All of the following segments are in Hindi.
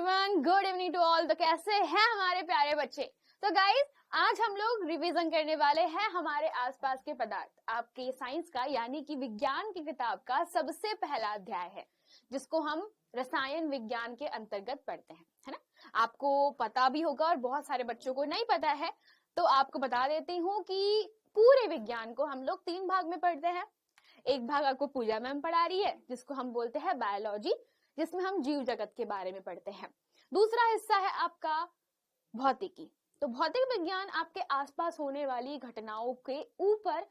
Everyone, good evening to all. तो कैसे हैं हमारे प्यारे बच्चे। तो गाइस, आज हम लोग रिवीजन करने वाले हैं हमारे आसपास के पदार्थ। आपके साइंस का यानी कि विज्ञान की किताब का सबसे पहला अध्याय है, जिसको हम रसायन विज्ञान के अंतर्गत पढ़ते हैं, है ना। आपको पता भी होगा और बहुत सारे बच्चों को नहीं पता है, तो आपको बता देती हूँ कि पूरे विज्ञान को हम लोग 3 भाग में पढ़ते हैं। एक भाग आपको पूजा मैम पढ़ा रही है, जिसको हम बोलते हैं बायोलॉजी, जिसमें हम जीव जगत के बारे में पढ़ते हैं। दूसरा हिस्सा है आपका भौतिकी। तो भौतिक विज्ञान आपके आसपास होने वाली घटनाओं के ऊपर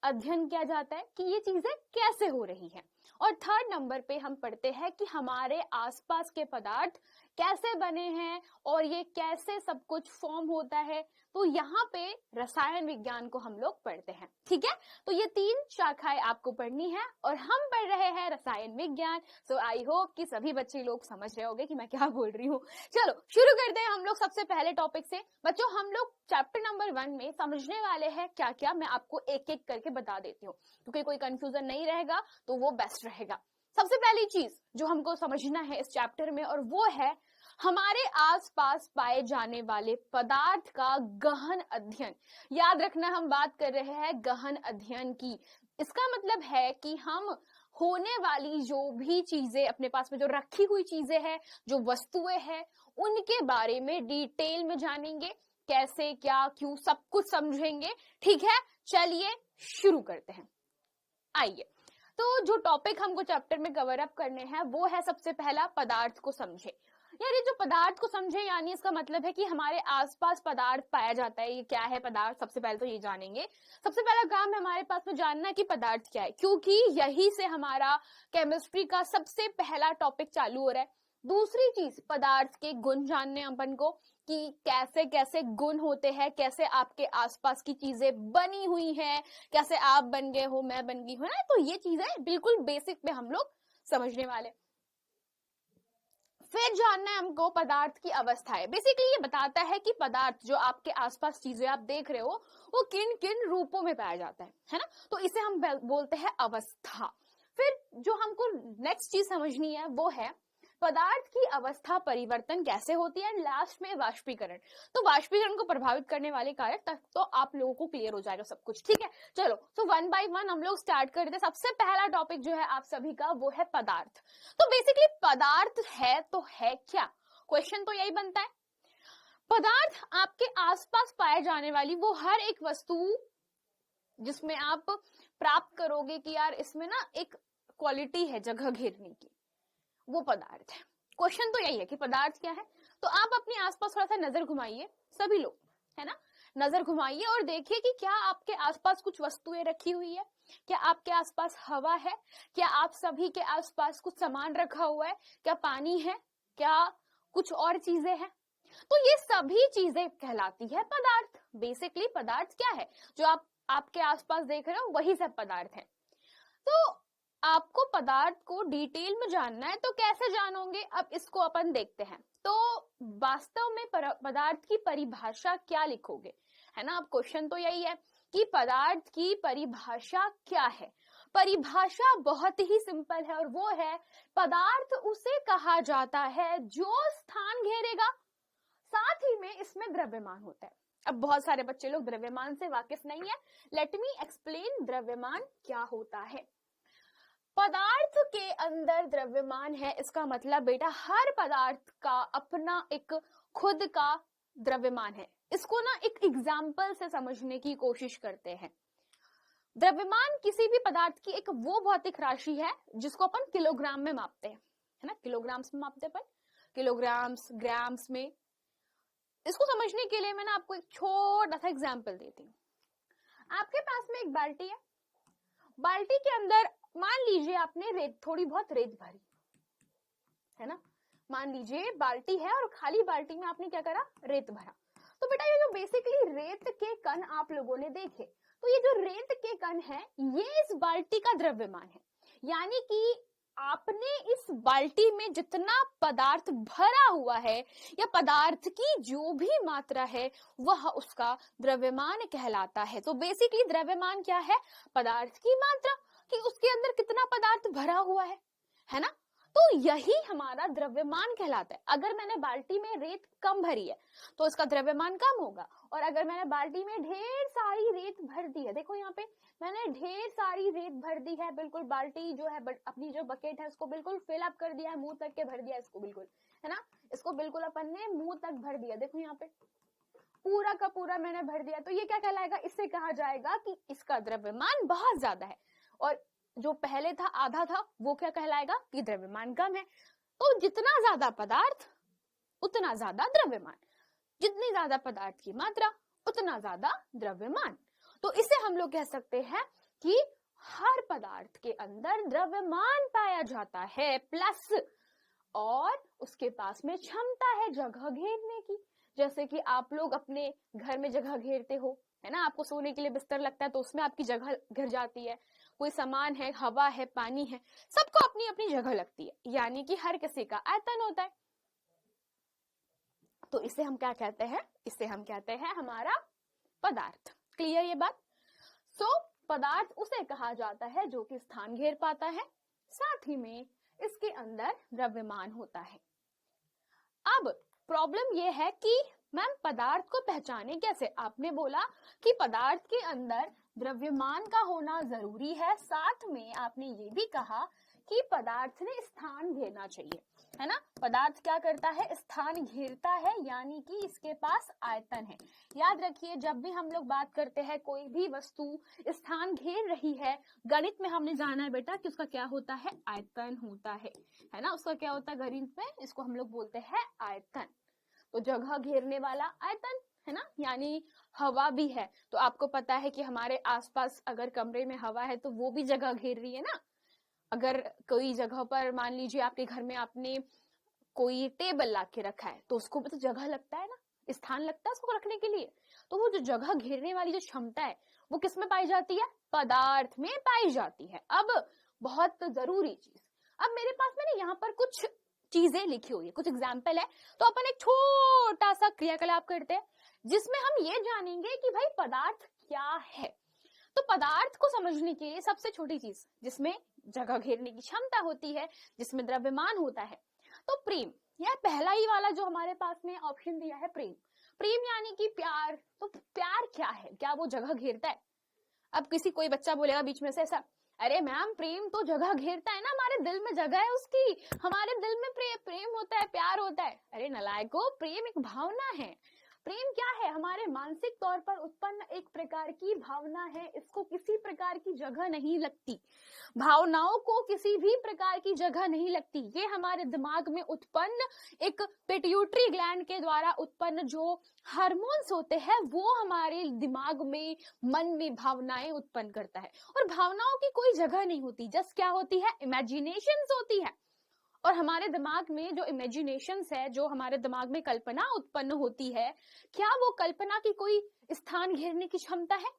अध्ययन किया जाता है कि ये चीजें कैसे हो रही है। और थर्ड नंबर पे हम पढ़ते हैं कि हमारे आसपास के पदार्थ कैसे बने हैं और ये कैसे सब कुछ फॉर्म होता है। तो यहाँ पे रसायन विज्ञान को हम लोग पढ़ते हैं, ठीक है। तो ये 3 शाखाएं आपको पढ़नी है और हम पढ़ रहे हैं रसायन विज्ञान। सो आई होप कि सभी बच्चे लोग समझ रहे होंगे कि मैं क्या बोल रही हूँ। चलो शुरू करते हैं हम लोग सबसे पहले टॉपिक से। बच्चों, हम लोग चैप्टर नंबर 1 में समझने वाले हैं क्या क्या। मैं आपको एक एक करके बता देती हूँ, क्योंकि कोई कंफ्यूजन नहीं रहेगा तो वो बेस्ट रहेगा। सबसे पहली चीज जो हमको समझना है इस चैप्टर में, और वो है हमारे आसपास पाए जाने वाले पदार्थ का गहन अध्ययन। याद रखना, हम बात कर रहे हैं गहन अध्ययन की। इसका मतलब है कि हम होने वाली जो भी चीजें अपने पास में जो रखी हुई चीजें हैं, जो वस्तुएं हैं, उनके बारे में डिटेल में जानेंगे। कैसे, क्या, क्यों, सब कुछ समझेंगे, ठीक है। चलिए शुरू करते हैं। आइए, तो जो टॉपिक हमको चैप्टर में कवर अप करने हैं वो है सबसे पहला पदार्थ को समझे। यार, ये जो पदार्थ को समझे यानी इसका मतलब है कि हमारे आसपास पदार्थ पाया जाता है। ये क्या है पदार्थ, सबसे पहले तो ये जानेंगे। सबसे पहला काम है हमारे पास में जानना कि पदार्थ क्या है, क्योंकि यही से हमारा केमिस्ट्री का सबसे पहला टॉपिक चालू हो रहा है। दूसरी चीज, पदार्थ के गुण जानने अपन को कि कैसे कैसे गुण होते हैं, कैसे आपके आसपास की चीजें बनी हुई हैं, कैसे आप बन गए हो, मैं बन गई हूं ना। तो ये चीजें बिल्कुल बेसिक पे हम लोग समझने वाले। फिर जानना है हमको पदार्थ की अवस्थाएं। बेसिकली ये बताता है कि पदार्थ जो आपके आसपास चीजें आप देख रहे हो वो किन किन रूपों में पाया जाता है ना। तो इसे हम बोलते हैं अवस्था। फिर जो हमको नेक्स्ट चीज समझनी है वो है पदार्थ की अवस्था परिवर्तन कैसे होती है। लास्ट में वाष्पीकरण। तो वाष्पीकरण को प्रभावित करने वाले कारक तक तो आप लोगों को क्लियर हो जाएगा सब कुछ, ठीक है। चलो, तो 1 बाय 1 हम लोग स्टार्ट करते हैं। सबसे पहला टॉपिक जो है आप सभी का वो है पदार्थ। तो बेसिकली पदार्थ है तो है क्या, क्वेश्चन तो यही बनता है। पदार्थ आपके आसपास पाए जाने वाली वो हर एक वस्तु जिसमें आप प्राप्त करोगे कि यार इसमें ना एक क्वालिटी है जगह घेरने की, वो पदार्थ है। क्वेश्चन तो यही है कि पदार्थ क्या है। तो आप अपने आसपास थोड़ा सा नजर घुमाइए, सभी लोग, है ना। नजर घुमाइए और देखिए कि क्या आपके आसपास कुछ वस्तुएं रखी हुई है, क्या आपके आसपास हवा है, क्या आप सभी के आसपास कुछ सामान रखा हुआ है, क्या पानी है, क्या कुछ और चीजें हैं। तो ये सभी चीजें कहलाती है पदार्थ। बेसिकली पदार्थ क्या है, जो आप आपके आसपास देख रहे हो वही सब पदार्थ है। तो आपको पदार्थ को डिटेल में जानना है, तो कैसे जानोगे, अब इसको अपन देखते हैं। तो वास्तव में पदार्थ की परिभाषा क्या लिखोगे, है ना। अब क्वेश्चन तो यही है कि पदार्थ की परिभाषा क्या है। परिभाषा बहुत ही सिंपल है और वो है पदार्थ उसे कहा जाता है जो स्थान घेरेगा, साथ ही में इसमें द्रव्यमान होता है। अब बहुत सारे बच्चे लोग द्रव्यमान से वाकिफ नहीं है। लेट मी एक्सप्लेन द्रव्यमान क्या होता है। पदार्थ के अंदर द्रव्यमान है, इसका मतलब बेटा हर पदार्थ का अपना एक खुद का द्रव्यमान है। इसको ना एक एग्जाम्पल से समझने की कोशिश करते हैं। द्रव्यमान किसी भी पदार्थ की एक वो भौतिक राशि है जिसको अपन किलोग्राम में मापते हैं, है ना। किलोग्राम्स में मापते हैं अपन, किलोग्राम्स, ग्राम्स में। इसको समझने के लिए मैं ना आपको एक छोटा सा एग्जाम्पल देती हूँ। आपके पास में एक बाल्टी है, बाल्टी के अंदर मान लीजिए आपने रेत, थोड़ी बहुत रेत भरी, है ना। मान लीजिए बाल्टी है और खाली बाल्टी में आपने क्या करा, रेत भरा। तो बेटा ये जो बेसिकली रेत के कण आप लोगों ने देखे, तो ये जो रेत के कण है ये इस बाल्टी का द्रव्यमान है। यानी कि आपने इस बाल्टी में जितना पदार्थ भरा हुआ है या पदार्थ की जो भी मात्रा है वह उसका द्रव्यमान कहलाता है। तो बेसिकली द्रव्यमान क्या है, पदार्थ की मात्रा, कि उसके अंदर कितना पदार्थ भरा हुआ है ना। तो यही हमारा द्रव्यमान कहलाता है। अगर मैंने बाल्टी में रेत कम भरी है तो इसका द्रव्यमान कम होगा, और अगर मैंने बाल्टी में ढेर सारी रेत भर दी है, देखो यहाँ पे मैंने ढेर सारी रेत भर दी है, बिल्कुल बाल्टी जो है अपनी जो बकेट है उसको बिल्कुल फिल अप कर दिया है, मुंह तक के भर दिया इसको, बिल्कुल, है ना, इसको बिल्कुल अपन ने मुंह तक भर दिया, देखो यहाँ पे पूरा का पूरा मैंने भर दिया, तो ये क्या कहलाएगा, इससे कहा जाएगा कि इसका द्रव्यमान बहुत ज्यादा है, और जो पहले था आधा था वो क्या कहलाएगा कि द्रव्यमान कम है। तो जितना ज्यादा पदार्थ उतना ज्यादा द्रव्यमान, जितनी ज्यादा पदार्थ की मात्रा उतना ज्यादा द्रव्यमान। तो इसे हम लोग कह सकते हैं कि हर पदार्थ के अंदर द्रव्यमान पाया जाता है प्लस, और उसके पास में क्षमता है जगह घेरने की। जैसे कि आप लोग अपने घर में जगह घेरते हो, है ना, आपको सोने के लिए बिस्तर लगता है तो उसमें आपकी जगह घिर जाती है, कोई सामान है, हवा है, पानी है, सबको अपनी अपनी जगह लगती है, यानी कि हर किसी का आयतन होता है। तो इसे हम क्या कहते हैं, इसे हम कहते हैं हमारा पदार्थ। क्लियर ये बात? सो पदार्थ उसे कहा जाता है जो कि स्थान घेर पाता है, साथ ही में इसके अंदर द्रव्यमान होता है। अब प्रॉब्लम ये है कि मैम पदार्थ को पहचाने कैसे? आपने बोला कि पदार्थ के अंदर द्रव्यमान का होना जरूरी है, साथ में आपने ये भी कहा कि पदार्थ ने स्थान घेरना चाहिए, है ना। पदार्थ क्या करता है, स्थान घेरता है, यानी कि इसके पास आयतन है। याद रखिए जब भी हम लोग बात करते हैं कोई भी वस्तु स्थान घेर रही है, गणित में हमने जाना है बेटा कि उसका क्या होता है, आयतन होता है ना, उसका क्या होता है गणित में, इसको हम लोग बोलते हैं आयतन। तो जगह घेरने वाला आयतन, है ना, यानी हवा भी है, तो आपको पता है कि हमारे आसपास अगर कमरे में हवा है तो वो भी जगह घेर रही है ना। अगर कोई जगह पर मान लीजिए आपके घर में आपने कोई टेबल ला के रखा है तो उसको भी तो जगह लगता है ना, स्थान लगता है उसको रखने के लिए। तो वो जो जगह घेरने वाली जो क्षमता है वो किस में पाई जाती है, पदार्थ में पाई जाती है। अब बहुत जरूरी चीज, अब मेरे पास में ना यहाँ पर कुछ चीजें लिखी हुई है, कुछ एग्जाम्पल है, तो अपन एक छोटा सा क्रियाकलाप करते हैं जिसमें हम ये जानेंगे कि भाई पदार्थ क्या है। तो पदार्थ को समझने के लिए सबसे छोटी चीज जिसमें जगह घेरने की क्षमता होती है, जिसमें द्रव्यमान होता है, तो प्रेम, यह पहला ही वाला जो हमारे पास में ऑप्शन दिया है, प्रेम। प्रेम यानी कि प्यार। तो प्यार क्या है, क्या वो जगह घेरता है? अब किसी कोई बच्चा बोलेगा बीच में से ऐसा, अरे मैम प्रेम तो जगह घेरता है ना, हमारे दिल में जगह है उसकी, हमारे दिल में प्रेम होता है, प्यार होता है। अरे नलायको, प्रेम एक भावना है। प्रेम क्या है, हमारे मानसिक तौर पर उत्पन्न एक प्रकार की भावना है, इसको किसी प्रकार की जगह नहीं लगती, भावनाओं को किसी भी प्रकार की जगह नहीं लगती। ये हमारे दिमाग में उत्पन्न एक पिट्यूटरी ग्लैंड के द्वारा उत्पन्न जो हार्मोन्स होते हैं वो हमारे दिमाग में, मन में भावनाएं उत्पन्न करता है। और भावनाओं की कोई जगह नहीं होती, जस्ट क्या होती है, इमेजिनेशंस होती है। और हमारे दिमाग में जो इमेजिनेशंस है, जो हमारे दिमाग में कल्पना उत्पन्न होती है, क्या वो कल्पना की कोई स्थान घेरने की क्षमता है?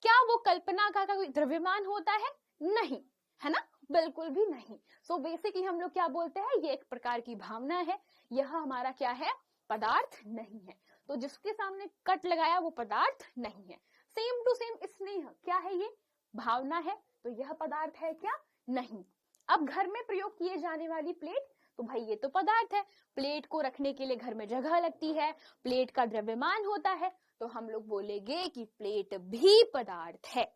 क्या वो कल्पना का कोई द्रव्यमान होता है? नहीं, है ना, बिल्कुल भी नहीं। सो बेसिकली हम लोग क्या बोलते हैं, ये एक प्रकार की भावना है, यह हमारा क्या है, पदार्थ नहीं है। तो जिसके सामने कट लगाया वो पदार्थ नहीं है। सेम टू सेम स्नेह क्या है, ये भावना है, तो यह पदार्थ है क्या, नहीं। अब घर में प्रयोग किए जाने वाली प्लेट, तो भाई ये तो पदार्थ है, प्लेट को रखने के लिए घर में जगह लगती है, प्लेट का द्रव्यमान होता है, तो हम लोग बोलेंगे कि प्लेट भी पदार्थ है।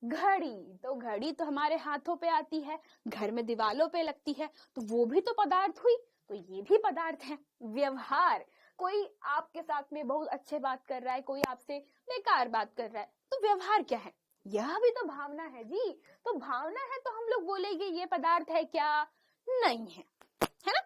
घड़ी, तो घड़ी तो हमारे हाथों पे आती है, घर में दीवालों पे लगती है, तो वो भी तो पदार्थ हुई, तो ये भी पदार्थ है। व्यवहार, कोई आपके साथ में बहुत अच्छे बात कर रहा है, कोई आपसे बेकार बात कर रहा है, तो व्यवहार क्या है, यह भी तो भावना है जी। तो भावना है तो हम लोग बोलेंगे ये पदार्थ है क्या, नहीं है ना।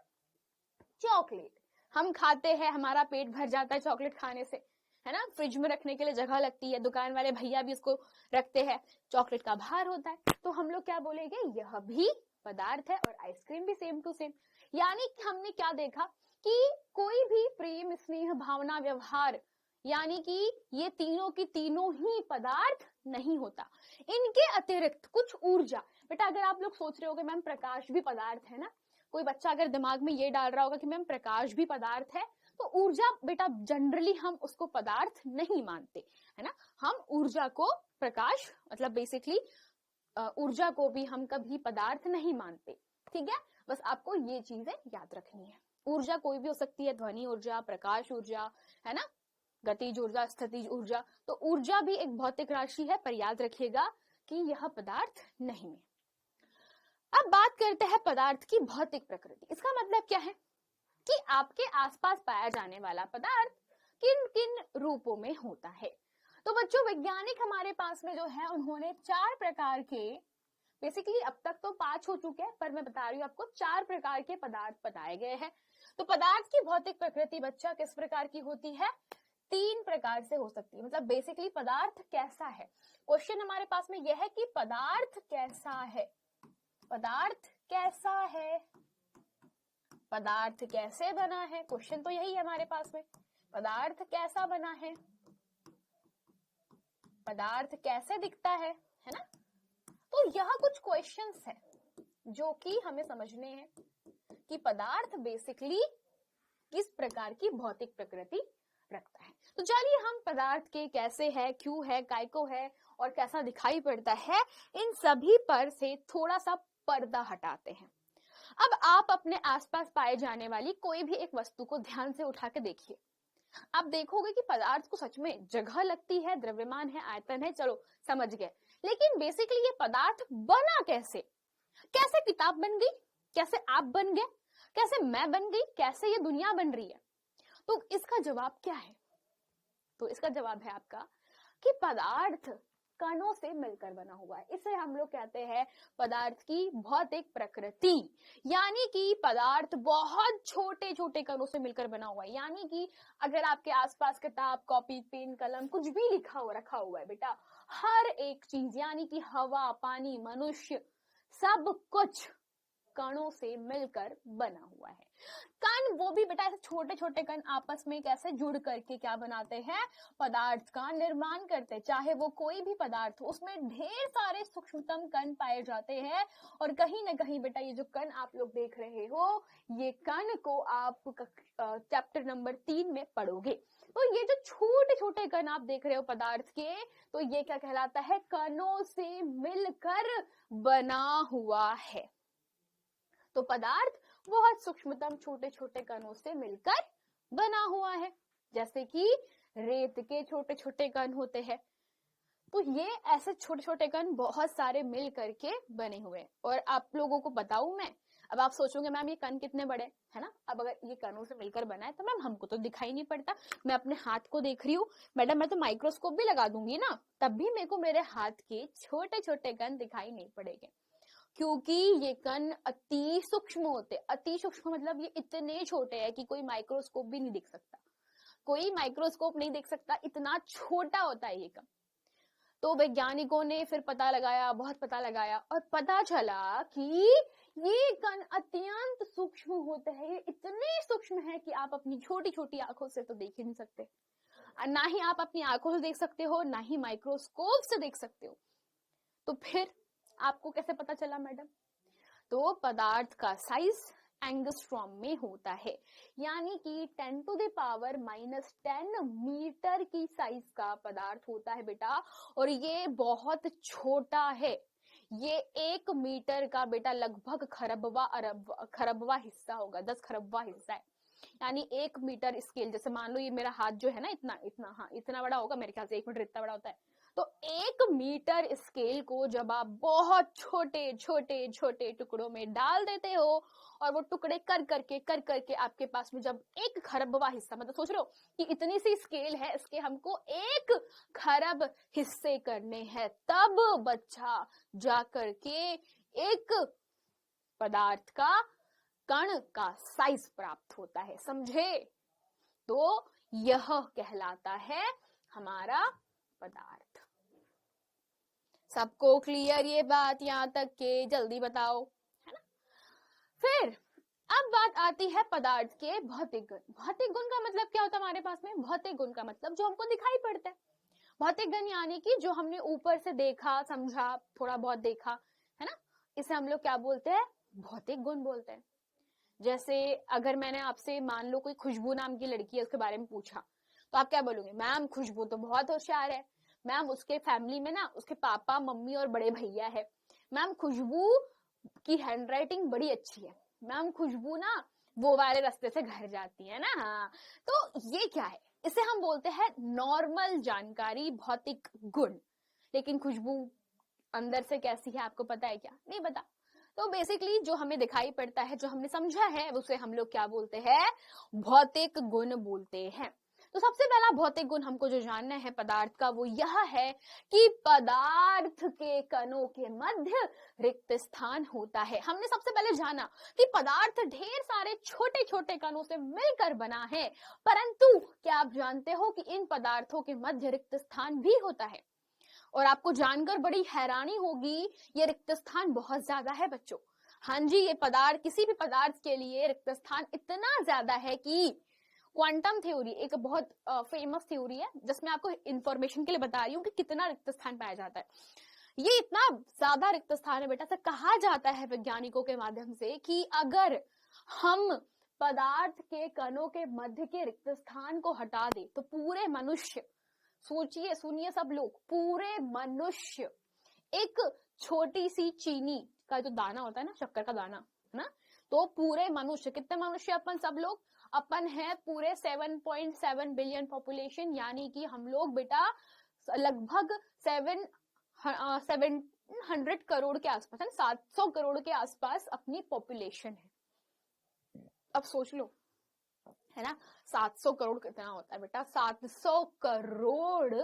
चॉकलेट हम खाते हैं, हमारा पेट भर जाता है चॉकलेट खाने से, है ना, फ्रिज में रखने के लिए जगह लगती है, दुकान वाले भैया भी उसको रखते हैं, चॉकलेट का भार होता है, तो हम लोग क्या बोलेंगे, यह भी पदार्थ है। और आइसक्रीम भी सेम टू सेम। यानी कि हमने क्या देखा कि कोई भी प्रेम, स्नेह, भावना, व्यवहार, यानी कि ये तीनों की तीनों ही पदार्थ नहीं होता, इनके अतिरिक्त कुछ ऊर्जा। बेटा अगर आप लोग सोच रहे होगे मैम प्रकाश भी पदार्थ है ना, कोई बच्चा अगर दिमाग में ये डाल रहा होगा कि मैम प्रकाश भी पदार्थ है, तो ऊर्जा बेटा जनरली हम उसको पदार्थ नहीं मानते, है ना। हम ऊर्जा को, प्रकाश मतलब बेसिकली ऊर्जा को भी हम कभी पदार्थ नहीं मानते, ठीक है। बस आपको ये चीजें याद रखनी है। ऊर्जा कोई भी हो सकती है, ध्वनि ऊर्जा, प्रकाश ऊर्जा, है ना, गतिज ऊर्जा, स्थितिज ऊर्जा। तो ऊर्जा भी एक भौतिक राशि है, पर याद रखिएगा कि यह पदार्थ नहीं है। अब बात करते हैं पदार्थ की भौतिक प्रकृति। इसका मतलब क्या है कि आपके आसपास पाया जाने वाला पदार्थ किन किन रूपों में होता है। तो बच्चों, वैज्ञानिक हमारे पास में जो है उन्होंने 4 प्रकार के, बेसिकली अब तक तो 5 हो चुके हैं, पर मैं बता रही हूँ आपको 4 प्रकार के पदार्थ बताए गए हैं। तो पदार्थ की भौतिक प्रकृति बच्चा किस प्रकार की होती है? 3 प्रकार से हो सकती है। मतलब बेसिकली पदार्थ कैसा है, क्वेश्चन हमारे पास में यह है कि पदार्थ कैसा है, पदार्थ कैसा है, पदार्थ कैसे बना है, क्वेश्चन तो यही है हमारे पास में, पदार्थ कैसा बना है, पदार्थ कैसे दिखता है ना। तो यह कुछ क्वेश्चंस है जो कि हमें समझने हैं कि पदार्थ बेसिकली किस प्रकार की भौतिक प्रकृति रखता है। तो चलिए हम पदार्थ के कैसे है, क्यों है, काय को है और कैसा दिखाई पड़ता है, इन सभी पर से थोड़ा सा पर्दा हटाते हैं। अब आप अपने आसपास पाए जाने वाली कोई भी एक वस्तु को ध्यान से उठा के देखिए। आप देखोगे कि पदार्थ को सच में जगह लगती है, द्रव्यमान है, आयतन है, चलो समझ गए। लेकिन बेसिकली ये पदार्थ बना कैसे? कैसे किताब बन गई, कैसे आप बन गए, कैसे मैं बन गई, कैसे ये दुनिया बन रही है? तो इसका जवाब क्या है? तो इसका जवाब है आपका कि पदार्थ कणों से मिलकर बना हुआ है। इसे हम लोग कहते हैं पदार्थ की भौतिक प्रकृति। यानी कि पदार्थ बहुत छोटे छोटे कणों से मिलकर बना हुआ है। यानी कि अगर आपके आसपास किताब, कॉपी, पेन, कलम कुछ भी रखा हुआ है बेटा, हर एक चीज यानी कि हवा, पानी, मनुष्य, सब कुछ कणों से मिलकर बना हुआ है। कण वो भी बेटा ऐसे छोटे छोटे कण आपस में कैसे जुड़ करके क्या बनाते हैं? पदार्थ का निर्माण करते हैं। चाहे वो कोई भी पदार्थ हो, उसमें ढेर सारे सूक्ष्मतम कण पाए जाते हैं। और कहीं ना कहीं बेटा ये जो कण आप लोग देख रहे हो, ये कण को आप चैप्टर नंबर 3 में पढ़ोगे। तो ये जो छोटे छोटे कण आप देख रहे हो पदार्थ के, तो ये क्या कहलाता है? कणों से मिलकर बना हुआ है। तो पदार्थ बहुत सूक्ष्मतम छोटे छोटे कणों से मिलकर बना हुआ है। जैसे कि रेत के छोटे छोटे कण होते हैं, तो ये ऐसे छोटे छोटे कण बहुत सारे मिल करके बने हुए हैं। और आप लोगों को बताऊं मैं, अब आप सोचोगे मैम ये कण कितने बड़े है ना। अब अगर ये कणों से मिलकर बना है तो मैम हमको तो दिखाई नहीं पड़ता, मैं अपने हाथ को देख रही हूँ मैडम, मैं तो माइक्रोस्कोप भी लगा दूंगी ना, तब भी मेरे को मेरे हाथ के छोटे छोटे कण दिखाई नहीं पड़ेंगे, क्योंकि ये कण अति सूक्ष्म होते। अति सूक्ष्म मतलब ये इतने छोटे हैं कि कोई माइक्रोस्कोप भी नहीं देख सकता, कोई माइक्रोस्कोप नहीं देख सकता, इतना छोटा होता है ये कण। तो वैज्ञानिकों ने फिर पता लगाया, बहुत पता लगाया, और पता चला कि ये कण अत्यंत सूक्ष्म होते हैं। ये इतने सूक्ष्म है कि आप अपनी छोटी छोटी आंखों से तो देख ही नहीं सकते, ना ही आप अपनी आंखों से देख सकते हो, ना ही माइक्रोस्कोप से देख सकते हो। तो फिर आपको कैसे पता चला मैडम? तो पदार्थ का साइज एंगस्ट्रॉम में होता है, यानी कि 10⁻⁻10 मीटर की साइज का पदार्थ होता है बेटा। और ये बहुत छोटा है, ये 1 मीटर का बेटा लगभग खरबवा हिस्सा होगा, 10 खरबवा हिस्सा है। यानी 1 मीटर स्केल, जैसे मान लो ये मेरा हाथ जो है ना, इतना इतना, हाँ इतना बड़ा होगा मेरे ख्याल से, 1 मीटर इतना बड़ा होता है। तो 1 मीटर स्केल को जब आप बहुत छोटे छोटे छोटे टुकड़ों में डाल देते हो, और वो टुकड़े कर करके आपके पास में जब 1 खरबवा हिस्सा, मतलब सोच रहे हो कि इतनी सी स्केल है, इसके हमको 1 खरब हिस्से करने हैं, तब बच्चा जा करके एक पदार्थ का, कण का साइज प्राप्त होता है, समझे? तो यह कहलाता है हमारा पदार्थ। सबको क्लियर ये बात यहाँ तक के? जल्दी बताओ, है ना। फिर अब बात आती है पदार्थ के भौतिक गुण। भौतिक गुण का मतलब क्या होता है हमारे पास में? भौतिक गुण का मतलब जो हमको दिखाई पड़ता है। भौतिक गुण यानी कि जो हमने ऊपर से देखा, समझा, थोड़ा बहुत देखा, है ना, इसे हम लोग क्या बोलते हैं? भौतिक गुण बोलते हैं। जैसे अगर मैंने आपसे मान लो कोई खुशबू नाम की लड़की है, उसके बारे में पूछा, तो आप क्या बोलोगे? मैम खुशबू तो बहुत होशियार है, मैम उसके फैमिली में ना उसके पापा, मम्मी और बड़े भैया है, मैम खुशबू की हैंडराइटिंग बड़ी अच्छी है, मैम खुशबू ना वो वाले रास्ते से घर जाती है ना। हाँ, तो ये क्या है, इसे हम बोलते हैं नॉर्मल जानकारी, भौतिक गुण। लेकिन खुशबू अंदर से कैसी है आपको पता है क्या? नहीं पता। तो बेसिकली जो हमें दिखाई पड़ता है, जो हमने समझा है, उसे हम लोग क्या बोलते हैं? भौतिक गुण बोलते हैं। तो सबसे पहला भौतिक गुण हमको जो जानना है पदार्थ का, वो यह है कि पदार्थ के कणों के मध्य रिक्त स्थान होता है। हमने सबसे पहले जाना कि पदार्थ ढेर सारे छोटे छोटे कणों से मिलकर बना है, परंतु क्या आप जानते हो कि इन पदार्थों के मध्य रिक्त स्थान भी होता है? और आपको जानकर बड़ी हैरानी होगी, ये रिक्त स्थान बहुत ज्यादा है बच्चों। हाँ जी, ये पदार्थ, किसी भी पदार्थ के लिए रिक्त स्थान इतना ज्यादा है कि क्वांटम थ्योरी एक बहुत फेमस थ्योरी है, जिसमें आपको इंफॉर्मेशन के लिए बता रही हूँ कि कितना रिक्त स्थान पाया जाता है। ये इतना ज्यादा रिक्त स्थान है बेटा, ऐसा कहा जाता है वैज्ञानिकों के माध्यम से कि अगर हम पदार्थ के कणों के मध्य के रिक्त स्थान को हटा दे तो पूरे मनुष्य, सोचिए, सुनिए सब लोग, पूरे मनुष्य एक छोटी सी चीनी का जो दाना होता है ना, शक्कर का दाना है ना, तो पूरे मनुष्य, कितने मनुष्य अपन सब लोग, अपन है पूरे 7.7 बिलियन पॉपुलेशन, यानी कि हम लोग बेटा लगभग 700 करोड़ के आसपास है, 700 करोड़ के आसपास अपनी पॉपुलेशन है। अब सोच लो, है ना, 700 करोड़ कितना होता है बेटा? 700 करोड़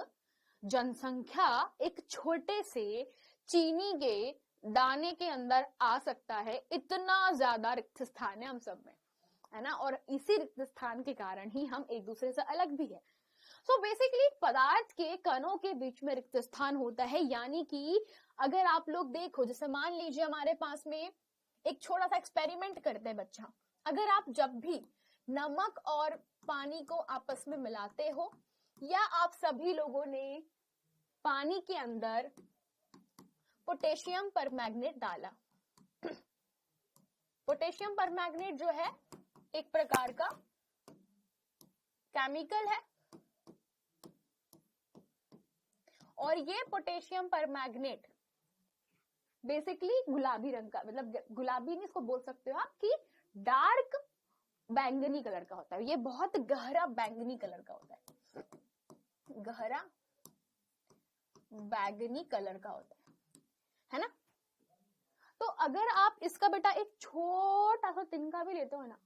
जनसंख्या एक छोटे से चीनी के दाने के अंदर आ सकता है। इतना ज्यादा रिक्त स्थान है हम सब में, है ना, और इसी रिक्त स्थान के कारण ही हम एक दूसरे से अलग भी है। सो बेसिकली पदार्थ के कणों के बीच में रिक्त स्थान होता है, यानी कि अगर आप लोग देखो, जैसे मान लीजिए हमारे पास में एक छोटा सा एक्सपेरिमेंट करते हैं बच्चा, अगर आप जब भी नमक और पानी को आपस में मिलाते हो, या आप सभी लोगों ने पानी के अंदर पोटेशियम परमैंगनेट डाला, पोटेशियम परमैंगनेट जो है एक प्रकार का केमिकल है, और ये पोटेशियम परमैंगनेट बेसिकली गुलाबी रंग का, मतलब गुलाबी नहीं इसको बोल सकते हो आप, कि डार्क बैंगनी कलर का होता है। ये बहुत गहरा बैंगनी कलर का होता है, गहरा बैंगनी कलर का होता है ना। तो अगर आप इसका बेटा एक छोटा सा तिनका भी लेते हो ना,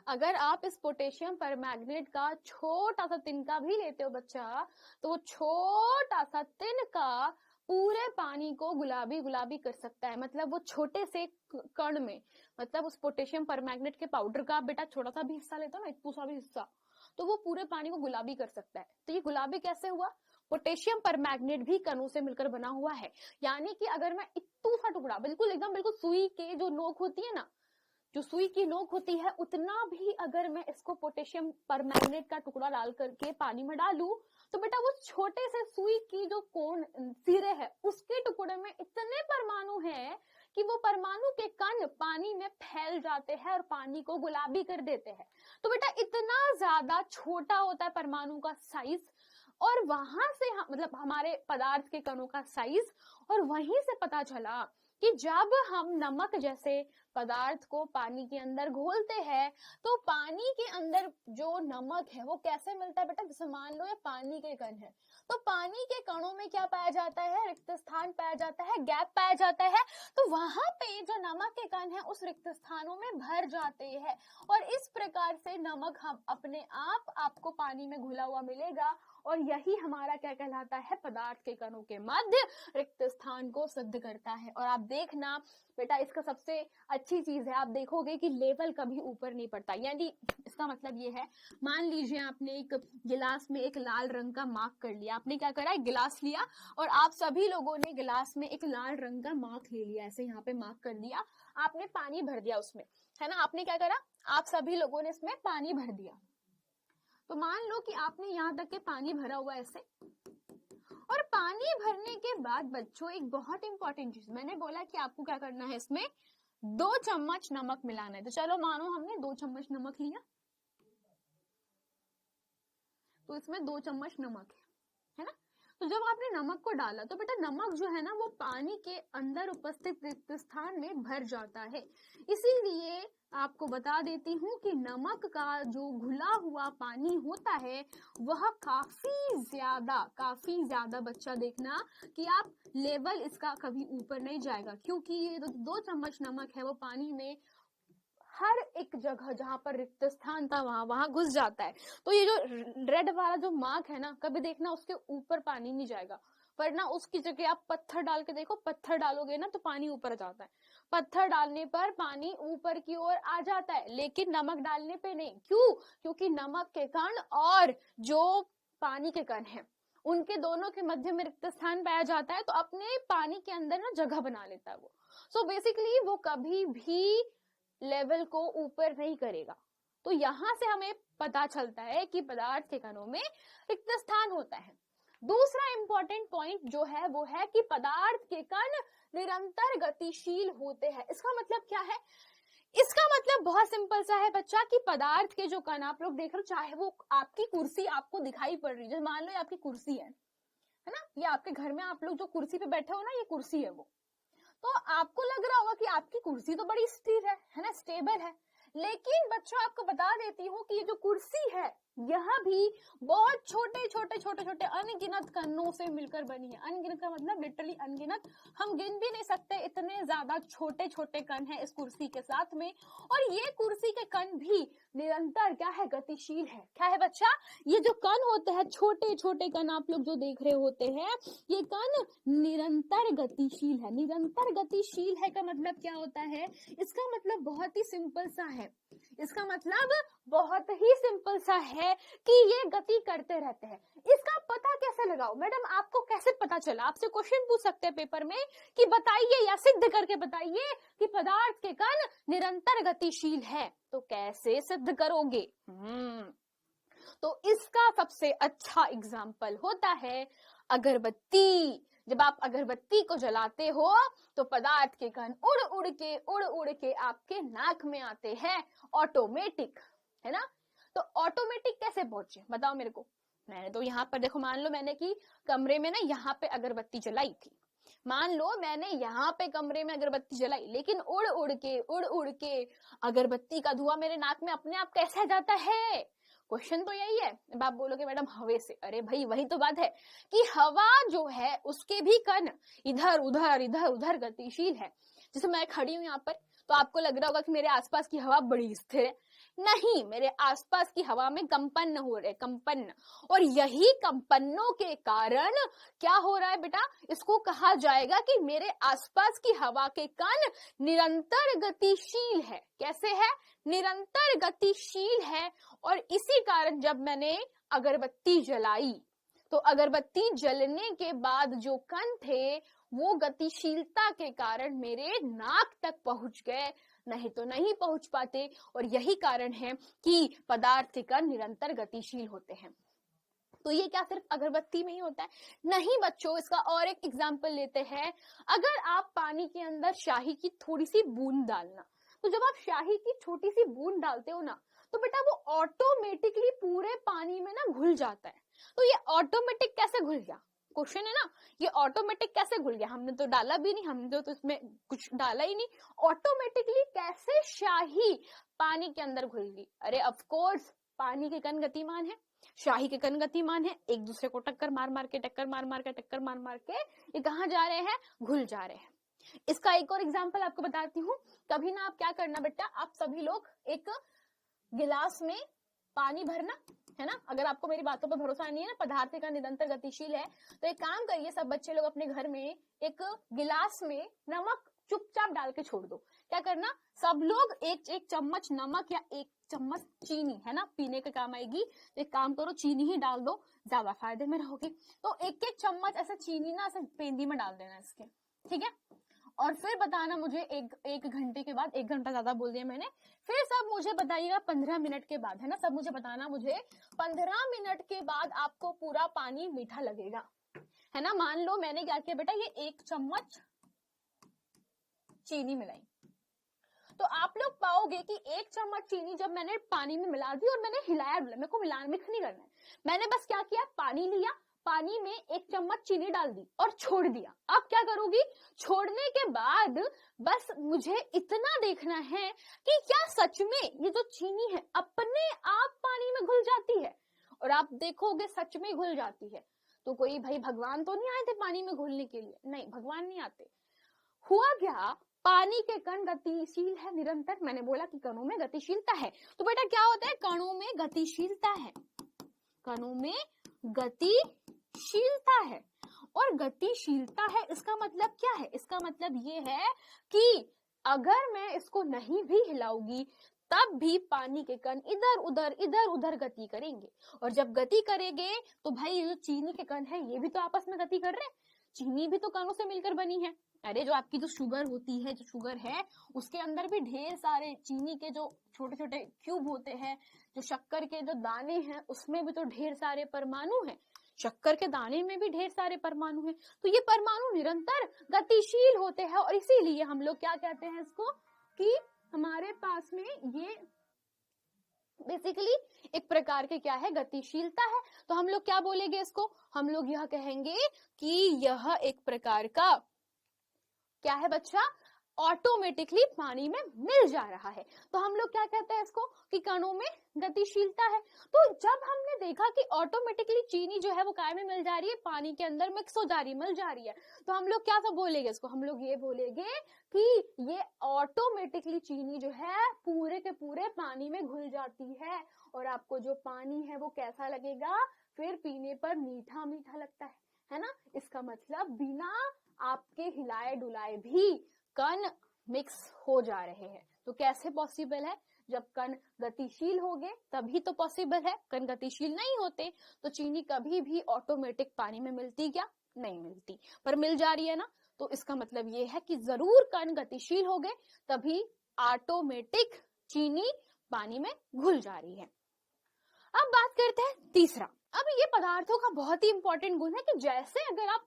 अगर आप इस पोटेशियम परमैंगनेट का छोटा सा तिनका भी लेते हो बच्चा, तो वो छोटा सा तिनका पूरे पानी को गुलाबी गुलाबी कर सकता है। मतलब वो छोटे से कण में, मतलब उस पोटेशियम परमैंगनेट के पाउडर का बेटा छोटा सा भी हिस्सा लेता हो ना, इतना सा भी हिस्सा, तो वो पूरे पानी को गुलाबी कर सकता है। तो ये गुलाबी कैसे हुआ? पोटेशियम परमैंगनेट भी कणों से मिलकर बना हुआ है। यानी कि अगर मैं इतना सा टुकड़ा, बिल्कुल एकदम बिल्कुल सुई के जो नोक होती है ना, जो सुई की नोक होती है, उतना भी अगर मैं इसको पोटेशियम परमैंगनेट का टुकड़ा डाल करके पानी में डालूं, तो बेटा वो छोटे से सुई की जो कोण सिरे है, उसके टुकड़े में इतने परमाणु हैं कि वो परमाणु के कण पानी में फैल जाते हैं और पानी को गुलाबी कर देते हैं। तो बेटा इतना ज्यादा छोटा होता है परमाणु का साइज, और वहां से मतलब हमारे पदार्थ के कणों का साइज, और वहीं से पता चला कि जब हम नमक जैसे पदार्थ को पानी के अंदर घोलते हैं, तो पानी के अंदर जो नमक है वो कैसे मिलता है बेटा? जैसे मान लो ये पानी के कण है, तो पानी के कणों में क्या पाया जाता है? रिक्त स्थान पाया जाता है, गैप पाया जाता है। तो वहां पे जो नमक के कण है उस रिक्त स्थानों में भर जाते हैं, और इस प्रकार से नमक हम अपने आप आपको पानी में घुला हुआ मिलेगा, और यही हमारा क्या कहलाता है? पदार्थ के कणों के मध्य रिक्त स्थान को सिद्ध करता है। और आप देखना बेटा, इसका सबसे अच्छी चीज है, आप देखोगे कि लेवल कभी ऊपर नहीं पड़ता। यानी इसका मतलब ये है, मान लीजिए आपने एक गिलास में एक लाल रंग का मार्क कर लिया, आपने क्या करा, एक गिलास लिया और आप सभी लोगों ने गिलास में एक लाल रंग का मार्क ले लिया, ऐसे यहाँ पे मार्क कर दिया, आपने पानी भर दिया उसमें, है ना। आपने क्या करा, आप सभी लोगों ने इसमें पानी भर दिया। तो मान लो कि आपने यहाँ तक के पानी भरा हुआ ऐसे, और पानी भरने के बाद बच्चों एक बहुत इंपॉर्टेंट चीज, मैंने बोला कि आपको क्या करना है, इसमें 2 चम्मच नमक मिलाना है। तो चलो मानो हमने 2 चम्मच नमक लिया, तो इसमें 2 चम्मच नमक है ना। तो जब आपने नमक को डाला तो बेटा नमक जो है ना वो पानी के अंदर उपस्थित रिक्त स्थान में भर जाता है। इसीलिए आपको बता देती हूँ कि नमक का जो घुला हुआ पानी होता है वह काफी ज्यादा बच्चा देखना कि आप लेवल इसका कभी ऊपर नहीं जाएगा, क्योंकि ये 2 चम्मच नमक है वो पानी में हर एक जगह जहां पर रिक्त स्थान था वहां घुस जाता है। तो ये जो रेड वाला जो मार्क है ना, कभी देखना उसके ऊपर पानी नहीं जाएगा, वरना उसकी जगह आप पत्थर डाल के देखो, पत्थर डालोगे ना तो पानी ऊपर जाता है, पत्थर डालने पर पानी ऊपर की ओर आ जाता है, लेकिन नमक डालने पे नहीं। क्यों? क्योंकि नमक के कण और जो पानी के कण है उनके दोनों के मध्य में रिक्त स्थान पाया जाता है, तो अपने पानी के अंदर ना जगह बना लेता है वो। सो बेसिकली वो कभी भी लेवल को ऊपर नहीं करेगा। तो यहां से हमें पता चलता है कि पदार्थ के कणों में रिक्त स्थान होता है। दूसरा इंपॉर्टेंट पॉइंट जो है वो है कि पदार्थ के कण निरंतर गतिशील होते हैं। इसका मतलब क्या है? इसका मतलब बहुत सिंपल सा है बच्चा कि पदार्थ के जो कण आप लोग देख रहे हो, चाहे वो आपकी कुर्सी आपको दिखाई पड़ रही है, मान लो ये आपकी कुर्सी है ना, ये आपके घर में आप लोग जो कुर्सी पे बैठे हो ना, ये कुर्सी है वो, तो आपको लग रहा होगा कि आपकी कुर्सी तो बड़ी स्थिर है ना, स्टेबल है। लेकिन बच्चों आपको बता देती हूँ कि ये जो कुर्सी है यह भी बहुत छोटे अनगिनत कणों से मिलकर बनी है। अनगिनत का मतलब लिटरली अनगिनत, हम गिन भी नहीं सकते, इतने ज्यादा छोटे कण हैं इस कुर्सी के साथ में। और ये कुर्सी के कण भी निरंतर क्या है? गतिशील है। क्या है बच्चा? ये जो कण होते हैं, छोटे कण आप लोग जो देख रहे होते हैं, ये कण निरंतर गतिशील है। निरंतर गतिशील है का मतलब क्या होता है? इसका मतलब बहुत ही सिंपल सा है। इसका मतलब बहुत ही सिंपल सा है कि ये गति करते रहते हैं। इसका पता कैसे लगाओ? मैडम आपको कैसे पता चला? आपसे क्वेश्चन पूछ सकते हैं पेपर में कि बताइए या सिद्ध करके बताइए कि पदार्थ के कण निरंतर गतिशील है। तो कैसे सिद्ध करोगे? तो इसका सबसे अच्छा एग्जाम्पल होता है अगरबत्ती। जब आप अगरबत्ती को जलाते हो तो पदार्थ के कण उड़ उड़ के आपके नाक में आते हैं, ऑटोमेटिक, है ना। तो ऑटोमेटिक कैसे पहुंचे बताओ मेरे को? मैंने तो यहाँ पर देखो, मान लो मैंने कि कमरे में ना यहाँ पे अगरबत्ती जलाई थी, मान लो मैंने यहाँ पे कमरे में अगरबत्ती जलाई, लेकिन उड़ उड़ के अगरबत्ती का धुआं मेरे नाक में अपने आप कैसे जाता है? क्वेश्चन तो यही है। अब आप बोलोगे मैडम हवा से, अरे भाई वही तो बात है कि हवा जो है उसके भी कण इधर उधर गतिशील है। जैसे मैं खड़ी हूँ यहाँ पर, तो आपको लग रहा होगा कि मेरे आसपास की हवा बड़ी स्थिर है। नहीं, मेरे आसपास की हवा में कंपन हो रहे, कंपन, और यही कंपनों के कारण क्या हो रहा है बेटा? इसको कहा जाएगा कि मेरे आसपास की हवा के कण निरंतर गतिशील है। कैसे है? निरंतर गतिशील है। और इसी कारण जब मैंने अगरबत्ती जलाई तो अगरबत्ती जलने के बाद जो कण थे वो गतिशीलता के कारण मेरे नाक तक पहुंच गए, नहीं तो नहीं पहुंच पाते। और यही कारण है कि पदार्थ के कण निरंतर गतिशील होते हैं। तो ये क्या सिर्फ अगरबत्ती में ही होता है? नहीं बच्चों, इसका और एक एग्जाम्पल लेते हैं। अगर आप पानी के अंदर शाही की थोड़ी सी बूंद डालना, तो जब आप शाही की छोटी सी बूंद डालते हो ना, तो बेटा वो ऑटोमेटिकली पूरे पानी में ना घुल जाता है। तो ये ऑटोमेटिक कैसे घुल गया? क्वेश्चन है ना, ये ऑटोमेटिक कैसे घुल गया? हमने तो डाला भी नहीं, हमने तो इसमें कुछ डाला ही नहीं। ऑटोमेटिकली कैसे शाही पानी के अंदर घुल गई? अरे ऑफ कोर्स, पानी के कण गतिमान है, शाही के कण गतिमान है, एक दूसरे को टक्कर मार मार के ये कहाँ जा रहे हैं? घुल जा रहे हैं। इसका एक और एग्जाम्पल आपको बताती हूँ। कभी ना आप क्या करना बेटा, आप सभी लोग एक गिलास में पानी भरना, है ना। अगर आपको मेरी बातों पर भरोसा नहीं है ना, पदार्थ का निरंतर गतिशील है, तो एक काम करिए, सब बच्चे लोग अपने घर में एक गिलास में नमक चुपचाप डाल के छोड़ दो। क्या करना? सब लोग एक चम्मच नमक या एक चम्मच चीनी, है ना, पीने के काम आएगी, तो एक काम करो चीनी ही डाल दो, ज्यादा फायदे में रहोगे। तो एक चम्मच ऐसा चीनी ना ऐसे पेंदी में डाल देना इसके, ठीक है। और फिर बताना मुझे एक घंटे के बाद, 1 घंटा ज्यादा बोल दिया मैंने, फिर सब मुझे बताइएगा 15 मिनट के बाद, है ना। सब मुझे बताना, मुझे 15 मिनट के बाद आपको पूरा पानी मीठा लगेगा, है ना। मान लो मैंने क्या किया बेटा, ये 1 चम्मच चीनी मिलाई, तो आप लोग पाओगे कि 1 चम्मच चीनी जब मैंने पानी में मिला दी और मैंने हिलाया डुलाया, मेरे को मिक्स नहीं करना है, मैंने बस क्या किया, पानी लिया, पानी में 1 चम्मच चीनी डाल दी और छोड़ दिया, आप क्या करोगी? छोड़ने के बाद बस मुझे इतना देखना है कि क्या सच में ये जो चीनी है अपने आप पानी में घुल जाती है, और आप देखोगे सच में घुल जाती है। तो कोई भाई भगवान तो नहीं आए थे पानी में घुलने के लिए, नहीं, भगवान नहीं आते। हुआ क्या, पानी के कण गतिशील है निरंतर, मैंने बोला कि कणों में गतिशीलता है, तो बेटा क्या होता है, कणों में गतिशीलता है, कणों में गतिशीलता है। और गतिशीलता है इसका मतलब क्या है? इसका मतलब ये है कि अगर मैं इसको नहीं भी हिलाऊंगी तब भी पानी के कण इधर उधर गति करेंगे, और जब गति करेंगे तो भाई ये जो चीनी के कण है ये भी तो आपस में गति कर रहे हैं, चीनी भी तो कणों से मिलकर बनी है। अरे जो आपकी जो शुगर होती है, जो शुगर है उसके अंदर भी ढेर सारे चीनी के जो छोटे छोटे क्यूब होते हैं, जो शक्कर के जो दाने हैं उसमें भी तो ढेर सारे परमाणु हैं, शक्कर के दाने में भी ढेर सारे परमाणु हैं। तो ये परमाणु निरंतर गतिशील होते हैं, और इसीलिए हम लोग क्या कहते हैं इसको कि हमारे पास में ये बेसिकली एक प्रकार के क्या है, गतिशीलता है। तो हम लोग क्या बोलेंगे इसको, हम लोग यह कहेंगे कि यह एक प्रकार का क्या है बच्चा, ऑटोमेटिकली पानी में मिल जा रहा है। तो हम लोग क्या कहते हैं इसको कि कणों में गतिशीलता है। तो जब हमने देखा कि ऑटोमेटिकली चीनी जो है वो काय में मिल जा रही है, पानी के अंदर मिक्स हो जा रही है, मिल जा रही है, तो हम लोग क्या सब बोलेंगे इसको, हम लोग ये बोलेंगे कि ये ऑटोमेटिकली चीनी जो है पूरे के पूरे पानी में घुल जाती है, और आपको जो पानी है वो कैसा लगेगा, फिर पीने पर मीठा मीठा लगता है ना। इसका मतलब बिना आपके हिलाए डुलाए भी कण मिक्स हो जा रहे हैं। तो कैसे पॉसिबल है, जब कण गतिशील होंगे तभी तो पॉसिबल है, कण गतिशील नहीं होते तो चीनी कभी भी ऑटोमेटिक पानी में मिलती क्या, नहीं मिलती, पर मिल जा रही है ना। तो इसका मतलब ये है कि जरूर कण गतिशील हो गए तभी ऑटोमेटिक चीनी पानी में घुल जा रही है। अब बात करते हैं तीसरा। अब ये पदार्थों का बहुत ही इंपॉर्टेंट गुण है कि जैसे अगर आप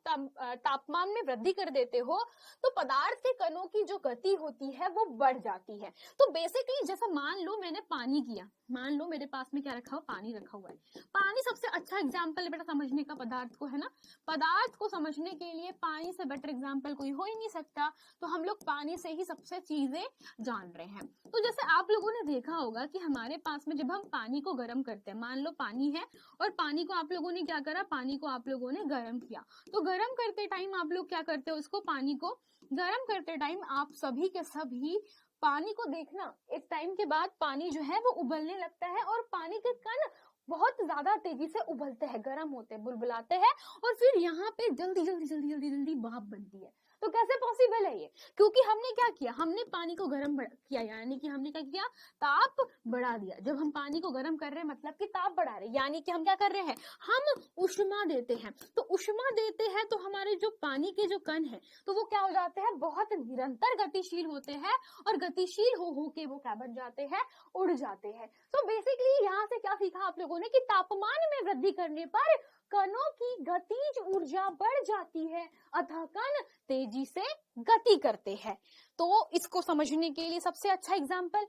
तापमान में वृद्धि कर देते हो तो पदार्थ के कणों की जो गति होती है वो बढ़ जाती है। तो बेसिकली जैसा मान लो मैंने पानी किया, मान लो मेरे पास में क्या रखा हुआ, पानी रखा हुआ है। पानी सबसे अच्छा एग्जाम्पल है बेटा समझने का पदार्थ को, है ना। पदार्थ को समझने के लिए पानी से बेटर एग्जाम्पल कोई हो ही नहीं सकता, तो हम लोग पानी से ही सबसे चीजें जान रहे हैं। तो जैसे आप लोगों ने देखा होगा कि हमारे पास में जब हम पानी को गर्म करते हैं, मान लो पानी है और पानी को आप लोगों ने क्या करा, पानी को आप लोगों ने गर्म किया, तो गर्म करते टाइम आप लोग क्या करते हो, उसको पानी को गर्म करते टाइम आप सभी के सभी पानी को देखना, एक टाइम के बाद पानी जो है वो उबलने लगता है, और पानी के कण बहुत ज्यादा तेजी से उबलते हैं, गर्म होते हैं, बुलबुलाते हैं, और फिर यहाँ पे जल्दी जल्दी जल्दी जल्दी जल्दी भाप बनती है। तो कैसे पॉसिबल है ये, क्योंकि हमने क्या किया, हमने पानी को गर्म किया, यानी कि हमने क्या किया, ताप बढ़ा दिया। जब हम पानी को गर्म कर रहे हैं मतलब कि ताप बढ़ा रहे हैं, यानी कि हम क्या कर रहे हैं, हम उष्मा देते हैं। तो उष्मा देते हैं तो हमारे जो पानी के जो कण है तो वो क्या हो जाते हैं, बहुत निरंतर गतिशील होते हैं, और गतिशील हो के वो क्या बन जाते हैं, उड़ जाते हैं। तो बेसिकली यहाँ से क्या सीखा आप लोगों ने कि तापमान में वृद्धि करने पर कणों की गतिज ऊर्जा बढ़ जाती है, अतः कण तेजी से गति करते हैं। तो इसको समझने के लिए सबसे अच्छा एग्जाम्पल,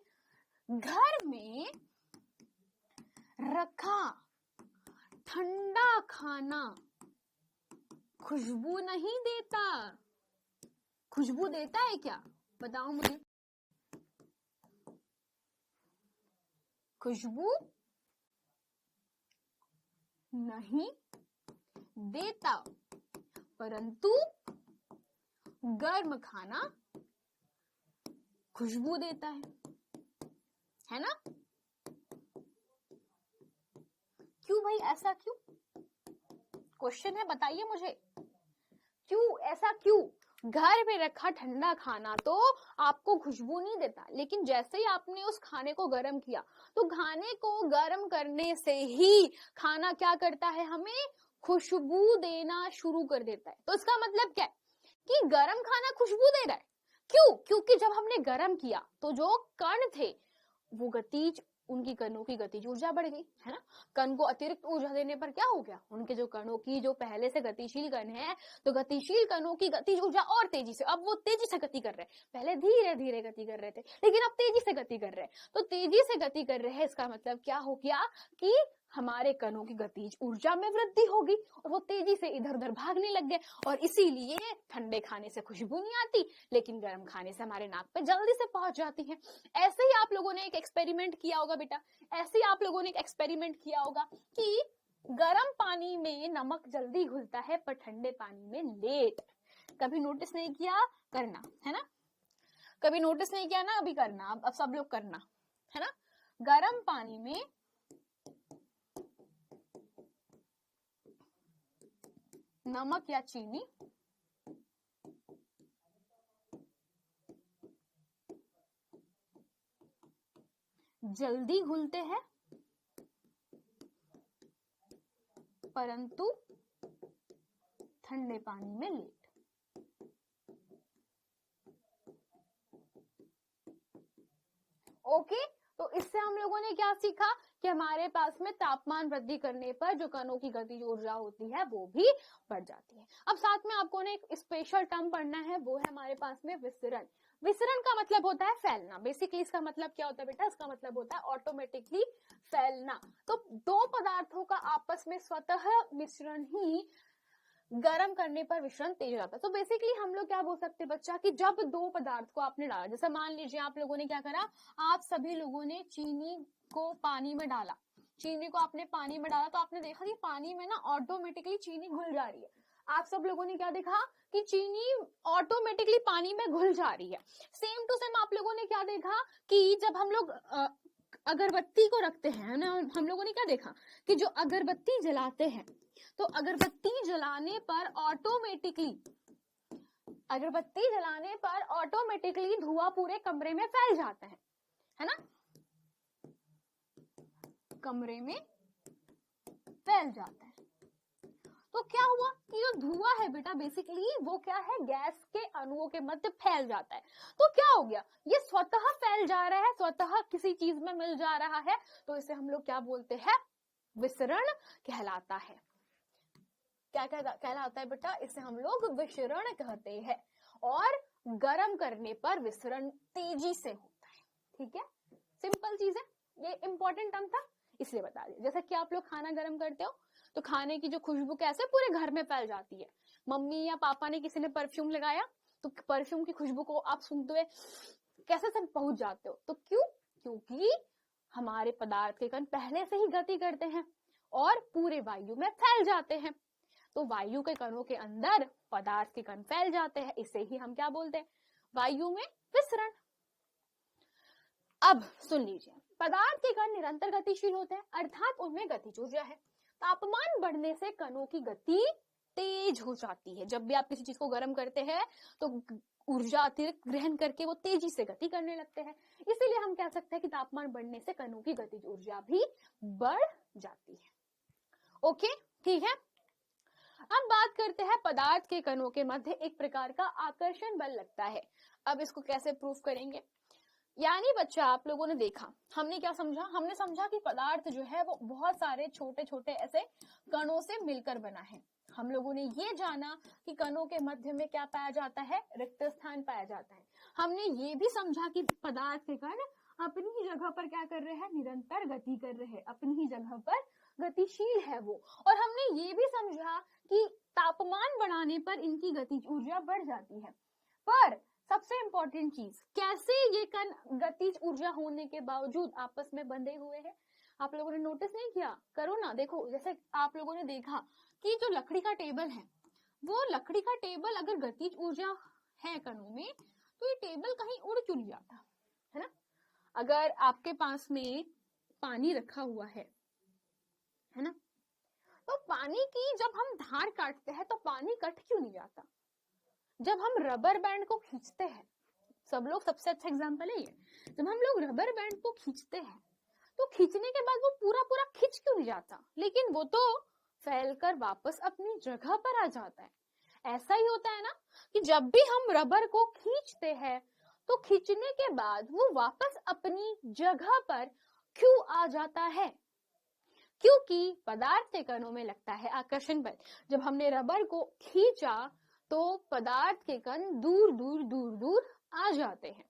घर में रखा ठंडा खाना खुशबू नहीं देता, खुशबू देता है क्या, बताओ मुझे, खुशबू नहीं देता, परंतु गर्म खाना खुशबू देता है ना। क्यों भाई, ऐसा क्यों, क्वेश्चन है, बताइए मुझे, क्यों ऐसा क्यों। घर में रखा ठंडा खाना तो आपको खुशबू नहीं देता, लेकिन जैसे ही आपने उस खाने को गर्म किया तो खाने को गर्म करने से ही खाना क्या करता है, हमें खुशबू देना शुरू कर देता है। तो इसका मतलब क्या है कि गर्म खाना खुशबू दे रहा है, क्यों, क्योंकि जब हमने गर्म किया तो जो कण थे वो गतिज, उनकी कणों की गतिज ऊर्जा बढ़ गई, है ना। कण को अतिरिक्त ऊर्जा देने पर क्या हो गया, उनके जो कणों की जो पहले से गतिशील कण है तो गतिशील कणों की गतिज ऊर्जा और तेजी से, अब वो तेजी से गति कर रहे हैं, पहले धीरे धीरे गति कर रहे थे लेकिन अब तेजी से गति कर रहे हैं। तो तेजी से गति कर रहे हैं, इसका मतलब क्या हो गया कि हमारे कणों की गतिज ऊर्जा में वृद्धि होगी और वो तेजी से इधर उधर भागने लग गए, और इसीलिए ठंडे खाने से खुशबू नहीं आती, लेकिन गर्म खाने से हमारे नाक पे जल्दी से पहुंच जाती है। ऐसे ही आप लोगों ने एक एक्सपेरिमेंट किया होगा बेटा, ऐसे ही आप लोगों ने एक एक्सपेरिमेंट किया होगा कि गर्म पानी में नमक जल्दी घुलता है पर ठंडे पानी में लेट। कभी नोटिस नहीं किया? करना है ना, कभी नोटिस नहीं किया ना, अभी करना, अब सब लोग करना है ना। गर्म पानी में नमक या चीनी जल्दी घुलते हैं परंतु ठंडे पानी में लेट। ओके, तो इससे हम लोगों ने क्या सीखा कि हमारे पास में तापमान वृद्धि करने पर जो कणों की गतिज ऊर्जा होती है वो भी बढ़ जाती है। अब साथ में आपको ने एक स्पेशल टर्म पढ़ना है, वो है हमारे पास में विसरण। विसरण का मतलब होता है फैलना। बेसिकली इसका मतलब क्या होता है बेटा? इसका मतलब होता है ऑटोमेटिकली फैलना। तो दो पदार्थों का आपस में स्वतः मिश्रण ही गर्म करने पर मिश्रण तेज हो जाता है। तो बेसिकली हम लोग क्या बोल सकते हैं बच्चा कि जब दो पदार्थ को आपने डाला, जैसे मान लीजिए आप लोगों ने क्या करा, आप सभी लोगों ने चीनी को पानी में डाला, चीनी को आपने पानी में डाला, तो आपने देखा कि पानी में ना ऑटोमेटिकली चीनी घुल जा रही है। आप सब लोगों ने क्या देखा कि चीनी ऑटोमेटिकली पानी में घुल जा रही है। सेम टू सेम आप लोगों ने क्या देखा कि जब हम लोग अगरबत्ती को रखते हैं ना, हम लोगों ने क्या देखा कि जो अगरबत्ती जलाते हैं, तो अगरबत्ती जलाने पर ऑटोमेटिकली धुआं पूरे कमरे में फैल जाता है ना, कमरे में फैल जाता है। तो क्या हुआ कि जो धुआं है बेटा बेसिकली वो क्या है, गैस के अणुओं के मध्य फैल जाता है। तो क्या हो गया, ये स्वतः फैल जा रहा है, स्वतः किसी चीज में मिल जा रहा है, तो इसे हम लोग क्या बोलते हैं, विसरण कहलाता है। क्या कहलाता है बेटा? इसे हम लोग विसरण कहते हैं। और गर्म करने पर विसरण तेजी से होता है। ठीक है, सिंपल चीज है, ये इंपॉर्टेंट टर्म था इसलिए बता दिया। जैसे कि आप लोग खाना गर्म करते हो तो खाने की जो खुशबू कैसे पूरे घर में फैल जाती है। मम्मी या पापा ने किसी ने परफ्यूम लगाया तो परफ्यूम की खुशबू को आप सूंघते हुए कैसे सब पहुंच जाते हो। तो क्योंकि हमारे पदार्थ के कण पहले से ही गति करते हैं और पूरे वायु में फैल जाते हैं। तो वायु के कणों के अंदर पदार्थ के कण फैल जाते हैं, इसे ही हम क्या बोलते हैं, वायु में विसरण। अब सुन लीजिए, पदार्थ के कण निरंतर गतिशील होते हैं, अर्थात उनमें गतिज ऊर्जा है। तापमान बढ़ने से कणों की गति तेज हो जाती है। जब भी आप किसी चीज को गर्म करते हैं तो ऊर्जा अतिरिक्त ग्रहण करके वो तेजी से गति करने लगते हैं। इसीलिए हम कह सकते हैं कि तापमान बढ़ने से कणों की गतिज ऊर्जा भी बढ़ जाती है। ओके, ठीक है। अब बात करते हैं पदार्थ के कणों के मध्य एक प्रकार का आकर्षण बल लगता है। अब इसको कैसे प्रूफ करेंगे? यानी बच्चा आप लोगों ने देखा, हमने क्या समझा, हमने समझा कि पदार्थ जो है वो बहुत सारे छोटे छोटे ऐसे कणों से मिलकर बना है। हम लोगों ने ये जाना कि कणों के मध्य में क्या पाया जाता है, रिक्त स्थान पाया जाता है। हमने ये भी समझा कि पदार्थ के कण अपनी ही जगह पर क्या कर रहे हैं, निरंतर गति कर रहे हैं, अपनी ही जगह पर गतिशील है वो। और हमने ये भी समझा कि तापमान बढ़ाने पर इनकी गतिज ऊर्जा बढ़ जाती है। पर सबसे इंपॉर्टेंट चीज, कैसे ये कण गतिज ऊर्जा होने के बावजूद आपस में बंधे हुए हैं, आप लोगों ने नोटिस नहीं किया? करो ना, देखो, जैसे आप लोगों ने देखा कि जो लकड़ी का टेबल है, वो लकड़ी का टेबल अगर गतिज ऊर्जा है कणों में, तो ये टेबल कहीं उड़ क्यों नहीं जाता, है ना। अगर आपके पास में पानी रखा हुआ है ना, तो पानी की जब हम धार काटते हैं तो पानी कट क्यों नहीं जाता? जब हम रबर बैंड को खींचते हैं, सब लोग सबसे अच्छा एग्जांपल है ये, जब हम लोग रबर बैंड को खींचते हैं तो खींचने के बाद वो पूरा पूरा खींच क्यों नहीं जाता, लेकिन वो तो फैलकर वापस अपनी जगह पर आ जाता है। ऐसा ही होता है ना कि जब भी हम रबर को खींचते हैं तो खींचने के बाद वो वापस अपनी जगह पर क्यों आ जाता है? क्योंकि पदार्थ के कणों में लगता है आकर्षण बल। जब हमने रबर को खींचा तो पदार्थ के कण दूर दूर दूर दूर आ जाते हैं,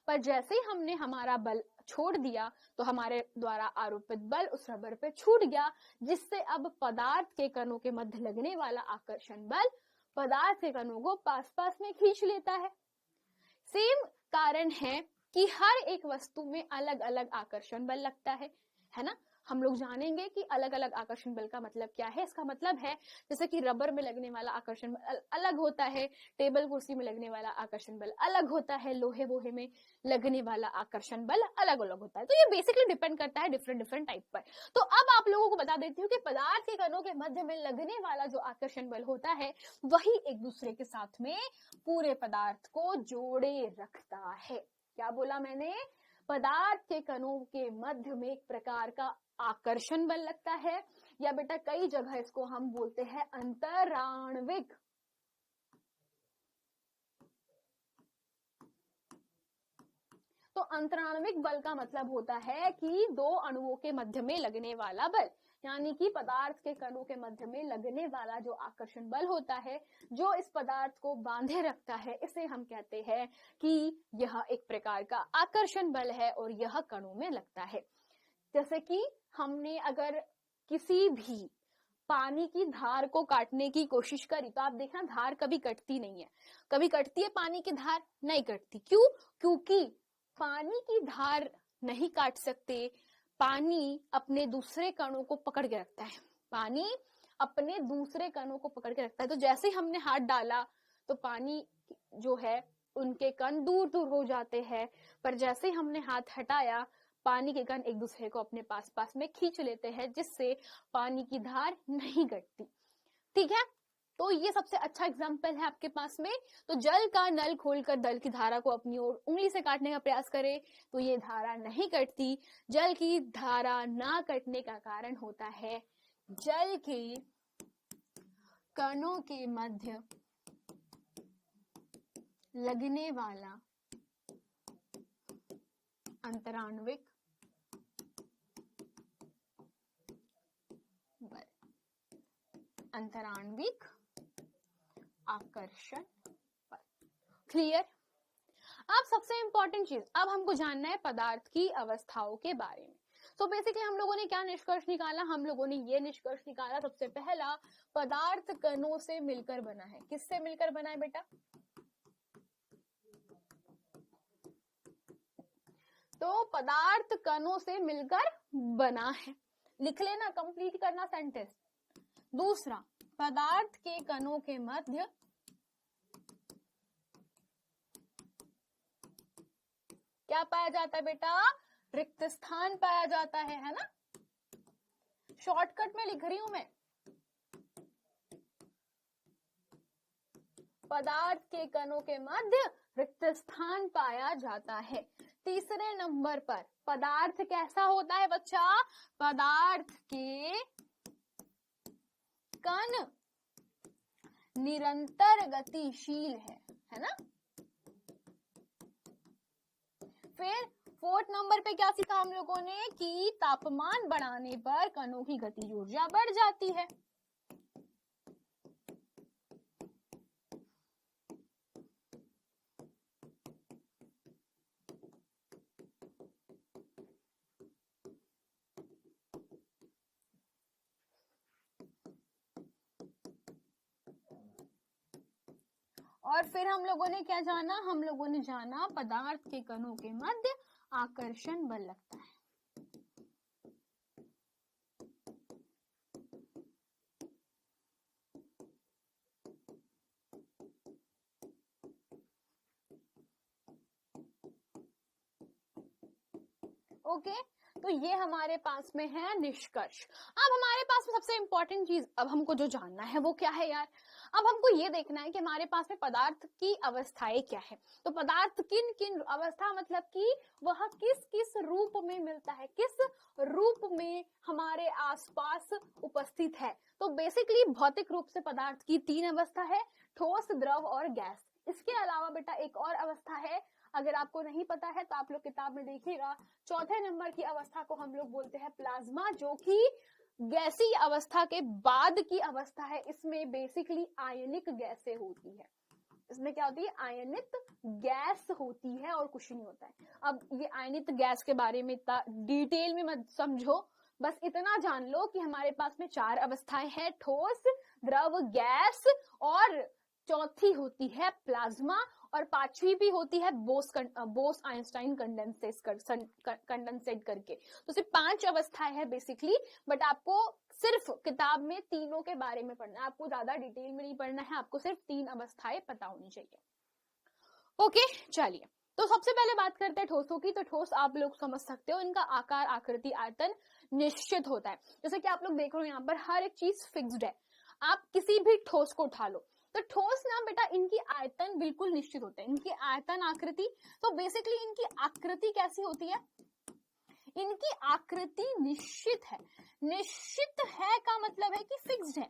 पर जैसे ही हमने हमारा बल छोड़ दिया तो हमारे द्वारा आरोपित बल उस रबर पे छूट गया, जिससे अब पदार्थ के कणों के मध्य लगने वाला आकर्षण बल पदार्थ के कणों को पास पास में खींच लेता है। सेम कारण है कि हर एक वस्तु में अलग अलग आकर्षण बल लगता है ना। हम लोग जानेंगे कि अलग अलग आकर्षण बल का मतलब क्या है। इसका मतलब है जैसे कि रबर में लगने वाला आकर्षण बल अलग होता है, टेबल कुर्सी में लगने वाला आकर्षण बल अलग होता है, लोहे वोहे में लगने वाला आकर्षण बल अलग अलग होता है। तो ये बेसिकली डिपेंड करता है डिफरेंट डिफरेंट टाइप पर। तो अब आप लोगों को बता देती हूँ कि पदार्थ के कणों के मध्य में लगने वाला जो आकर्षण बल होता है वही एक दूसरे के साथ में पूरे पदार्थ को जोड़े रखता है। क्या बोला मैंने? पदार्थ के कणों के मध्य में एक प्रकार का आकर्षण बल लगता है, या बेटा कई जगह इसको हम बोलते हैं अंतराण्विक। तो अंतराण्विक बल का मतलब होता है कि दो अणुओं के मध्य में लगने वाला बल, यानी कि पदार्थ के कणों के मध्य में लगने वाला जो आकर्षण बल होता है जो इस पदार्थ को बांधे रखता है, इसे हम कहते हैं कि यह एक प्रकार का आकर्षण बल है और यह कणों में लगता है। जैसे कि हमने अगर किसी भी पानी की धार को काटने की कोशिश करी तो आप देखना धार कभी कटती नहीं है। कभी कटती है पानी की धार? नहीं कटती। क्यों? क्योंकि पानी की धार नहीं काट सकते, पानी अपने दूसरे कणों को पकड़ के रखता है। पानी अपने दूसरे कणों को पकड़ के रखता है। तो जैसे ही हमने हाथ डाला तो पानी जो है उनके कण दूर दूर हो जाते हैं, पर जैसे ही हमने हाथ हटाया पानी के कण एक दूसरे को अपने पास पास में खींच लेते हैं, जिससे पानी की धार नहीं कटती। ठीक है, तो ये सबसे अच्छा एग्जाम्पल है आपके पास में। तो जल का नल खोलकर जल की धारा को अपनी ओर उंगली से काटने का प्रयास करें तो ये धारा नहीं कटती। जल की धारा ना कटने का कारण होता है जल के कणों के मध्य लगने वाला अंतराण्विक बल, अंतराण्विक आकर्षण बल। क्लियर? अब सबसे इंपॉर्टेंट चीज, अब हमको जानना है पदार्थ की अवस्थाओं के बारे में। तो बेसिकली हम लोगों ने क्या निष्कर्ष निकाला? हम लोगों ने ये निष्कर्ष निकाला सबसे पहला, पदार्थ कणों से मिलकर बना है। किससे मिलकर बना है बेटा? तो पदार्थ कणों से मिलकर बना है। लिख लेना, कंप्लीट करना सेंटेंस। दूसरा, पदार्थ के कणों के मध्य क्या पाया जाता है बेटा? रिक्त स्थान पाया जाता है ना। शॉर्टकट में लिख रही हूं मैं। पदार्थ के कणों के मध्य रिक्त स्थान पाया जाता है। तीसरे नंबर पर पदार्थ कैसा होता है बच्चा? पदार्थ के कण निरंतर गतिशील है ना। फिर फोर्थ नंबर पे क्या सीखा हम लोगों ने कि तापमान बढ़ाने पर कणों की गतिज ऊर्जा बढ़ जाती है। और फिर हम लोगों ने क्या जाना? हम लोगों ने जाना पदार्थ के कणों के मध्य आकर्षण बल लगता है। ओके, तो ये हमारे पास में है निष्कर्ष। अब हमारे पास में सबसे इंपॉर्टेंट चीज अब हमको जो जानना है वो क्या है यार? अब हमको ये देखना है कि हमारे पास में पदार्थ की अवस्थाएं क्या है। तो पदार्थ किन किन अवस्था, मतलब कि वह किस किस रूप में मिलता है, किस रूप में हमारे आसपास उपस्थित है। तो बेसिकली भौतिक रूप से पदार्थ की 3 अवस्था है, ठोस, द्रव और गैस। इसके अलावा बेटा एक और अवस्था है, अगर आपको नहीं पता है तो आप लोग किताब में देखिएगा। चौथे नंबर की अवस्था को हम लोग बोलते हैं प्लाज्मा, जो कि गैसीय अवस्था के बाद की अवस्था है। इसमें बेसिकली आयनिक गैसें होती है। इसमें क्या होती है, आयनित गैस होती है और कुछ नहीं होता है। अब ये आयनित गैस के बारे में इतना डिटेल में मत समझो, बस इतना जान लो कि हमारे पास में 4 अवस्थाएं हैं, ठोस, द्रव, गैस, और चौथी होती है प्लाज्मा, और 5वीं भी होती है बोस आइंस्टाइन कंडेंसेट करके। तो सिर्फ 5 अवस्थाएं हैं बेसिकली, बट आपको सिर्फ किताब में तीनों के बारे में पढ़ना है, आपको ज्यादा डिटेल में नहीं पढ़ना है, आपको सिर्फ 3 अवस्थाएं पता होनी चाहिए। ओके, चलिए तो सबसे पहले बात करते हैं ठोसों की। तो ठोस आप लोग समझ सकते हो, इनका आकार, आकृति, आयतन निश्चित होता है। जैसे कि आप लोग देख रहे हो यहाँ पर हर एक चीज फिक्स्ड है। आप किसी भी ठोस को उठा लो, तो ठोस ना बेटा इनकी आयतन बिल्कुल निश्चित होते हैं, इनकी आयतन, आकृति। तो बेसिकली इनकी आकृति कैसी होती है, इनकी आकृति निश्चित है। निश्चित है का मतलब है कि फिक्स्ड है।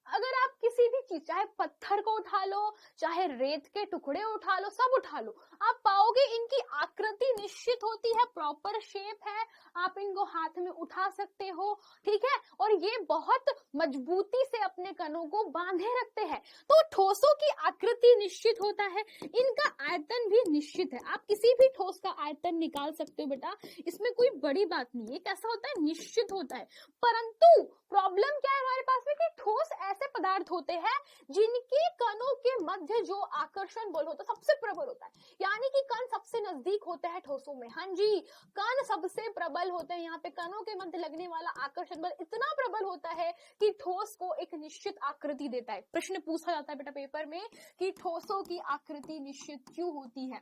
अगर आप किसी भी चीज, चाहे पत्थर को उठा लो, चाहे रेत के टुकड़े उठा लो, सब उठा लो, आप पाओगे इनकी आकृति निश्चित होती है, प्रॉपर शेप है, आप इनको हाथ में उठा सकते हो, ठीक है, और ये बहुत मजबूती से अपने कणों को बांधे रखते हैं। तो ठोसों की आकृति निश्चित होता है, इनका आयतन भी निश्चित है। आप किसी भी ठोस का आयतन निकाल सकते हो बेटा, इसमें कोई बड़ी बात नहीं है। कैसा होता है, निश्चित होता है। परंतु प्रॉब्लम क्या है हमारे पास में कि ठोस ऐसे पदार्थ होते हैं जिनके कणों के मध्य जो आकर्षण बल होता है सबसे प्रबल होता है, यानी कि कण सबसे नजदीक होता है ठोसों में। हाँ जी, कण सबसे प्रबल होते हैं। यहाँ पे कणों के मध्य लगने वाला आकर्षण बल इतना प्रबल होता है कि ठोस को एक निश्चित आकृति देता है। प्रश्न पूछा जाता है बेटा पेपर में कि ठोसों की आकृति निश्चित क्यों होती है,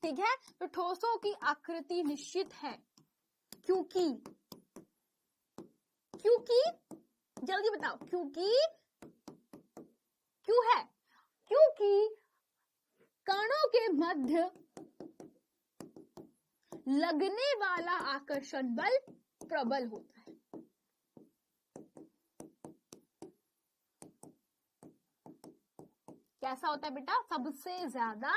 ठीक है। तो ठोसों की आकृति निश्चित है क्योंकि जल्दी बताओ, क्यों है, क्योंकि कणों के मध्य लगने वाला आकर्षण बल प्रबल होता है। कैसा होता है बेटा, सबसे ज्यादा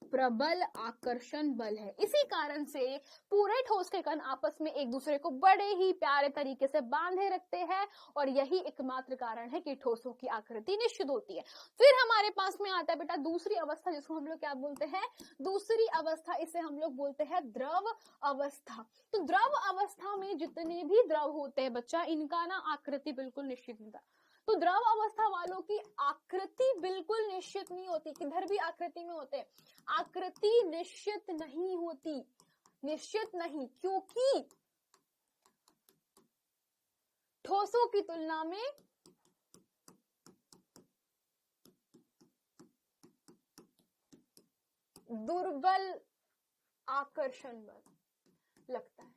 प्रबल आकर्षण बल है। इसी कारण से पूरे ठोस के कण आपस में एक दूसरे को बड़े ही प्यारे तरीके से बांधे रखते हैं, और यही एकमात्र कारण है कि ठोसों की आकृति निश्चित होती है। फिर हमारे पास में आता है बेटा दूसरी अवस्था, जिसको हम लोग क्या बोलते हैं, दूसरी अवस्था, इसे हम लोग बोलते हैं द्रव अवस्था। तो द्रव अवस्था में जितने भी द्रव होते हैं बच्चा, इनका ना आकृति बिल्कुल निश्चित नहीं था। तो द्रव अवस्था वालों की आकृति बिल्कुल निश्चित नहीं होती, किधर भी आकृति में होते हैं, आकृति निश्चित नहीं होती, निश्चित नहीं, क्योंकि ठोसों की तुलना में दुर्बल आकर्षण बल लगता है।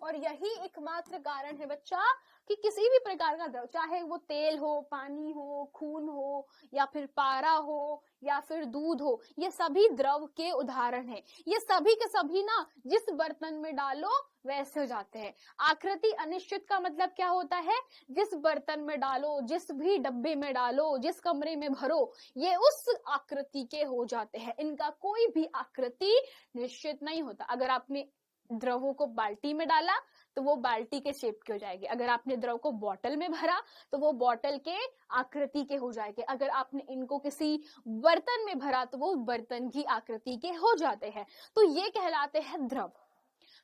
और यही एकमात्र कारण है बच्चा कि किसी भी प्रकार का द्रव, चाहे वो तेल हो, पानी हो, खून हो, या फिर पारा हो, या फिर दूध हो, ये सभी द्रव के उदाहरण हैं। ये सभी के सभी ना जिस बर्तन में डालो वैसे हो जाते हैं। आकृति अनिश्चित का मतलब क्या होता है, जिस बर्तन में डालो, जिस भी डब्बे में डालो, जिस कमरे में भरो, ये उस आकृति के हो जाते हैं। इनका कोई भी आकृति निश्चित नहीं होता। अगर आपने द्रवों को बाल्टी में डाला तो वो बाल्टी के शेप के हो जाएंगे, अगर आपने द्रव को बोतल में भरा तो वो बोतल के आकृति के हो जाएंगे, अगर आपने इनको किसी बर्तन में भरा तो वो बर्तन की आकृति के हो जाते हैं। तो ये कहलाते हैं द्रव।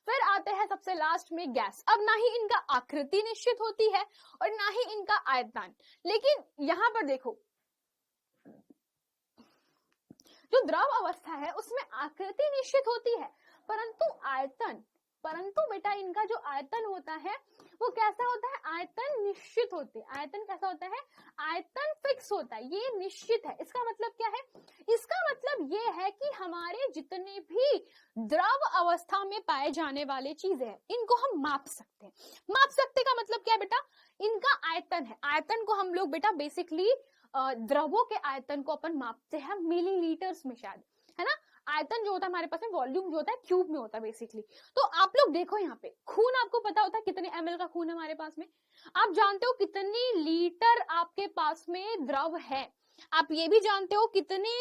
फिर आते हैं सबसे लास्ट में गैस। अब ना ही इनका आकृति निश्चित होती है और ना ही इनका आयतन, लेकिन यहां पर देखो जो द्रव अवस्था है उसमें आकृति निश्चित होती है, परंतु बेटा इनका जो आयतन होता है वो कैसा होता है, आयतन निश्चित होते हैं। आयतन कैसा होता है, आयतन फिक्स होता है, ये निश्चित है। इसका मतलब क्या है, इसका मतलब ये है कि हमारे जितने भी द्रव अवस्था में पाए जाने वाले चीजें हैं इनको हम माप सकते हैं। माप सकते का मतलब क्या है बेटा, इनका आयतन है। आयतन को हम लोग बेटा बेसिकली द्रवों के आयतन को अपन मापते हैं मिलीलीटर्स में, शायद है ना। आयतन जो होता है हमारे पास में, वॉल्यूम जो होता है क्यूब में होता है बेसिकली। तो आप लोग देखो यहाँ पे खून, आपको पता होता है कितने ml का खून है हमारे पास में, आप जानते हो कितनी लीटर आपके पास में द्रव है, आप ये भी जानते हो कितने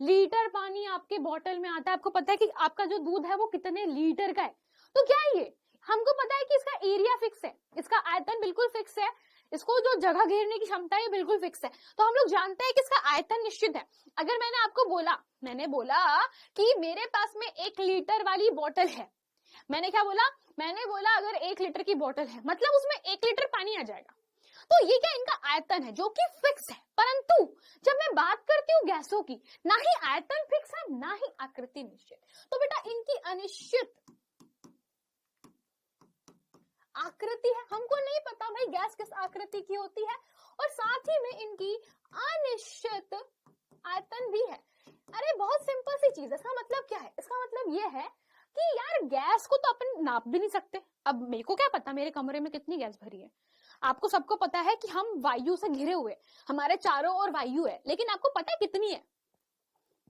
लीटर पानी आपके बोतल में आता है, आपको पता है कि आपका जो दूध है वो कितने लीटर का है। तो क्या है ये, हमको पता है कि इसका एरिया फिक्स है, इसका आयतन बिल्कुल फिक्स है, इसको जो जगह घेरने की क्षमता है बिल्कुल फिक्स है, तो हम लोग जानते हैं कि इसका आयतन निश्चित है। अगर मैंने बोला कि मेरे पास में 1 लीटर वाली बोतल है, मैंने क्या बोला, मैंने बोला अगर 1 लीटर की बोतल है मतलब उसमें 1 लीटर पानी आ जाएगा, तो ये क्या इनका आयतन है जो कि फिक्स है। परंतु जब मैं बात करती हूँ गैसों की, ना ही आयतन फिक्स है ना ही आकृति निश्चित, तो बेटा इनकी अनिश्चित आकृति है, हमको नहीं पता भाई गैस किस आकृति की होती है, और साथ ही में इनकी अनिश्चित आयतन भी है। अरे बहुत सिंपल सी चीज है, इसका मतलब क्या है, इसका मतलब ये है कि यार गैस को तो अपन नाप भी नहीं सकते। अब मेरे को क्या पता मेरे कमरे में कितनी गैस भरी है, आपको सबको पता है कि हम वायु से घिरे हुए, हमारे चारों ओर वायु है, लेकिन आपको पता है कितनी है,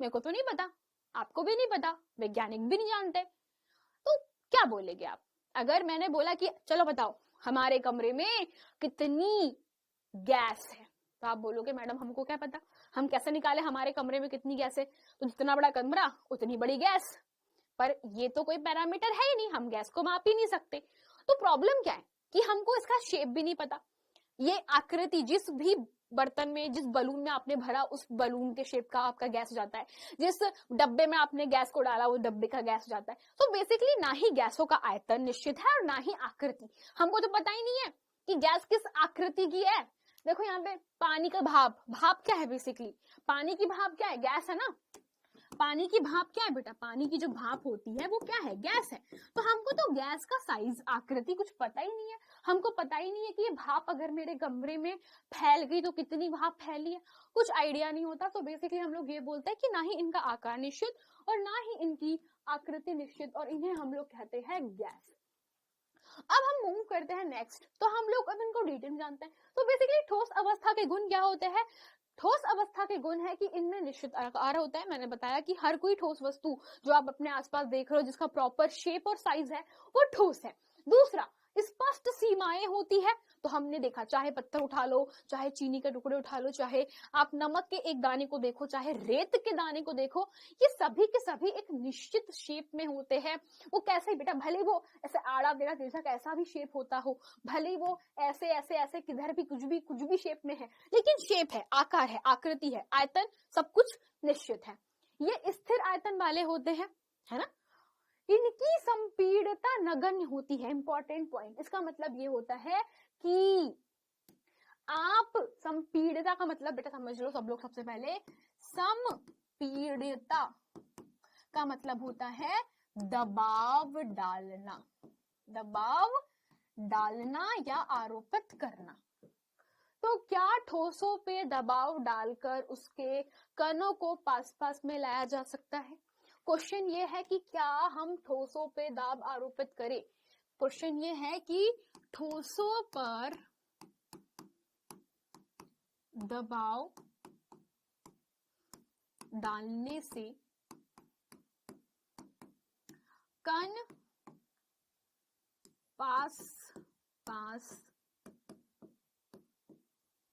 मेरे को तो नहीं पता, आपको भी नहीं पता, वैज्ञानिक भी नहीं जानते, तो क्या बोलेंगे आप। अगर मैंने बोला कि चलो बताओ हमारे कमरे में कितनी गैस है, तो आप बोलोगे मैडम हमको क्या पता, हम कैसे निकाले हमारे कमरे में कितनी गैस है, तो जितना बड़ा कमरा उतनी बड़ी गैस, पर ये तो कोई पैरामीटर है ही नहीं, हम गैस को माप ही नहीं सकते। तो प्रॉब्लम क्या है कि हमको इसका शेप भी नहीं पता, ये आकृति जिस भी बर्तन में, जिस बलून में आपने भरा उस बलून के शेप का आपका गैस जाता है, जिस डब्बे में आपने गैस को डाला उस डब्बे का गैस जाता है। तो बेसिकली ना ही गैसों का आयतन निश्चित है और ना ही आकृति, हमको तो पता ही नहीं है कि गैस किस आकृति की है। देखो यहाँ पे पानी का भाप, भाप क्या है, बेसिकली पानी की भाप क्या है, गैस है ना, पानी की भाप क्या है बेटा, पानी की जो भाप होती है वो क्या है, गैस है। तो हमको तो गैस का साइज आकृति कुछ पता ही नहीं है, हमको पता ही नहीं है कि ये भाप अगर मेरे कमरे में फैल गई तो कितनी भाप फैली है, कुछ आइडिया नहीं होता। तो बेसिकली हम लोग ये बोलते हैं कि ना ही इनका आकार निश्चित और ना ही इनकी आकृति निश्चित, और इन्हें हम लोग कहते हैं गैस। अब हम मूव करते हैं नेक्स्ट, तो हम लोग अब इनको डिटेल में जानते हैं। तो बेसिकली ठोस अवस्था के गुण क्या होते हैं, ठोस अवस्था के गुण है कि इनमें निश्चित आकार होता है। मैंने बताया कि हर कोई ठोस वस्तु जो आप अपने आसपास देख रहे हो जिसका प्रॉपर शेप और साइज है वो ठोस है। दूसरा, स्पष्ट सीमाएं होती है, तो हमने देखा चाहे पत्थर उठा लो, चाहे चीनी के टुकड़े उठा लो, चाहे आप नमक के एक दाने को देखो, चाहे रेत के दाने को देखो, ये सभी के सभी एक निश्चित शेप में होते हैं। वो कैसे बेटा, भले वो ऐसे आड़ा टेढ़ा तिरछा कैसा भी शेप होता हो, भले वो ऐसे ऐसे ऐसे किधर भी कुछ भी शेप में है, लेकिन शेप है, आकार है, आकृति है, आयतन सब कुछ निश्चित है। ये स्थिर आयतन वाले होते हैं, है ना। इनकी संपीड़ता नगण्य होती है, इंपॉर्टेंट पॉइंट, इसका मतलब ये होता है कि आप संपीड़ता का मतलब बेटा समझ लो सब लोग, सबसे पहले संपीड़ता का मतलब होता है दबाव डालना, दबाव डालना या आरोपित करना। तो क्या ठोसों पे दबाव डालकर उसके कणों को पास पास में लाया जा सकता है? क्वेश्चन ये है कि क्या हम ठोसों पे दाब आरोपित करें, क्वेश्चन ये है कि ठोसों पर दबाव डालने से कण पास पास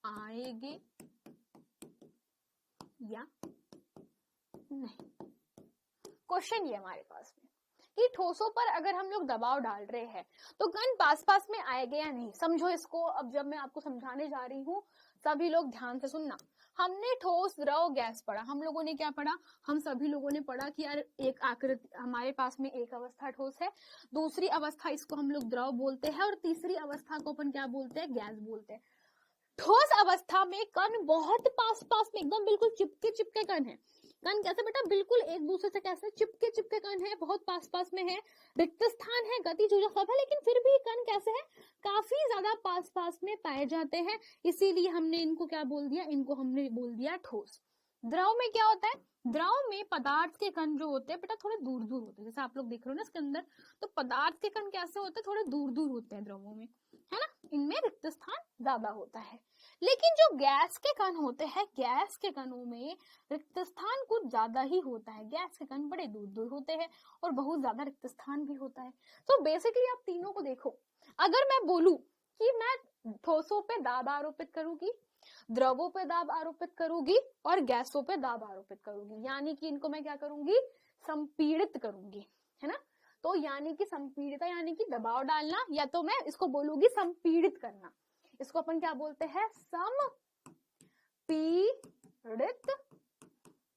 आएंगे या नहीं। क्वेश्चन ये हमारे पास में कि ठोसों पर अगर हम लोग दबाव डाल रहे हैं तो कण पास पास में आएंगे या नहीं। समझो इसको, अब जब मैं आपको समझाने जा रही हूँ सभी लोग ध्यान से सुनना। हमने ठोस द्रव गैस पढ़ा, हम लोगों ने क्या पढ़ा, हम सभी लोगों ने पढ़ा कि यार एक आकृति, हमारे पास में एक अवस्था ठोस है, दूसरी अवस्था इसको हम लोग द्रव बोलते हैं और तीसरी अवस्था को अपन क्या बोलते हैं, गैस बोलते हैं। ठोस अवस्था में कण बहुत पास पास में, एकदम बिल्कुल चिपके चिपके कण है। कण कैसे बेटा, बिल्कुल एक दूसरे से कैसे चिपके चिपके कण है, बहुत पास पास में है, रिक्त स्थान है, गतिज ऊर्जा सब है, लेकिन फिर भी कण कैसे है, काफी ज्यादा पास पास में पाए जाते हैं। इसीलिए हमने इनको क्या बोल दिया, इनको हमने बोल दिया ठोस। द्रव में क्या होता है, द्रव में पदार्थ के कण जो होते हैं बेटा थोड़े दूर दूर होते हैं, जैसे आप लोग देख रहे हो ना इसके अंदर, तो पदार्थ के कण कैसे होते हैं, थोड़े दूर दूर होते हैं द्रवों में, है ना, इनमें रिक्त स्थान ज्यादा होता है। लेकिन जो गैस के कण होते हैं, गैस के कणों में रिक्त स्थान कुछ ज्यादा ही होता है, गैस के कण बड़े दूर दूर होते हैं और बहुत ज्यादा रिक्त स्थान भी होता है। तो बेसिकली आप तीनों को देखो, अगर मैं बोलूं कि मैं ठोसों पे दाब आरोपित करूंगी, द्रवों पे दाब आरोपित करूंगी और गैसों पे दाब आरोपित करूंगी, यानी कि इनको मैं क्या करूंगी, संपीड़ित करूंगी, है ना। तो यानी कि संपीड़िता यानी कि दबाव डालना, या तो मैं इसको बोलूंगी संपीड़ित करना। इसको अपन क्या बोलते हैं? संपीड़ित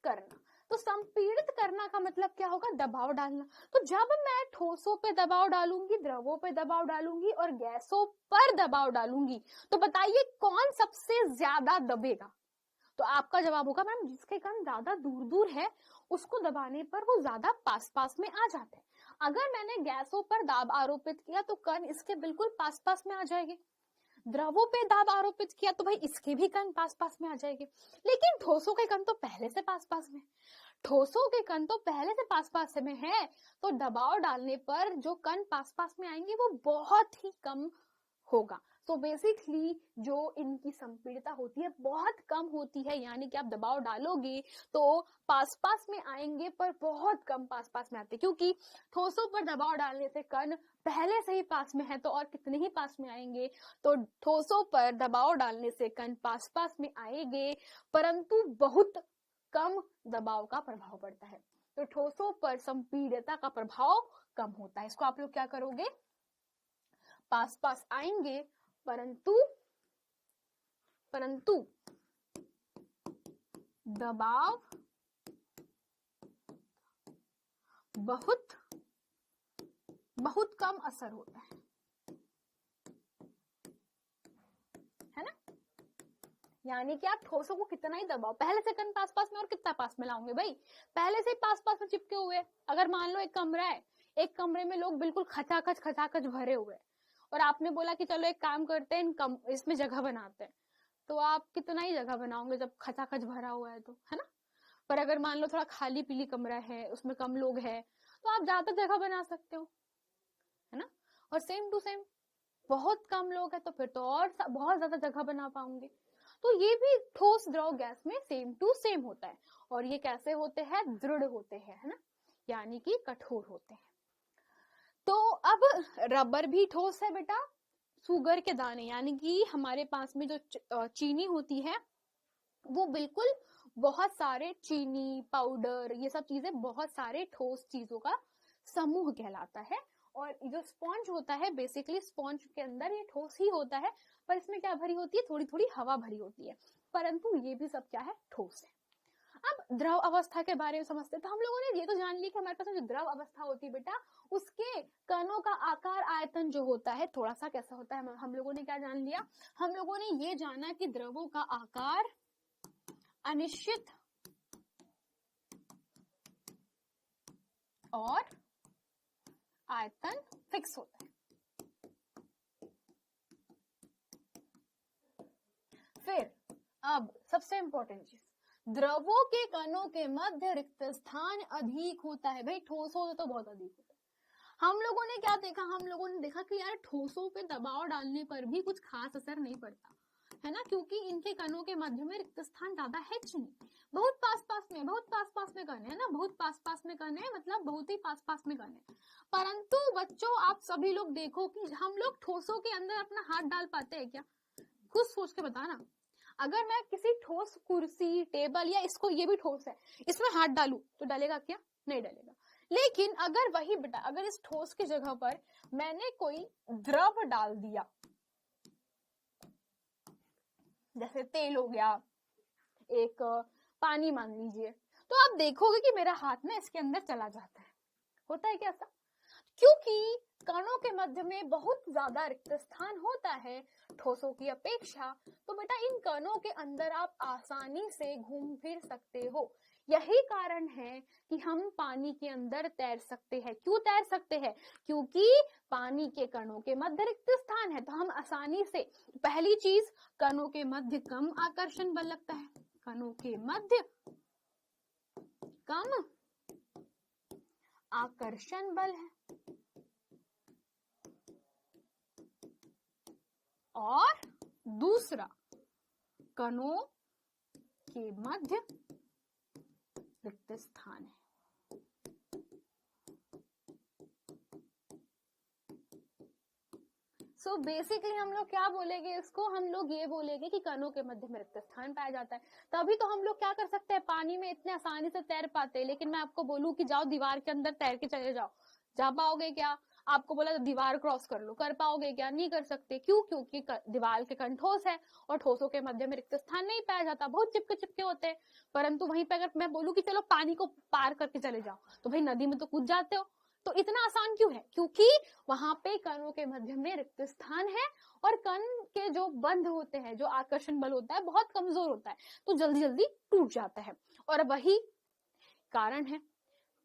करना। तो संपीड़ित करना का मतलब क्या होगा? दबाव डालना। तो जब मैं ठोसों पे दबाव डालूंगी, द्रवों पे दबाव डालूंगी और गैसों पर दबाव डालूंगी, तो बताइए कौन सबसे ज्यादा दबेगा? तो आपका जवाब होगा मैम जिसके कण ज्यादा दूर दूर है उसको दबाने पर वो ज्यादा पास पास में आ जाते हैं। अगर मैंने गैसों पर दाब आरोपित किया तो कण इसके बिल्कुल पास पास में आ जाएंगे। द्रवों पे दाब आरोपित किया तो भाई इसके भी कण पास पास में आ जाएंगे। लेकिन ठोसों के कण तो पहले से पास पास में, ठोसों के कण तो पहले से पास पास में है, तो दबाव डालने पर जो कण पास पास में आएंगे वो बहुत ही कम होगा। तो बेसिकली जो इनकी संपीड़िता होती है बहुत कम होती है, यानी कि आप दबाव डालोगे तो पास पास में आएंगे पर बहुत कम पास पास में आते, क्योंकि ठोसों पर दबाव डालने से कण पहले से ही पास में है तो और कितने ही पास में आएंगे। तो ठोसों पर दबाव डालने से कण पास पास में आएंगे परंतु बहुत कम दबाव का प्रभाव पड़ता है। तो ठोसों पर संपीड़िता का प्रभाव कम होता है। इसको आप लोग क्या करोगे? पास पास आएंगे परंतु दबाव बहुत कम असर होता है ना। यानी कि आप ठोसों को कितना ही दबाओ, पहले से कण पास पास में और कितना पास में लाओगे भाई? पहले से पास पास में चिपके हुए। अगर मान लो एक कमरा है, एक कमरे में लोग बिल्कुल खचाखच भरे हुए और आपने बोला कि चलो एक काम करते हैं इसमें जगह बनाते हैं, तो आप कितना ही जगह बनाओगे जब खचाखच भरा हुआ है तो, है ना। पर अगर मान लो थोड़ा खाली पीली कमरा है, उसमें कम लोग हैं, तो आप ज्यादा जगह बना सकते हो, है ना। और सेम टू सेम बहुत कम लोग है तो फिर तो और बहुत ज्यादा जगह बना पाओगे। तो ये भी ठोस द्रव गैस में सेम टू सेम होता है। और ये कैसे होते हैं? दृढ़ होते हैं, है ना, यानी कि कठोर होते हैं। तो अब रबर भी ठोस है बेटा। शुगर के दाने यानी कि हमारे पास में जो चीनी होती है वो बिल्कुल बहुत सारे चीनी पाउडर ये सब चीजें बहुत सारे ठोस चीजों का समूह कहलाता है। और जो स्पॉन्ज होता है बेसिकली स्पॉन्ज के अंदर ये ठोस ही होता है, पर इसमें क्या भरी होती है? थोड़ी थोड़ी हवा भरी होती है, परंतु ये भी सब क्या है? ठोस है। अब द्रव अवस्था के बारे में समझते हैं। तो हम लोगों ने ये तो जान लिया कि हमारे पास जो द्रव अवस्था होती है बेटा उसके कणों का आकार आयतन जो होता है थोड़ा सा कैसा होता है। हम लोगों ने क्या जान लिया? हम लोगों ने ये जाना कि द्रवों का आकार अनिश्चित और आयतन फिक्स होता है। फिर अब सबसे इंपॉर्टेंट चीज, द्रवों के कणों के मध्य रिक्त स्थान अधिक होता है। भाई ठोस हो तो बहुत अधिक होता है। हम लोगों ने क्या देखा? हम लोगों ने देखा कि यार ठोसों पे दबाव डालने पर भी कुछ खास असर नहीं पड़ता, है ना, क्योंकि इनके कणों के मध्य में रिक्त स्थान ज्यादा है नहीं। बहुत पास पास में कण है ना, बहुत पास पास में कण है, मतलब बहुत ही पास पास में कण है। परंतु बच्चों आप सभी लोग देखो कि हम लोग ठोसों के अंदर अपना हाथ डाल पाते हैं क्या? खुद सोच के बताना। अगर मैं किसी ठोस कुर्सी टेबल या इसको ये भी ठोस है इसमें हाथ डालू तो डलेगा क्या? नहीं डलेगा। लेकिन अगर वही बेटा अगर इस ठोस की जगह पर मैंने कोई द्रव डाल दिया, जैसे तेल हो गया, एक पानी मान लीजिए, तो आप देखोगे कि मेरा हाथ ना इसके अंदर चला जाता है। होता है क्या ऐसा? क्योंकि कणों के मध्य में बहुत ज्यादा रिक्त स्थान होता है ठोसों की अपेक्षा। तो बेटा इन कणों के अंदर आप आसानी से घूम फिर सकते हो। यही कारण है कि हम पानी के अंदर तैर सकते हैं। क्यों तैर सकते हैं? क्योंकि पानी के कणों के मध्य रिक्त स्थान है, तो हम आसानी से, पहली चीज कणों के मध्य कम आकर्षण बल लगता है, कणों के मध्य कम आकर्षण बल है, और दूसरा कणों के मध्य रिक्त स्थान है। सो बेसिकली हम लोग क्या बोलेंगे इसको? हम लोग ये बोलेंगे कि कणों के मध्य में रिक्त स्थान पाया जाता है। तभी तो हम लोग क्या कर सकते हैं, पानी में इतने आसानी से तैर पाते हैं। लेकिन मैं आपको बोलूं कि जाओ दीवार के अंदर तैर के चले जाओ, जा पाओगे क्या? आपको बोला तो दीवार क्रॉस कर लो, कर पाओगे क्या? नहीं कर सकते। क्यों? क्योंकि दीवार के कण ठोस है और ठोसों के मध्य में रिक्त स्थान नहीं पाया जाता, बहुत चिपके चिपके होते हैं। परंतु वहीं पे अगर मैं बोलूं कि चलो पानी को पार करके चले जाओ, तो भाई नदी में तो कूद जाते हो। तो इतना आसान क्यों है? क्योंकि वहां पे कणों के मध्य में रिक्त स्थान है और कण के जो बंध होते हैं, जो आकर्षण बल होता है, बहुत कमजोर होता है, तो जल्दी जल्दी टूट जाता है। और वही कारण है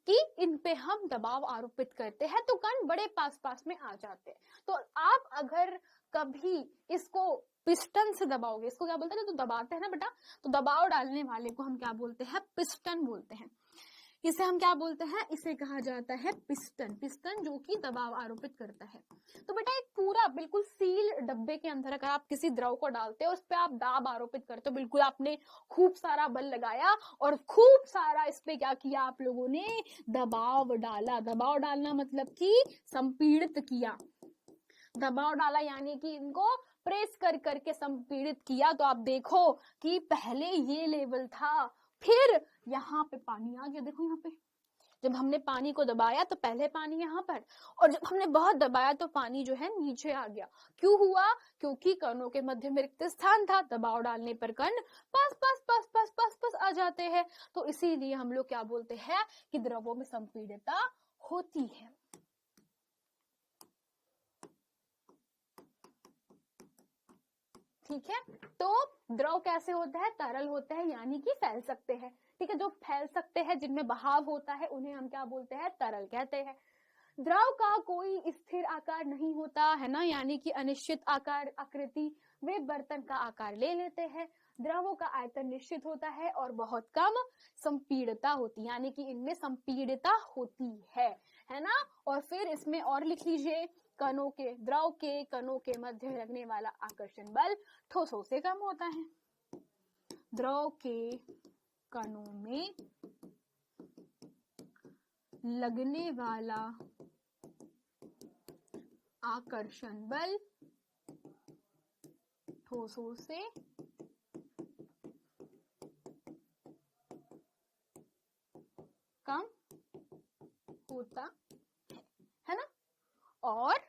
कि इन पे हम दबाव आरोपित करते हैं तो कण बड़े पास पास में आ जाते हैं। तो आप अगर कभी इसको पिस्टन से दबाओगे, इसको क्या बोलते हैं, तो दबाते हैं ना बेटा, तो दबाव डालने वाले को हम क्या बोलते हैं? पिस्टन बोलते हैं। इसे हम क्या बोलते हैं? इसे कहा जाता है पिस्टन। पिस्टन जो कि दबाव आरोपित करता है। तो बेटा एक पूरा बिल्कुल सील डब्बे के अंदर अगर आप किसी द्रव को डालते हो, उस पर आप दाब आरोपित करते हो, बिल्कुल आपने खूब सारा बल लगाया और खूब सारा इस पे क्या किया आप लोगों ने? दबाव डाला। दबाव डालना मतलब कि संपीड़ित किया। दबाव डाला यानी कि इनको प्रेस कर करके संपीड़ित किया। तो आप देखो कि पहले ये लेवल था, फिर यहाँ पे पानी आ गया। देखो यहाँ पे जब हमने पानी को दबाया तो पहले पानी यहाँ पर, और जब हमने बहुत दबाया तो पानी जो है नीचे आ गया। क्यों हुआ? क्योंकि कणों के मध्य में रिक्त स्थान था। दबाव डालने पर कण पास पास पास पास पास पास आ जाते हैं। तो इसीलिए हम लोग क्या बोलते हैं कि द्रवों में संपीड़ितता होती है। ठीक है, तो द्रव कैसे होता है? तरल होते हैं, यानी कि फैल सकते हैं। ठीक है, जो फैल सकते हैं, जिनमें बहाव होता है, उन्हें हम क्या बोलते हैं? तरल कहते हैं। द्रव का कोई स्थिर आकार नहीं होता है ना, यानी कि अनिश्चित आकार आकृति वे बर्तन का आकार ले लेते हैं। द्रवों का आयतन निश्चित होता है और बहुत कम संपीड़ितता होती है, यानी कि इनमें संपीड़ितता होती है ना। और फिर इसमें और लिख लीजिए, कणों के द्रव के कणों के मध्य लगने वाला आकर्षण बल ठोसों से कम होता है। द्रव के कणों में लगने वाला आकर्षण बल ठोसों से कम होता है ना। और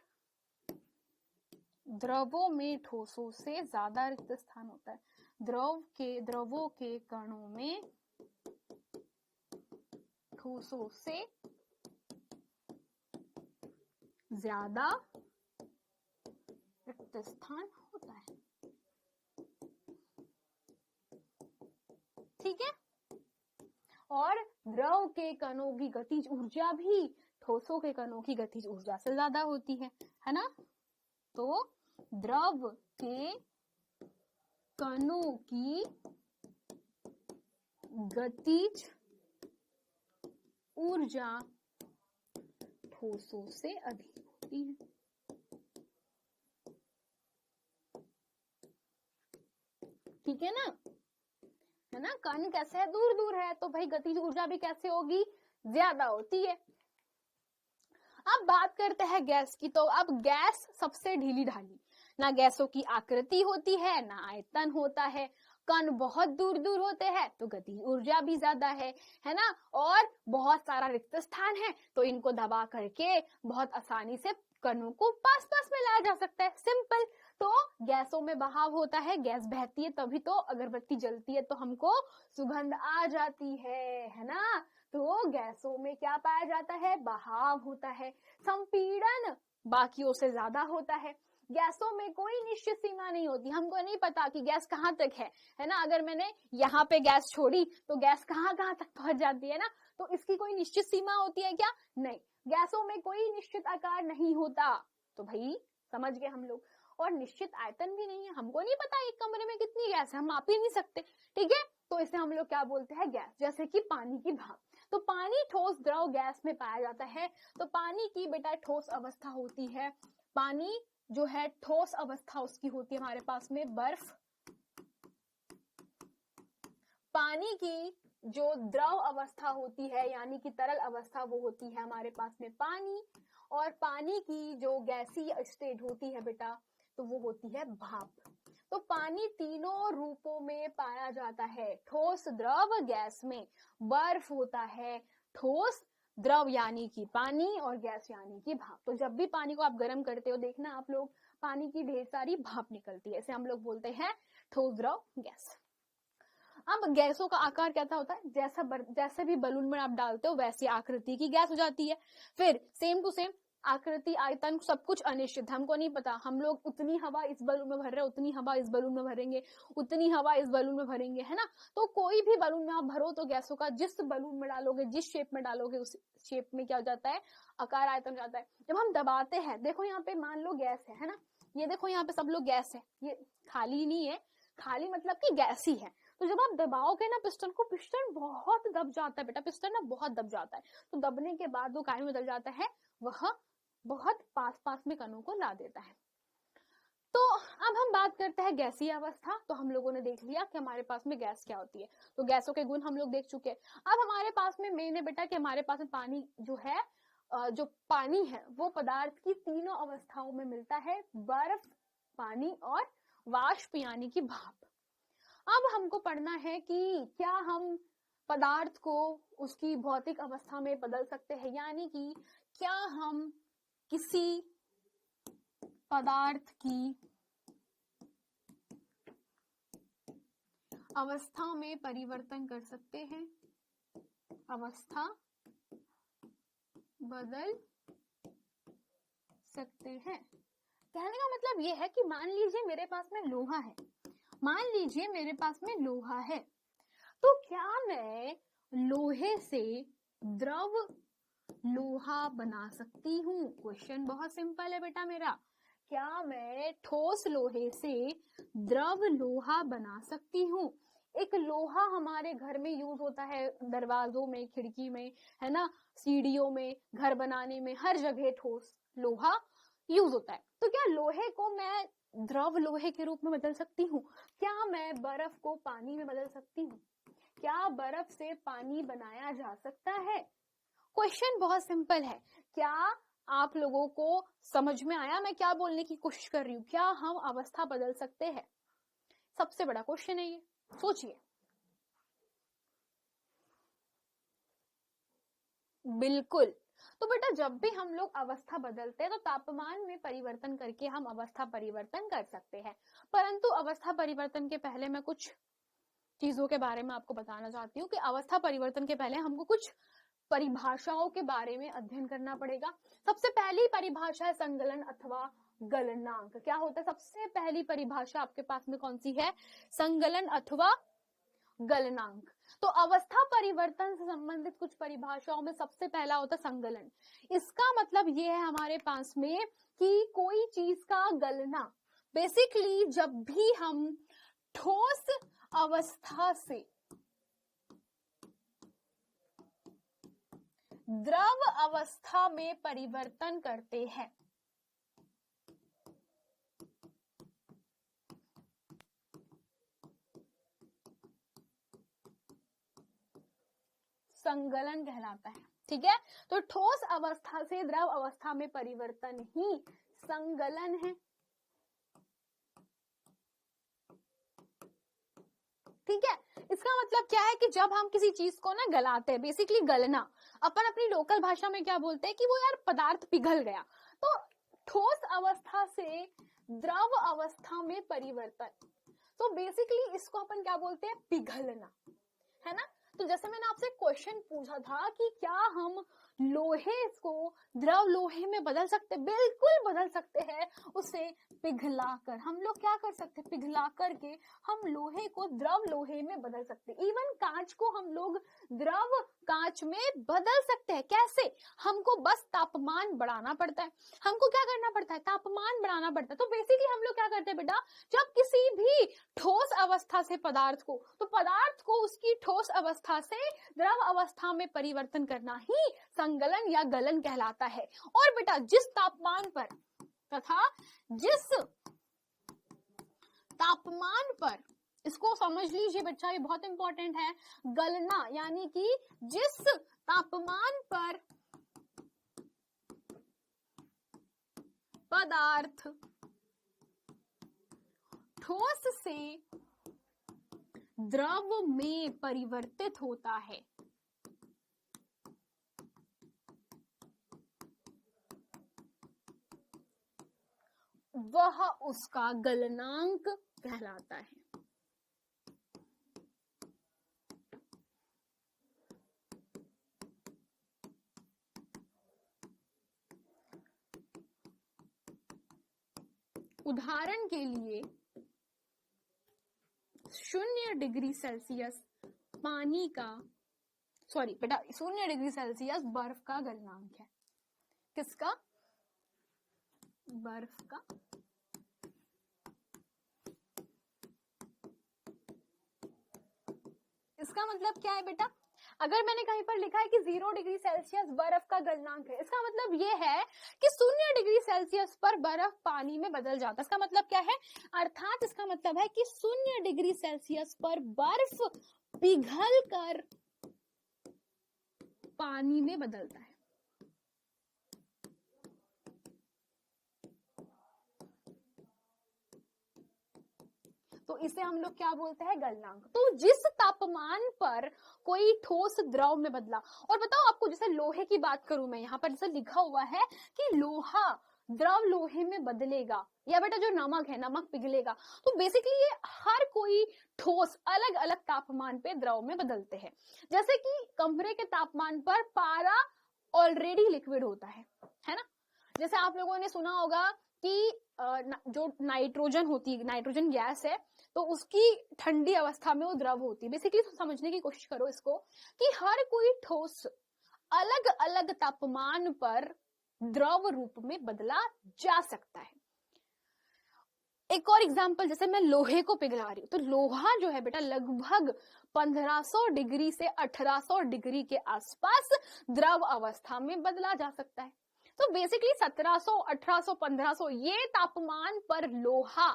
द्रवों में ठोसों से ज्यादा रिक्त स्थान होता है। द्रवों के कणों में ठोसों से ज्यादा रिक्त स्थान होता है। ठीक है, और द्रव के कणों की गतिज ऊर्जा भी ठोसों के कणों की गतिज ऊर्जा से ज्यादा होती है ना। तो द्रव के कणों की गतिज ऊर्जा ठोसों से अधिक होती है। ठीक है ना, है ना। कण कैसे है? दूर दूर है, तो भाई गतिज ऊर्जा भी कैसे होगी? ज्यादा होती है। अब बात करते हैं गैस की। तो अब गैस सबसे ढीली ढाली, ना गैसों की आकृति होती है, ना आयतन होता है। कण बहुत दूर दूर होते हैं तो गतिज ऊर्जा भी ज्यादा है ना। और बहुत सारा रिक्त स्थान है, तो इनको दबा करके बहुत आसानी से कणों को पास पास में लाया जा सकता है। सिंपल। तो गैसों में बहाव होता है, गैस बहती है तभी तो अगरबत्ती जलती है, तो हमको सुगंध आ जाती है ना। तो गैसों में क्या पाया जाता है? बहाव होता है। संपीड़न बाकियों से ज्यादा होता है। गैसों में कोई निश्चित सीमा नहीं होती। हमको नहीं पता कि गैस कहाँ तक है ना। अगर मैंने यहाँ पे गैस छोड़ी तो गैस कहाँ तक पहुंच जाती है ना। तो इसकी कोई निश्चित सीमा होती है क्या? नहीं, गैसों में कोई निश्चित आकार नहीं होता। तो भाई समझ गए हम लोग। और निश्चित आयतन भी नहीं है। हमको नहीं पता एक कमरे में कितनी गैस है, हम माप ही नहीं सकते। ठीक है, तो इसे हम लोग क्या बोलते हैं? गैस। जैसे कि पानी की भाप। तो पानी ठोस द्रव गैस में पाया जाता है। तो पानी की बेटा ठोस अवस्था होती है। पानी जो है ठोस अवस्था उसकी होती है हमारे पास में बर्फ। पानी की जो द्रव अवस्था होती है यानी कि तरल अवस्था, वो होती है हमारे पास में पानी। और पानी की जो गैसीय स्टेट होती है बेटा, तो वो होती है भाप। तो पानी तीनों रूपों में पाया जाता है, ठोस, द्रव, गैस में। बर्फ होता है ठोस, द्रव यानी कि पानी और गैस यानी कि भाप। तो जब भी पानी को आप गर्म करते हो, देखना आप लोग पानी की ढेर सारी भाप निकलती है, इसे हम लोग बोलते हैं ठोस, द्रव, गैस। अब गैसों का आकार कैसा होता है, जैसे भी बलून में आप डालते हो वैसी आकृति की गैस हो जाती है। फिर सेम टू सेम आकृति, आयतन, सब कुछ अनिश्चित, हमको नहीं पता, हम लोग उतनी हवा इस बलून में भर रहे हैं, उतनी हवा इस बलून में भरेंगे, उतनी हवा इस बलून में भरेंगे, है ना। तो कोई भी बलून में आप भरो तो गैसों का जिस बलून में डालोगे, जिस शेप में डालोगे, उस शेप में क्या हो जाता है, आकार, आयतन हो जाता है। जब हम दबाते हैं, देखो यहाँ पे मान लो गैस है ना, ये देखो यहाँ पे सब लोग गैस है, ये खाली नहीं है, खाली मतलब कि गैस ही है। तो जब आप दबाओगे ना पिस्टन को, पिस्टन बहुत दब जाता है बेटा, पिस्टन ना बहुत दब जाता है। तो दबने के बाद वो काय में बदल जाता है, वह बहुत पास में कणों को ला देता है। तो अब हम बात करते हैं गैसीय अवस्था। तो हम लोगों ने देख लिया कि हमारे पास में गैस क्या होती है, तो गैसों के गुण हम लोग देख चुके हैं। अब हमारे पास में मेन है बेटा कि हमारे पास में पानी जो है, जो पानी है वो पदार्थ की तीनों अवस्थाओं में मिलता है, बर्फ, पानी और वाष्प यानी कि भाप। अब हमको पढ़ना है कि क्या हम पदार्थ को उसकी भौतिक अवस्था में बदल सकते हैं, यानी कि क्या हम किसी पदार्थ की अवस्था में परिवर्तन कर सकते हैं, अवस्था बदल सकते हैं। कहने का मतलब ये है कि मान लीजिए मेरे पास में लोहा है, मान लीजिए मेरे पास में लोहा है, तो क्या मैं लोहे से द्रव लोहा बना सकती हूँ? क्वेश्चन बहुत सिंपल है बेटा मेरा, क्या मैं ठोस लोहे से द्रव लोहा बना सकती हूँ? एक लोहा हमारे घर में यूज होता है, दरवाजों में, खिड़की में, है ना, सीढ़ियों में, घर बनाने में, हर जगह ठोस लोहा यूज होता है। तो क्या लोहे को मैं द्रव लोहे के रूप में बदल सकती हूँ? क्या मैं बर्फ को पानी में बदल सकती हूँ? क्या बर्फ से पानी बनाया जा सकता है? क्वेश्चन बहुत सिंपल है। क्या आप लोगों को समझ में आया मैं क्या बोलने की कोशिश कर रही हूँ? क्या हम अवस्था बदल सकते हैं? सबसे बड़ा क्वेश्चन है ये, सोचिए। बिल्कुल। तो बेटा जब भी हम लोग अवस्था बदलते हैं तो तापमान में परिवर्तन करके हम अवस्था परिवर्तन कर सकते हैं। परंतु अवस्था परिवर्तन के पहले मैं कुछ चीजों के बारे में आपको बताना चाहती हूँ कि अवस्था परिवर्तन के पहले हमको कुछ परिभाषाओं के बारे में अध्ययन करना पड़ेगा। सबसे पहली परिभाषा है संगलन अथवा गलनांक। क्या होता है सबसे पहली परिभाषा आपके पास में, कौन सी है? संगलन अथवा गलनांक। तो अवस्था परिवर्तन से संबंधित कुछ परिभाषाओं में सबसे पहला होता है संगलन। इसका मतलब ये है हमारे पास में कि कोई चीज का गलना, बेसिकली जब भी हम ठोस अवस्था से द्रव अवस्था में परिवर्तन करते हैं, संगलन कहलाता है। ठीक है, तो ठोस अवस्था से द्रव अवस्था में परिवर्तन ही संगलन है। ठीक है, इसका मतलब क्या है कि जब हम किसी चीज को ना गलाते हैं, बेसिकली गलना, अपन अपनी लोकल भाषा में क्या बोलते हैं कि वो यार पदार्थ पिघल गया। तो ठोस अवस्था से द्रव अवस्था में परिवर्तन, तो बेसिकली इसको अपन क्या बोलते हैं? पिघलना, है ना। तो जैसे मैंने आपसे क्वेश्चन पूछा था कि क्या हम लोहे को द्रव लोहे में बदल सकते? बिल्कुल बदल सकते हैं, उसे पिघलाकर। हम लोग क्या कर सकते हैं? पिघला करके हम लोहे को द्रव लोहे में बदल सकते हैं। इवन कांच को हम लोग द्रव कांच में बदल सकते हैं। कैसे? हमको बस तापमान बढ़ाना पड़ता है। हमको क्या करना पड़ता है? तापमान बढ़ाना पड़ता है। तो बेसिकली हम लोग क्या करते हैं बेटा, जब किसी भी ठोस अवस्था से पदार्थ को, तो पदार्थ को उसकी ठोस अवस्था से द्रव अवस्था में परिवर्तन करना ही संगलन या गलन कहलाता है। और बेटा जिस तापमान पर तथा जिस तापमान पर, इसको समझ लीजिए बच्चा, ये बहुत इंपॉर्टेंट है, गलना यानी कि जिस तापमान पर पदार्थ ठोस से द्रव में परिवर्तित होता है, वह उसका गलनांक कहलाता है। उदाहरण के लिए 0 डिग्री सेल्सियस पानी का, सॉरी बेटा 0 डिग्री सेल्सियस बर्फ का गलनांक है। किसका? बर्फ का। इसका मतलब क्या है बेटा? अगर मैंने कहीं पर लिखा है कि 0 डिग्री सेल्सियस बर्फ का गलनांक है, इसका मतलब ये है कि 0 डिग्री सेल्सियस पर बर्फ पानी में बदल जाता है। इसका मतलब क्या है? अर्थात इसका मतलब है कि 0 डिग्री सेल्सियस पर बर्फ पिघल कर पानी में बदलता है। तो इसे हम लोग क्या बोलते हैं? गलनांक। तो जिस तापमान पर कोई ठोस द्रव में बदला, और बताओ आपको, जैसे लोहे की बात करूं मैं, यहाँ पर जैसे लिखा हुआ है कि लोहा द्रव लोहे में बदलेगा, या बेटा जो नमक है नमक पिघलेगा। तो बेसिकली ये हर कोई ठोस अलग अलग तापमान पे द्रव में बदलते हैं। जैसे कि कमरे के तापमान पर पारा ऑलरेडी लिक्विड होता है ना। जैसे आप लोगों ने सुना होगा कि जो नाइट्रोजन होती है, नाइट्रोजन गैस है, तो उसकी ठंडी अवस्था में वो द्रव होती है। बेसिकली समझने की कोशिश करो इसको कि हर कोई ठोस अलग अलग तापमान पर द्रव रूप में बदला जा सकता है। एक और एग्जांपल, जैसे मैं लोहे को पिघला रही हूँ, तो लोहा जो है बेटा लगभग 1500 डिग्री से 1800 डिग्री के आसपास द्रव अवस्था में बदला जा सकता है। तो बेसिकली 1700, 1800, 1500 ये तापमान पर लोहा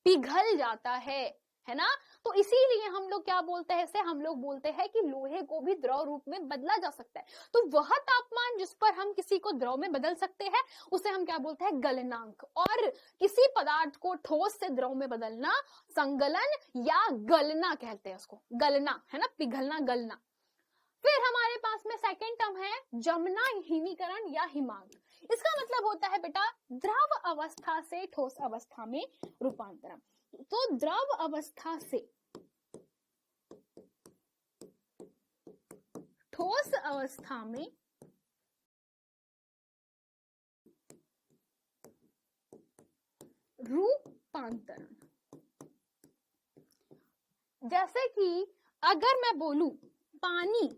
पिघल जाता है ना। तो इसीलिए हम लोग क्या बोलते हैं, इसे हम लोग बोलते हैं कि लोहे को भी द्रव रूप में बदला जा सकता है। तो वह तापमान जिस पर हम किसी को द्रव में बदल सकते हैं उसे हम क्या बोलते हैं? गलनांक। और किसी पदार्थ को ठोस से द्रव में बदलना संगलन या गलना कहते हैं उसको। गलना है ना, पिघलना, गलना। फिर हमारे पास में सेकेंड टर्म है जमना, हिमीकरण या हिमांक। इसका मतलब होता है बेटा द्रव अवस्था से ठोस अवस्था में रूपांतरण। तो द्रव अवस्था से ठोस अवस्था में रूपांतरण। जैसे कि अगर मैं बोलूं पानी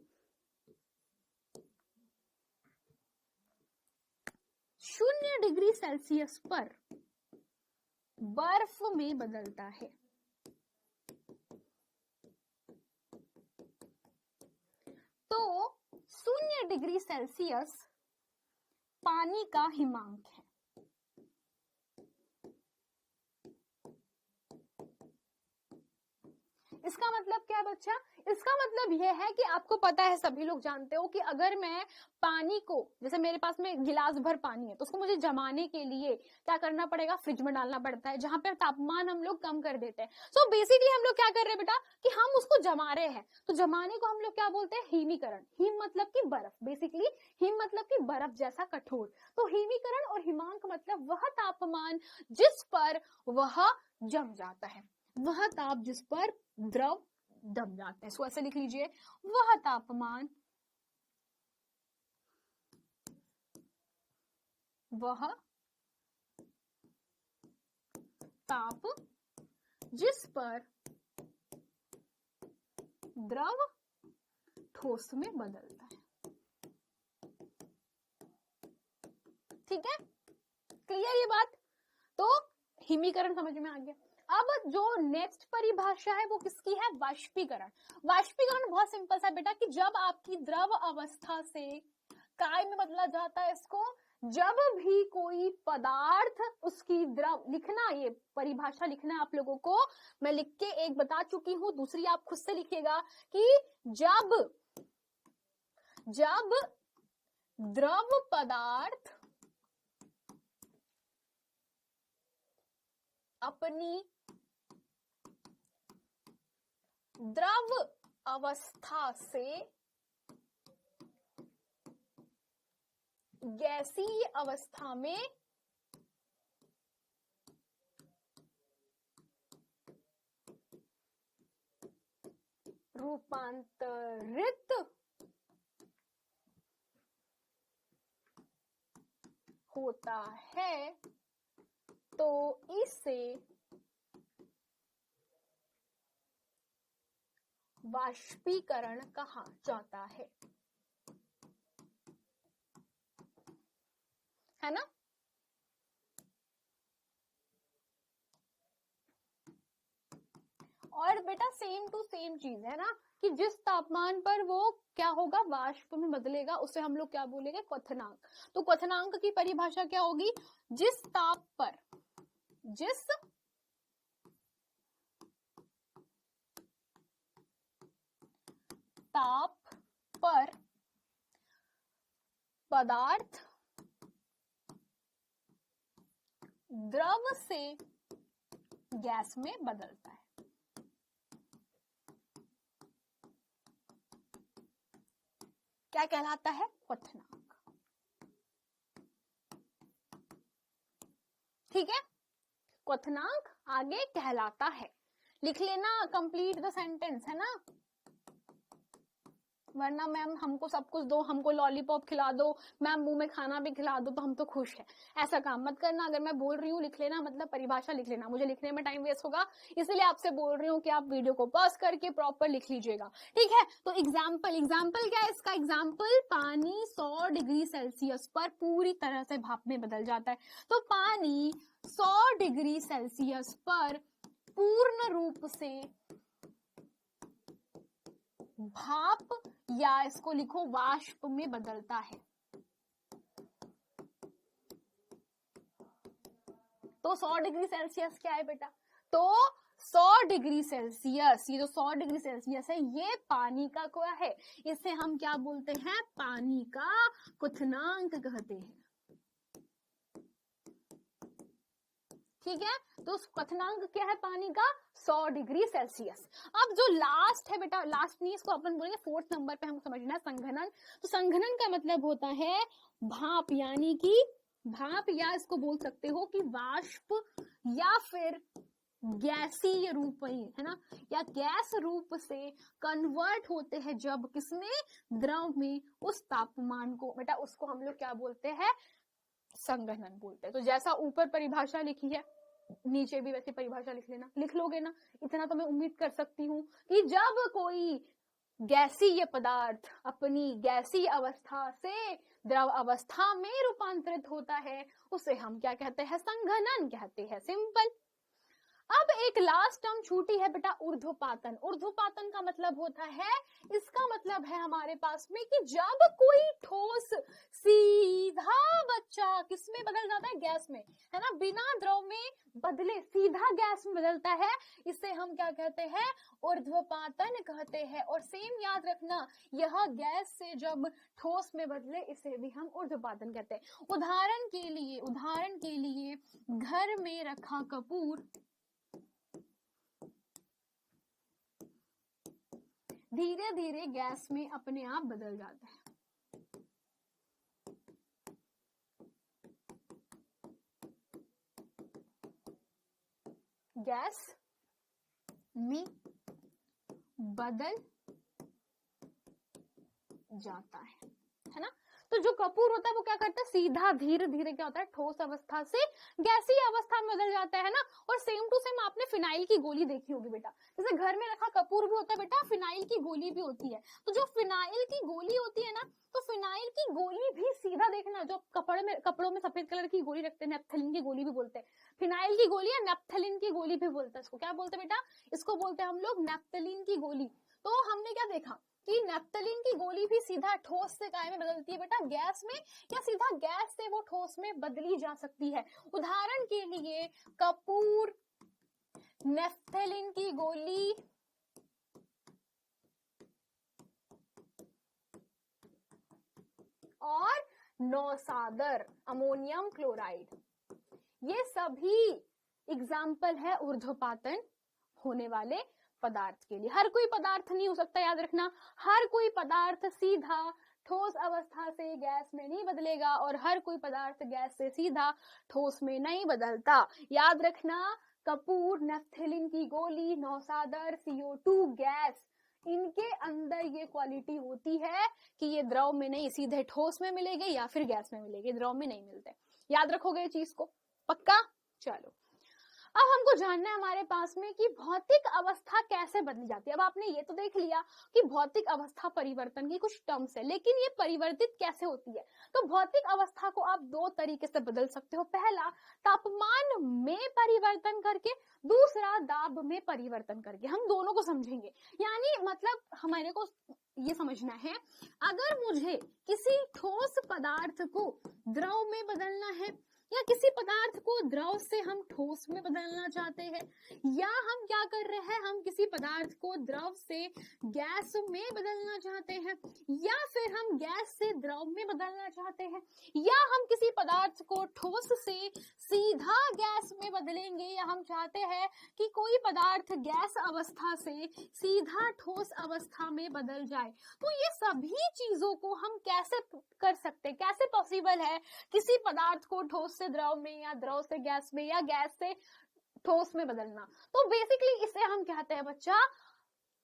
0 डिग्री सेल्सियस पर बर्फ में बदलता है, तो 0 डिग्री सेल्सियस पानी का हिमांक है। इसका मतलब क्या बच्चा? इसका मतलब यह है कि आपको पता है, सभी लोग जानते हो कि अगर मैं पानी को, जैसे मेरे पास में गिलास भर पानी है, तो उसको मुझे जमाने के लिए क्या करना पड़ेगा? फ्रिज में डालना पड़ता है, जहां पे तापमान हम लोग कम कर देते हैं। सो बेसिकली हम लोग क्या कर रहे हैं बेटा कि हम उसको जमा रहे हैं। तो जमाने को हम लोग क्या बोलते हैं? हिमीकरण। हिम मतलब कि बर्फ, बेसिकली हिम मतलब कि बर्फ जैसा कठोर। तो हिमीकरण और हिमांक मतलब वह तापमान जिस पर वह जम जाता है, वह ताप जिस पर द्रव दब जाता है। सो ऐसे लिख लीजिए, वह तापमान, वह ताप जिस पर द्रव ठोस में बदलता है। ठीक है, क्लियर ये बात? तो हिमीकरण समझ में आ गया। अब जो नेक्स्ट परिभाषा है वो किसकी है? वाष्पीकरण। वाष्पीकरण बहुत सिंपल सा बेटा कि जब आपकी द्रव अवस्था से काय में बदला जाता है इसको, जब भी कोई पदार्थ उसकी द्रव, लिखना ये परिभाषा लिखना आप लोगों को, मैं लिख के एक बता चुकी हूं, दूसरी आप खुद से लिखिएगा कि जब द्रव पदार्थ अपनी द्रव अवस्था से गैसीय अवस्था में रूपांतरित होता है तो इसे वाष्पीकरण कहा जाता है ना। और बेटा सेम टू सेम चीज है ना कि जिस तापमान पर वो क्या होगा, वाष्प में बदलेगा, उसे हम लोग क्या बोलेंगे, क्वथनांक। तो क्वथनांक की परिभाषा क्या होगी, जिस ताप पर पदार्थ द्रव से गैस में बदलता है। क्या कहलाता है, क्वथनांक। ठीक है, क्वथनांक आगे कहलाता है। लिख लेना, कंप्लीट द सेंटेंस, है ना, वरना मैम हमको सब कुछ दो, हमको लॉलीपॉप खिला दो, मैम मुंह में खाना भी खिला दो तो हम तो खुश है, ऐसा काम मत करना। अगर मैं बोल रही हूँ लिख लेना, मतलब परिभाषा लिख लेना, मुझे लिखने में टाइम वेस्ट होगा, इसलिए आपसे बोल रही हूँ कि आप वीडियो को पॉज करके प्रॉपर लिख लीजिएगा। ठीक है, तो एग्जाम्पल क्या है इसका, एग्जाम्पल पानी 100 डिग्री सेल्सियस पर पूरी तरह से भाप में बदल जाता है। तो पानी 100 डिग्री सेल्सियस पर पूर्ण रूप से भाप या इसको लिखो वाष्प में बदलता है। तो 100 डिग्री सेल्सियस क्या है बेटा, तो 100 डिग्री सेल्सियस, ये जो 100 डिग्री सेल्सियस है ये पानी का क्या है, इसे हम क्या बोलते हैं, पानी का क्वथनांक कहते हैं। ठीक है, तो क्वथनांक क्या है पानी का, 100 डिग्री सेल्सियस। अब जो लास्ट है बेटा, लास्ट नहीं, इसको अपन बोलेंगे 4th नंबर पे, हमको समझना है संघनन। तो संघनन का मतलब होता है भाप, यानी कि भाप, या इसको बोल सकते हो कि वाष्प, या फिर गैसीय रूप ही है ना, या गैस रूप से कन्वर्ट होते हैं जब किसमें, द्रव में, उस तापमान को बेटा उसको हम लोग क्या बोलते हैं, संघनन बोलते हैं। तो जैसा ऊपर परिभाषा लिखी है नीचे भी वैसी परिभाषा लिख लेना, लिख लोगे ना, इतना तो मैं उम्मीद कर सकती हूँ कि जब कोई गैसीय पदार्थ अपनी गैसीय अवस्था से द्रव अवस्था में रूपांतरित होता है उसे हम क्या कहते हैं, संघनन कहते हैं, सिंपल। अब एक लास्ट टर्म छूटी है बेटा, ऊर्ध्वपातन। ऊर्ध्वपातन का मतलब होता है, इसका मतलब है हमारे पास में कि जब कोई ठोस सीधा बच्चा किसमें बदल जाता है, गैस में, है ना, बिना द्रव में बदले सीधा गैस में बदलता है, इसे हम क्या कहते हैं, ऊर्ध्वपातन कहते हैं। और सेम याद रखना, यह गैस से जब ठोस में बदले इसे भी हम ऊर्ध्वपातन कहते हैं। उदाहरण के लिए घर में रखा कपूर धीरे धीरे गैस में अपने आप बदल जाता है। गैस में बदल जाता है ना। तो जो कपूर होता है वो क्या करता है, सीधा धीरे धीरे क्या होता है, ठोस अवस्था से गैसीय अवस्था में बदल जाता है ना। और सेम टू सेम आपने फिनाइल की गोली देखी होगी बेटा, जैसे घर में रखा कपूर भी होता है बेटा, फिनाइल की गोली भी होती है। तो जो फिनाइल की गोली होती है ना, तो फिनाइल की गोली भी सीधा देखना, जो कपड़ों में सफेद कलर की गोली रखते हैं, नेप्थलीन की गोली भी बोलते हैं, फिनाइल की गोली या नेप्थलीन की गोली भी बोलते हैं, इसको क्या बोलते हैं बेटा, इसको बोलते हैं हम लोग नेप्थलीन की गोली। तो हमने क्या देखा कि नेप्थलीन की गोली भी सीधा ठोस से काय में बदलती है बेटा, गैस में, या सीधा गैस से वो ठोस में बदली जा सकती है। उदाहरण के लिए कपूर, नेप्थलीन की गोली, और नौसादर, अमोनियम क्लोराइड, ये सभी एग्जाम्पल है ऊर्ध्वपातन होने वाले पदार्थ के लिए। हर कोई पदार्थ नहीं हो सकता, याद रखना, हर कोई पदार्थ सीधा ठोस अवस्था से गैस में नहीं बदलेगा, और हर कोई पदार्थ गैस से सीधा ठोस में नहीं बदलता। याद रखना, कपूर, नेप्थलीन की गोली, नौसादर, CO2 गैस, इनके अंदर ये क्वालिटी होती है कि ये द्रव में नहीं, सीधे ठोस में मिलेंगे या फिर गैस में मिलेंगे, द्रव में नहीं मिलते। याद रखोगे इस चीज को, पक्का? चलो, अब हमको जानना है हमारे पास में कि भौतिक अवस्था कैसे बदली जाती है। अब आपने ये तो देख लिया कि भौतिक अवस्था परिवर्तन की कुछ टर्म्स है, लेकिन ये परिवर्तित कैसे होती है? तो भौतिक अवस्था को आप दो तरीके से बदल सकते हो। पहला, तापमान में परिवर्तन करके, दूसरा दाब में परिवर्तन करके। हम दोनों को समझेंगे, यानी मतलब हमारे को ये समझना है, अगर मुझे किसी ठोस पदार्थ को द्रव में बदलना है या किसी पदार्थ को द्रव से हम ठोस में बदलना चाहते हैं, या हम क्या कर रहे हैं, हम किसी पदार्थ को द्रव से गैस में बदलना चाहते हैं, या फिर हम गैस से द्रव में बदलना चाहते हैं, या हम किसी पदार्थ को ठोस से सीधा गैस में बदलेंगे, या हम चाहते हैं कि कोई पदार्थ गैस अवस्था से सीधा ठोस अवस्था में बदल जाए। तो ये सभी चीजों को हम कैसे कर सकते, कैसे पॉसिबल है किसी पदार्थ को ठोस से द्रव में या द्रव से गैस में या गैस से ठोस में बदलना? तो बेसिकली इसे हम कहते हैं बच्चा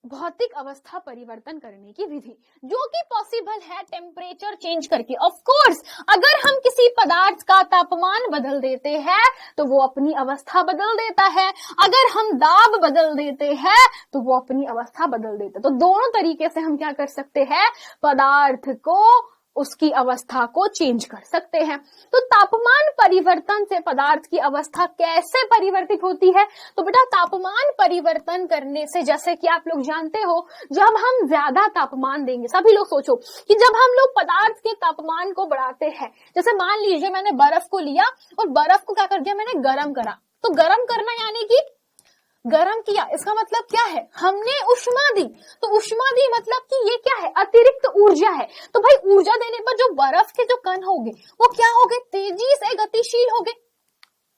भौतिक अवस्था परिवर्तन करने की विधि, जो कि पॉसिबल है टेम्परेचर चेंज करके। ऑफ कोर्स, अगर हम किसी पदार्थ का तापमान बदल देते हैं तो वो अपनी अवस्था बदल देता है, अगर हम दाब बदल देते हैं तो वो अपनी अवस्था बदल देता है। तो दोनों तरीके से हम क्या कर सकते हैं, पदार्थ को, उसकी अवस्था को चेंज कर सकते हैं। तो तापमान परिवर्तन से पदार्थ की अवस्था कैसे परिवर्तित होती है? तो बेटा तापमान परिवर्तन करने से, जैसे कि आप लोग जानते हो, जब हम ज्यादा तापमान देंगे, सभी लोग सोचो कि जब हम लोग पदार्थ के तापमान को बढ़ाते हैं, जैसे मान लीजिए मैंने बर्फ को लिया और बर्फ को क्या कर दिया, मैंने गर्म करा। तो गर्म करना यानी कि गरम किया, इसका मतलब क्या है, हमने उष्मा दी। तो उष्मा दी मतलब कि ये क्या है, अतिरिक्त ऊर्जा है। तो भाई ऊर्जा देने पर जो बर्फ के जो कण होंगे वो क्या होंगे, तेजी से गतिशील होंगे,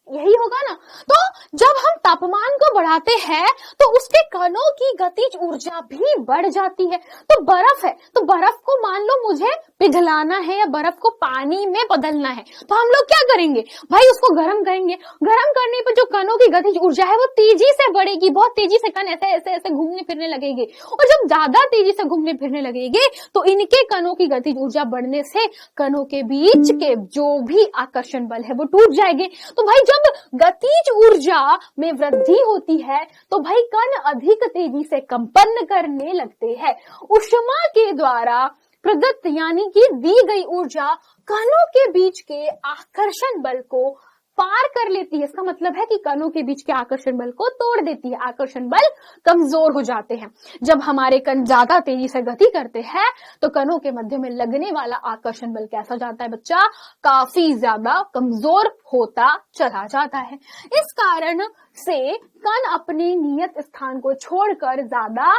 यही होगा ना। तो जब हम तापमान को बढ़ाते हैं तो उसके कणों की गतिज ऊर्जा भी बढ़ जाती है। तो बर्फ है, तो बर्फ को मान लो मुझे पिघलाना है या बर्फ को पानी में बदलना है, तो हम लोग क्या करेंगे भाई, उसको गर्म करेंगे। गर्म करने पर जो कणों की गतिज ऊर्जा है वो तेजी से बढ़ेगी, बहुत तेजी से कण ऐसे ऐसे ऐसे घूमने फिरने लगेंगे, और जब ज्यादा तेजी से घूमने फिरने लगेंगे तो इनके कणों की गतिज ऊर्जा बढ़ने से कणों के बीच के जो भी आकर्षण बल है वो टूट जाएंगे। तो भाई जब गतिज ऊर्जा में वृद्धि होती है तो भाई कण अधिक तेजी से कंपन करने लगते हैं। ऊष्मा के द्वारा प्रदत्त यानी कि दी गई ऊर्जा कणों के बीच के आकर्षण बल को पार कर लेती है। इसका मतलब है कि कणों के बीच के आकर्षण बल को तोड़ देती है, आकर्षण बल कमजोर हो जाते हैं। जब हमारे कण ज्यादा तेजी से गति करते हैं तो कणों के मध्य में लगने वाला आकर्षण बल कैसा जाता है बच्चा, काफी ज्यादा कमजोर होता चला जाता है। इस कारण से कण अपने नियत स्थान को छोड़कर ज्यादा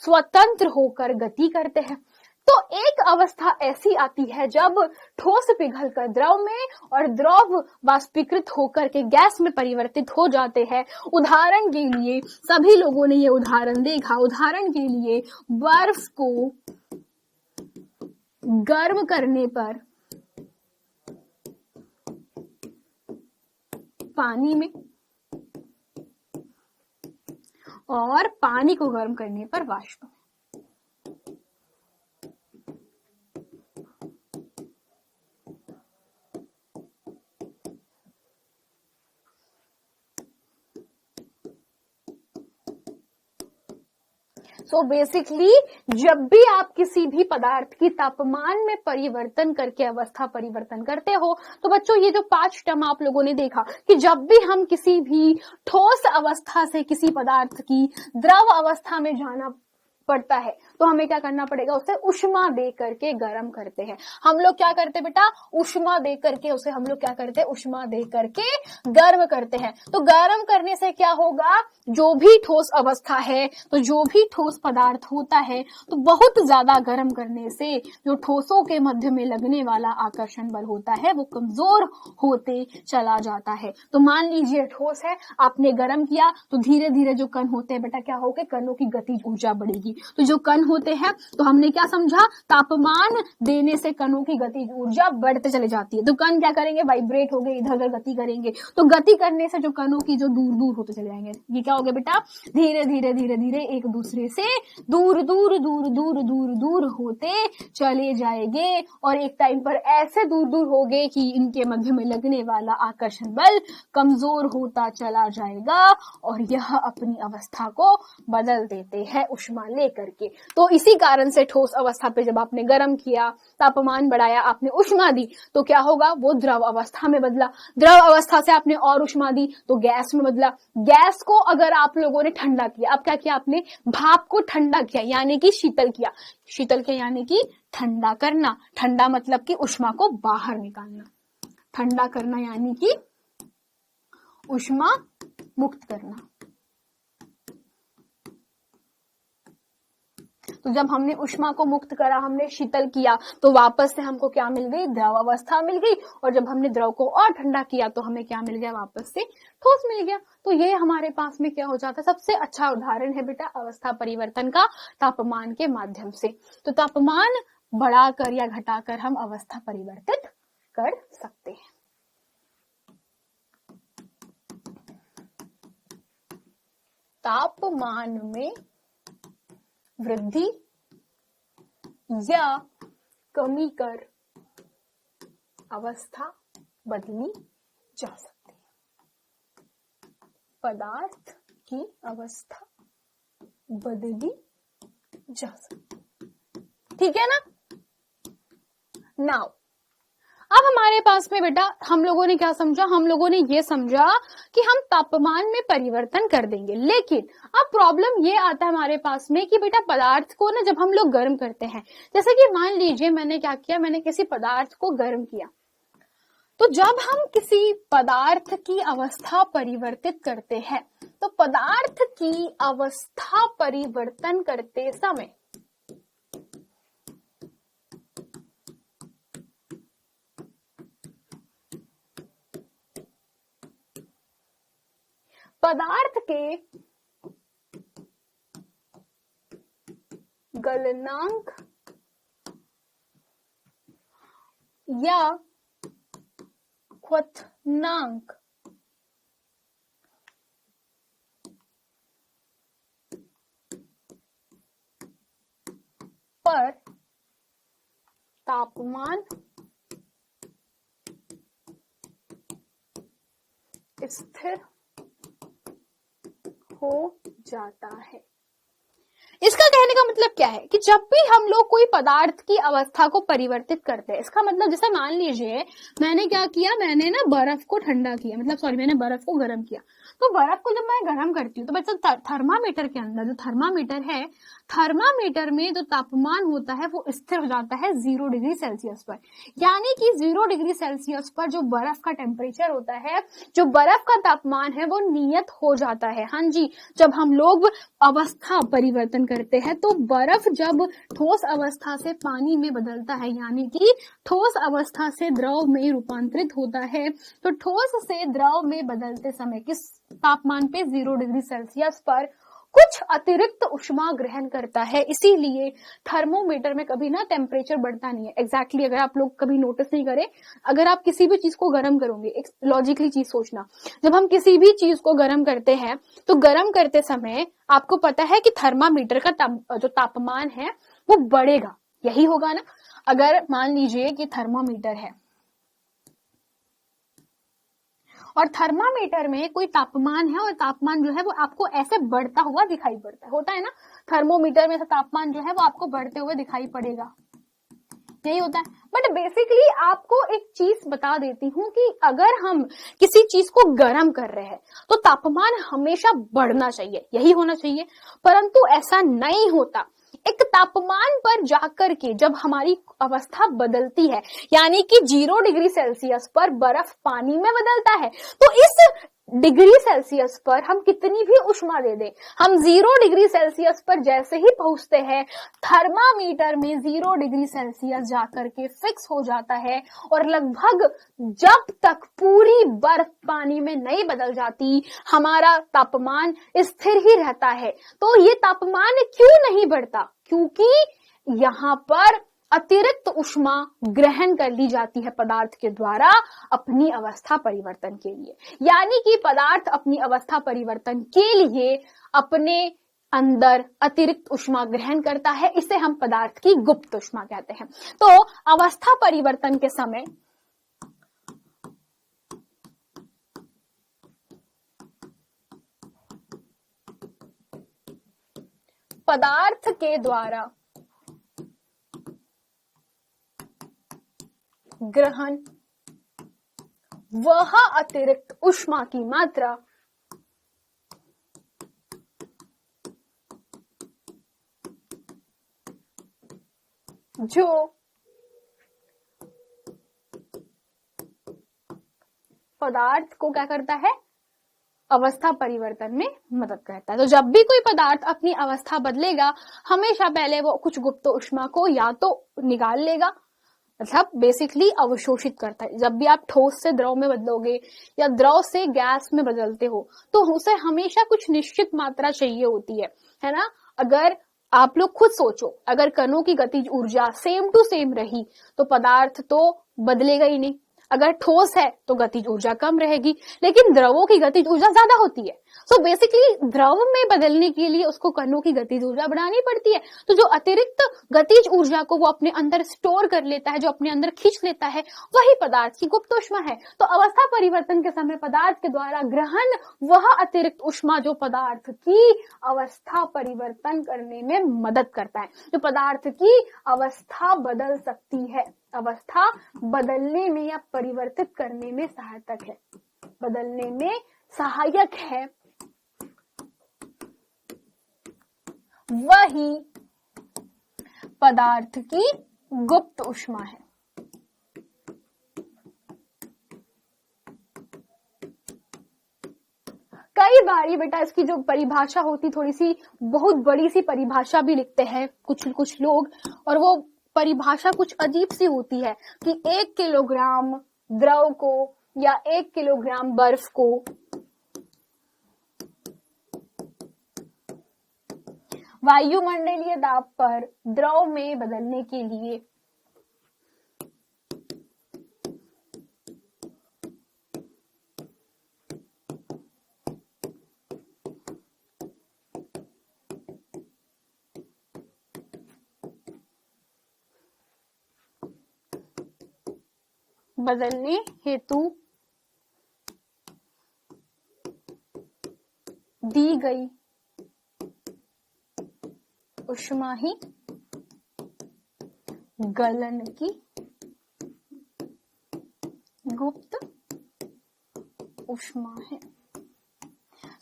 स्वतंत्र होकर गति करते हैं। तो एक अवस्था ऐसी आती है जब ठोस पिघलकर द्रव में और द्रव वाष्पीकृत होकर के गैस में परिवर्तित हो जाते हैं। उदाहरण के लिए सभी लोगों ने ये उदाहरण देखा, उदाहरण के लिए बर्फ को गर्म करने पर पानी में और पानी को गर्म करने पर वाष्प में। तो बेसिकली जब भी आप किसी भी पदार्थ की तापमान में परिवर्तन करके अवस्था परिवर्तन करते हो, तो बच्चों ये जो 5 टर्म आप लोगों ने देखा कि जब भी हम किसी भी ठोस अवस्था से किसी पदार्थ की द्रव अवस्था में जाना पड़ता है तो हमें क्या करना पड़ेगा, उसे उष्मा दे करके गर्म करते हैं। हम लोग क्या करते बेटा, उष्मा दे करके उसे हम लोग क्या करते हैं, उष्मा दे करके गर्म करते हैं। तो गर्म करने से क्या होगा, जो भी ठोस अवस्था है, तो जो भी ठोस पदार्थ होता है, तो बहुत ज्यादा गर्म करने से जो ठोसों के मध्य में लगने वाला आकर्षण बल होता है वो कमजोर होते चला जाता है। तो मान लीजिए ठोस है, आपने गर्म किया तो धीरे धीरे जो कण होते हैं बेटा क्या होगा, कणों की गतिज ऊर्जा बढ़ेगी। तो जो कण होते हैं। तो हमने क्या समझा, तापमान देने से कणों की गतिज ऊर्जा बढ़ते चले जाती है। तो कण क्या करेंगे, वाइब्रेट हो गए, इधर उधर गति करेंगे। तो गति करने से जो कणों की जो दूर दूर होते चले जाएंगे, ये क्या हो गया बेटा, धीरे धीरे धीरे धीरे एक दूसरे से दूर दूर दूर दूर दूर दूर होते चले जाएंगे और एक टाइम पर ऐसे दूर दूर हो गए कि इनके मध्य में लगने वाला आकर्षण बल कमजोर होता चला जाएगा और यह अपनी अवस्था को बदल देते हैं ऊष्मा लेकर के। तो इसी कारण से ठोस अवस्था पे जब आपने गर्म किया, तापमान बढ़ाया, आपने ऊष्मा दी, तो क्या होगा, वो द्रव अवस्था में बदला। द्रव अवस्था से आपने और ऊष्मा दी तो गैस में बदला। गैस को अगर आप लोगों ने ठंडा किया, अब क्या किया आपने, भाप को ठंडा किया यानी कि शीतल किया। शीतल किया यानी कि ठंडा करना। ठंडा मतलब कि ऊष्मा को बाहर निकालना। ठंडा करना यानी कि ऊष्मा मुक्त करना। तो जब हमने ऊष्मा को मुक्त करा, हमने शीतल किया, तो वापस से हमको क्या मिल गई, द्रव अवस्था मिल गई। और जब हमने द्रव को और ठंडा किया तो हमें क्या मिल गया, वापस से ठोस मिल गया। तो ये हमारे पास में क्या हो जाता है, सबसे अच्छा उदाहरण है बेटा अवस्था परिवर्तन का, तापमान के माध्यम से। तो तापमान बढ़ाकर या घटाकर हम अवस्था परिवर्तित कर सकते हैं। तापमान में वृद्धि या कमी कर अवस्था बदली जा सकती है। पदार्थ की अवस्था बदली जा सकती है, ठीक है ना। नाउ अब हमारे पास में बेटा हम लोगों ने क्या समझा, हम लोगों ने ये समझा कि हम तापमान में परिवर्तन कर देंगे। लेकिन अब प्रॉब्लम ये आता है हमारे पास में कि बेटा पदार्थ को ना जब हम लोग गर्म करते हैं, जैसे कि मान लीजिए मैंने क्या किया, मैंने किसी पदार्थ को गर्म किया, तो जब हम किसी पदार्थ की अवस्था परिवर्तित करते हैं, तो पदार्थ की अवस्था परिवर्तन करते समय पदार्थ के गलनांक या क्वथनांक पर तापमान स्थिर हो जाता है। इसका कहने का मतलब क्या है कि जब भी हम लोग कोई पदार्थ की अवस्था को परिवर्तित करते हैं, इसका मतलब जैसे मान लीजिए मैंने क्या किया, मैंने ना बर्फ को ठंडा किया, मैंने बर्फ को गर्म किया। तो बर्फ को जब मैं गर्म करती हूँ तो बच्चा थर्मामीटर के अंदर जो थर्मामीटर है, थर्मामीटर में जो तापमान होता है वो स्थिर हो जाता है 0 डिग्री सेल्सियस पर। यानी कि 0 डिग्री सेल्सियस पर जो बर्फ का टेम्परेचर होता है, जो बर्फ का तापमान है, वो नियत हो जाता है। हाँ जी, जब हम लोग अवस्था परिवर्तन करते हैं तो बर्फ जब ठोस अवस्था से पानी में बदलता है, यानी कि ठोस अवस्था से द्रव में रूपांतरित होता है, तो ठोस से द्रव में बदलते समय किस तापमान पे, 0 डिग्री सेल्सियस पर कुछ अतिरिक्त ऊष्मा ग्रहण करता है। इसीलिए थर्मोमीटर में कभी ना टेम्परेचर बढ़ता नहीं है। एग्जैक्टली अगर आप लोग कभी नोटिस नहीं करें, अगर आप किसी भी चीज को गर्म करोगे, एक लॉजिकली चीज सोचना, जब हम किसी भी चीज को गर्म करते हैं तो गर्म करते समय आपको पता है कि थर्मामीटर का जो तापमान है वो बढ़ेगा, यही होगा ना। अगर मान लीजिए कि थर्मामीटर है और थर्मामीटर में कोई तापमान है और तापमान जो है वो आपको ऐसे बढ़ता हुआ दिखाई पड़ता है, होता है ना, थर्मोमीटर में से तापमान जो है वो आपको बढ़ते हुए दिखाई पड़ेगा, यही होता है। बट बेसिकली आपको एक चीज बता देती हूँ कि अगर हम किसी चीज को गर्म कर रहे हैं तो तापमान हमेशा बढ़ना चाहिए, यही होना चाहिए, परंतु ऐसा नहीं होता। एक तापमान पर जाकर के जब हमारी अवस्था बदलती है, यानी कि 0 डिग्री सेल्सियस पर बर्फ पानी में बदलता है, तो इस डिग्री सेल्सियस पर हम कितनी भी ऊष्मा दे दें, हम 0 डिग्री सेल्सियस पर जैसे ही पहुंचते हैं, थर्मामीटर में 0 डिग्री सेल्सियस जाकर के फिक्स हो जाता है और लगभग जब तक पूरी बर्फ पानी में नहीं बदल जाती, हमारा तापमान स्थिर ही रहता है। तो ये तापमान क्यों नहीं बढ़ता? क्योंकि यहाँ पर अतिरिक्त ऊष्मा ग्रहण कर ली जाती है पदार्थ के द्वारा अपनी अवस्था परिवर्तन के लिए। यानी कि पदार्थ अपनी अवस्था परिवर्तन के लिए अपने अंदर अतिरिक्त ऊष्मा ग्रहण करता है, इसे हम पदार्थ की गुप्त ऊष्मा कहते हैं। तो अवस्था परिवर्तन के समय पदार्थ के द्वारा ग्रहण वह अतिरिक्त ऊष्मा की मात्रा जो पदार्थ को क्या करता है, अवस्था परिवर्तन में मदद करता है। तो जब भी कोई पदार्थ अपनी अवस्था बदलेगा, हमेशा पहले वो कुछ गुप्त ऊष्मा को या तो निकाल लेगा, मतलब बेसिकली अवशोषित करता है। जब भी आप ठोस से द्रव में बदलोगे या द्रव से गैस में बदलते हो तो उसे हमेशा कुछ निश्चित मात्रा चाहिए होती है ना। अगर आप लोग खुद सोचो, अगर कणों की गतिज ऊर्जा सेम टू सेम रही तो पदार्थ तो बदलेगा ही नहीं। अगर ठोस है तो गतिज ऊर्जा कम रहेगी, लेकिन द्रवों की गतिज ऊर्जा ज्यादा होती है। सो बेसिकली द्रव में बदलने के लिए उसको कणों की गतिज ऊर्जा बढ़ानी पड़ती है। तो जो अतिरिक्त गतिज ऊर्जा को वो अपने अंदर स्टोर कर लेता है, जो अपने अंदर खींच लेता है, वही पदार्थ की गुप्त ऊष्मा है। तो अवस्था परिवर्तन के समय पदार्थ के द्वारा ग्रहण वह अतिरिक्त ऊष्मा जो पदार्थ की अवस्था परिवर्तन करने में मदद करता है, जो पदार्थ की अवस्था बदल सकती है, अवस्था बदलने में या परिवर्तित करने में सहायक है, बदलने में सहायक है, वही पदार्थ की गुप्त ऊष्मा है। कई बारी बेटा इसकी जो परिभाषा होती, थोड़ी सी बहुत बड़ी सी परिभाषा भी लिखते हैं कुछ लोग, और वो परिभाषा कुछ अजीब सी होती है कि 1 किलोग्राम द्रव को या 1 किलोग्राम बर्फ को वायुमंडलीय दाब पर द्रव में बदलने के लिए बदलने हेतु दी गई ऊष्मा ही गलन की गुप्त ऊष्मा है।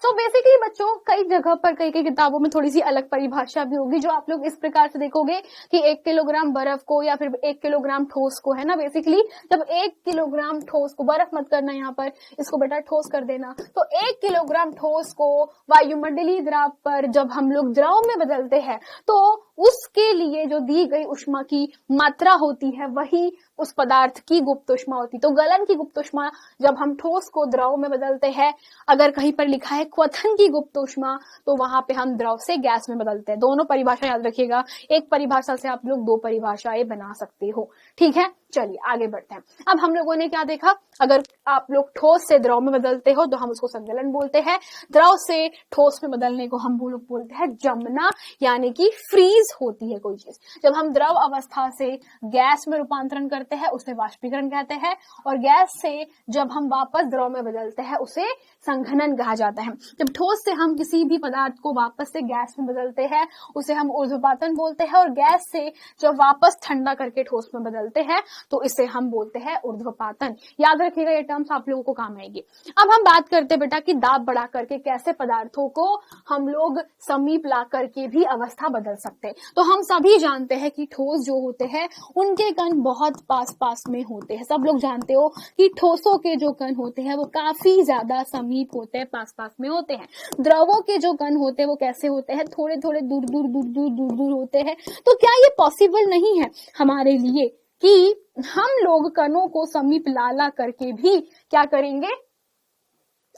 तो बेसिकली बच्चों कई जगह पर कई किताबों में थोड़ी सी अलग परिभाषा भी होगी, जो आप लोग इस प्रकार से देखोगे कि 1 किलोग्राम बर्फ को या फिर 1 किलोग्राम ठोस को, है ना। बेसिकली जब 1 किलोग्राम ठोस को, बर्फ मत करना यहाँ पर, इसको बेटा ठोस कर देना, तो 1 किलोग्राम ठोस को वायुमंडलीय दाब पर जब हम लोग द्रव में बदलते हैं तो उसके लिए जो दी गई ऊष्मा की मात्रा होती है वही उस पदार्थ की गुप्त ऊष्मा होती। तो गलन की गुप्त ऊष्मा जब हम ठोस को द्रव में बदलते हैं, अगर कहीं पर लिखा है क्वथन की गुप्त ऊष्मा तो वहां पे हम द्रव से गैस में बदलते हैं। दोनों परिभाषा याद रखिएगा, एक परिभाषा से आप लोग 2 परिभाषाएं बना सकते हो, ठीक है। चलिए आगे बढ़ते हैं। अब हम लोगों ने क्या देखा, अगर आप लोग ठोस से द्रव में बदलते हो तो हम उसको संगलन बोलते हैं, द्रव से ठोस में बदलने को हम लोग बोलते हैं जमना, यानी कि फ्रीज होती है कोई चीज। जब हम द्रव अवस्था से गैस में रूपांतरण करते हैं उसे वाष्पीकरण कहते हैं, और गैस से जब हम वापस द्रव में बदलते हैं उसे संघनन कहा जाता है। जब ठोस से हम किसी भी पदार्थ को वापस से गैस में बदलते हैं उसे हम ऊर्ध्वपातन बोलते हैं, और गैस से जब वापस ठंडा करके ठोस में बदलते हैं तो इसे हम बोलते हैं ऊर्ध्वपातन। याद रखिएगा, ये टर्म्स आप लोगों को काम आएगी। अब हम बात करते हैं बेटा कि दाब बढ़ा करके कैसे पदार्थों को हम लोग समीप ला करके भी अवस्था बदल सकते हैं। तो हम सभी जानते हैं कि ठोस जो होते हैं उनके कण बहुत पास पास में होते हैं। सब लोग जानते हो कि ठोसों के जो कण होते हैं वो काफी ज्यादा समीप होते हैं, पास पास में होते हैं। द्रवों के जो कण होते हैं वो कैसे होते हैं, थोड़े थोड़े दूर दूर दूर दूर दूर दूर होते हैं। तो क्या ये पॉसिबल नहीं है हमारे लिए कि हम लोग कणों को समीप ला करके भी क्या करेंगे,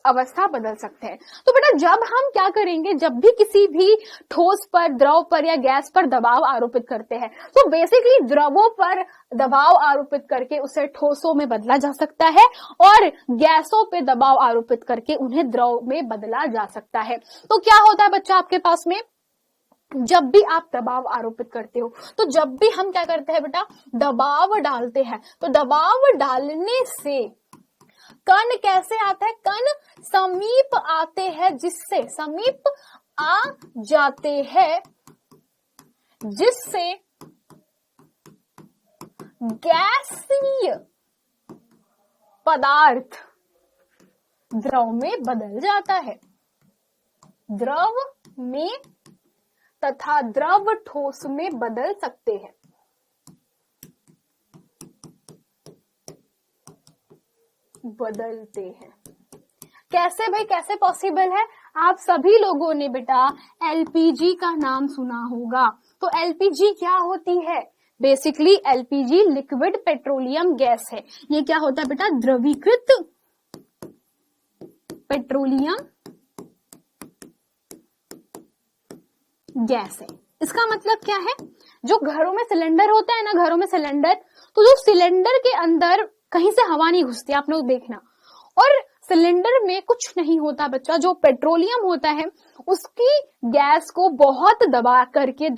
अवस्था बदल सकते हैं। तो बेटा जब हम क्या करेंगे, जब भी किसी भी ठोस पर, द्रव पर या गैस पर दबाव आरोपित करते हैं तो बेसिकली द्रवों पर दबाव आरोपित करके उसे ठोसों में बदला जा सकता है और गैसों पे दबाव आरोपित करके उन्हें द्रव में बदला जा सकता है। तो क्या होता है बच्चा आपके पास में, जब भी आप दबाव आरोपित करते हो तो जब भी हम क्या करते हैं बेटा, दबाव डालते हैं, तो दबाव डालने से कण कैसे आता है, कण समीप आते हैं, जिससे समीप आ जाते हैं, जिससे गैसीय पदार्थ द्रव में बदल जाता है, द्रव में तथा द्रव ठोस में बदल सकते हैं। बदलते हैं कैसे भाई, कैसे पॉसिबल है? आप सभी लोगों ने बेटा एलपीजी का नाम सुना होगा। तो एलपीजी क्या होती है? Basically LPG liquid petroleum gas है। ये क्या होता है बेटा? द्रवीकृत पेट्रोलियम गैस है। इसका मतलब क्या है, जो घरों में सिलेंडर होता है ना, घरों में सिलेंडर, तो जो सिलेंडर के अंदर कहीं से हवा नहीं घुसती, आप लोग देखना, और सिलेंडर में कुछ नहीं होता बच्चा, जो पेट्रोलियम होता है उसकी गैस को बहुत दबा करके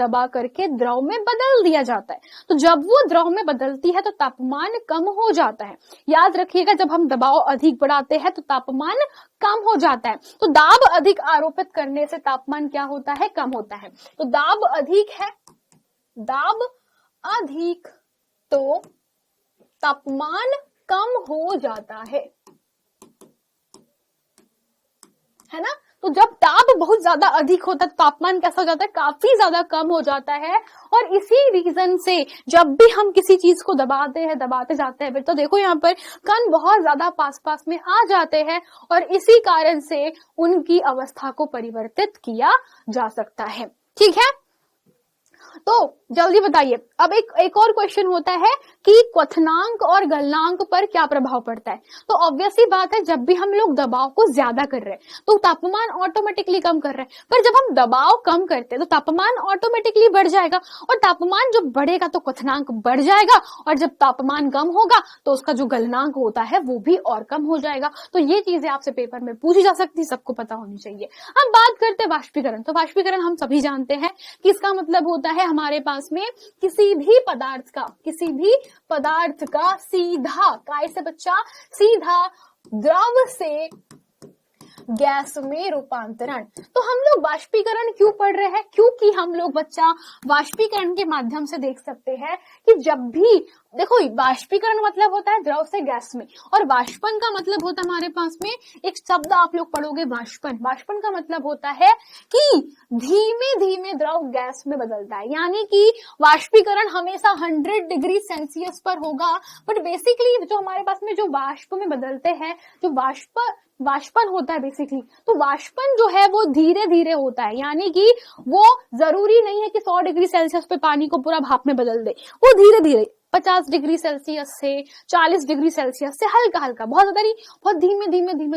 द्रव में बदल दिया जाता है। तो जब वो द्रव में बदलती है तो तापमान कम हो जाता है। याद रखिएगा, जब हम दबाव अधिक बढ़ाते हैं तो तापमान कम हो जाता है। तो दाब अधिक आरोपित करने से तापमान क्या होता है? कम होता है। तो दाब अधिक है, दाब अधिक तो तापमान कम हो जाता है ना। तो जब दाब बहुत ज्यादा अधिक होता है तो तापमान कैसा हो जाता है? काफी ज्यादा कम हो जाता है। और इसी रीजन से जब भी हम किसी चीज को दबाते जाते हैं, तो देखो यहाँ पर कण बहुत ज्यादा पास में आ जाते हैं और इसी कारण से उनकी अवस्था को परिवर्तित किया जा सकता है। ठीक है, तो जल्दी बताइए। अब एक और क्वेश्चन होता है कि क्वथनांक और गलनांक पर क्या प्रभाव पड़ता है। तो ऑब्वियसली बात है, जब भी हम लोग दबाव को ज्यादा कर रहे हैं तो तापमान ऑटोमेटिकली कम कर रहे हैं, पर जब हम दबाव कम करते हैं तो तापमान ऑटोमेटिकली बढ़ जाएगा, और तापमान जब बढ़ेगा तो क्वथनांक बढ़ जाएगा, और जब तापमान कम होगा तो उसका जो गलनांक होता है वो भी और कम हो जाएगा। तो ये चीजें आपसे पेपर में पूछी जा सकती, सबको पता होनी चाहिए। अब बात करते हैं वाष्पीकरण। तो वाष्पीकरण हम सभी जानते हैं कि इसका मतलब होता है हमारे पास में किसी भी पदार्थ का सीधा, काय से बच्चा, सीधा द्रव से गैस में रूपांतरण। तो हम लोग वाष्पीकरण क्यों पढ़ रहे हैं? क्योंकि हम लोग बच्चा वाष्पीकरण के माध्यम से देख सकते हैं कि जब भी, देखो वाष्पीकरण मतलब होता है द्रव से गैस में, और वाष्पन का मतलब होता है हमारे पास में एक शब्द आप लोग पढ़ोगे वाष्पन। वाष्पन का मतलब होता है कि धीमे धीमे द्रव गैस में बदलता है, यानी कि वाष्पीकरण हमेशा 100 डिग्री सेल्सियस पर होगा, बट बेसिकली जो हमारे पास में जो वाष्प में बदलते हैं, जो वाष्पन होता है बेसिकली, तो वाष्पन जो है वो धीरे धीरे होता है, यानी कि वो जरूरी नहीं है कि 100 डिग्री सेल्सियस पे पानी को पूरा भाप में बदल दे, वो धीरे धीरे 50 डिग्री सेल्सियस से 40 डिग्री सेल्सियस से हल्का हल्का, बहुत ज्यादा नहीं, बहुत धीमे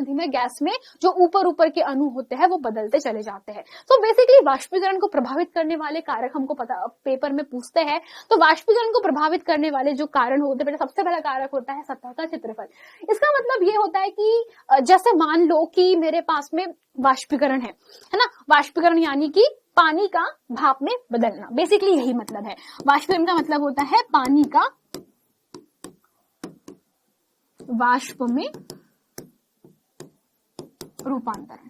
धीमे गैस में जो ऊपर के अणु होते हैं वो बदलते चले जाते हैं। तो बेसिकली वाष्पीकरण को प्रभावित करने वाले कारक हमको पता, पेपर में पूछते हैं। तो वाष्पीकरण को प्रभावित करने वाले जो कारण होते हैं, सबसे पहला कारक होता है सतह का क्षेत्रफल। इसका मतलब ये होता है कि जैसे मान लो कि मेरे पास में वाष्पीकरण है ना, वाष्पीकरण यानी कि पानी का भाप में बदलना, बेसिकली यही मतलब है। वाष्पीकरण का मतलब होता है पानी का वाष्प में रूपांतरण।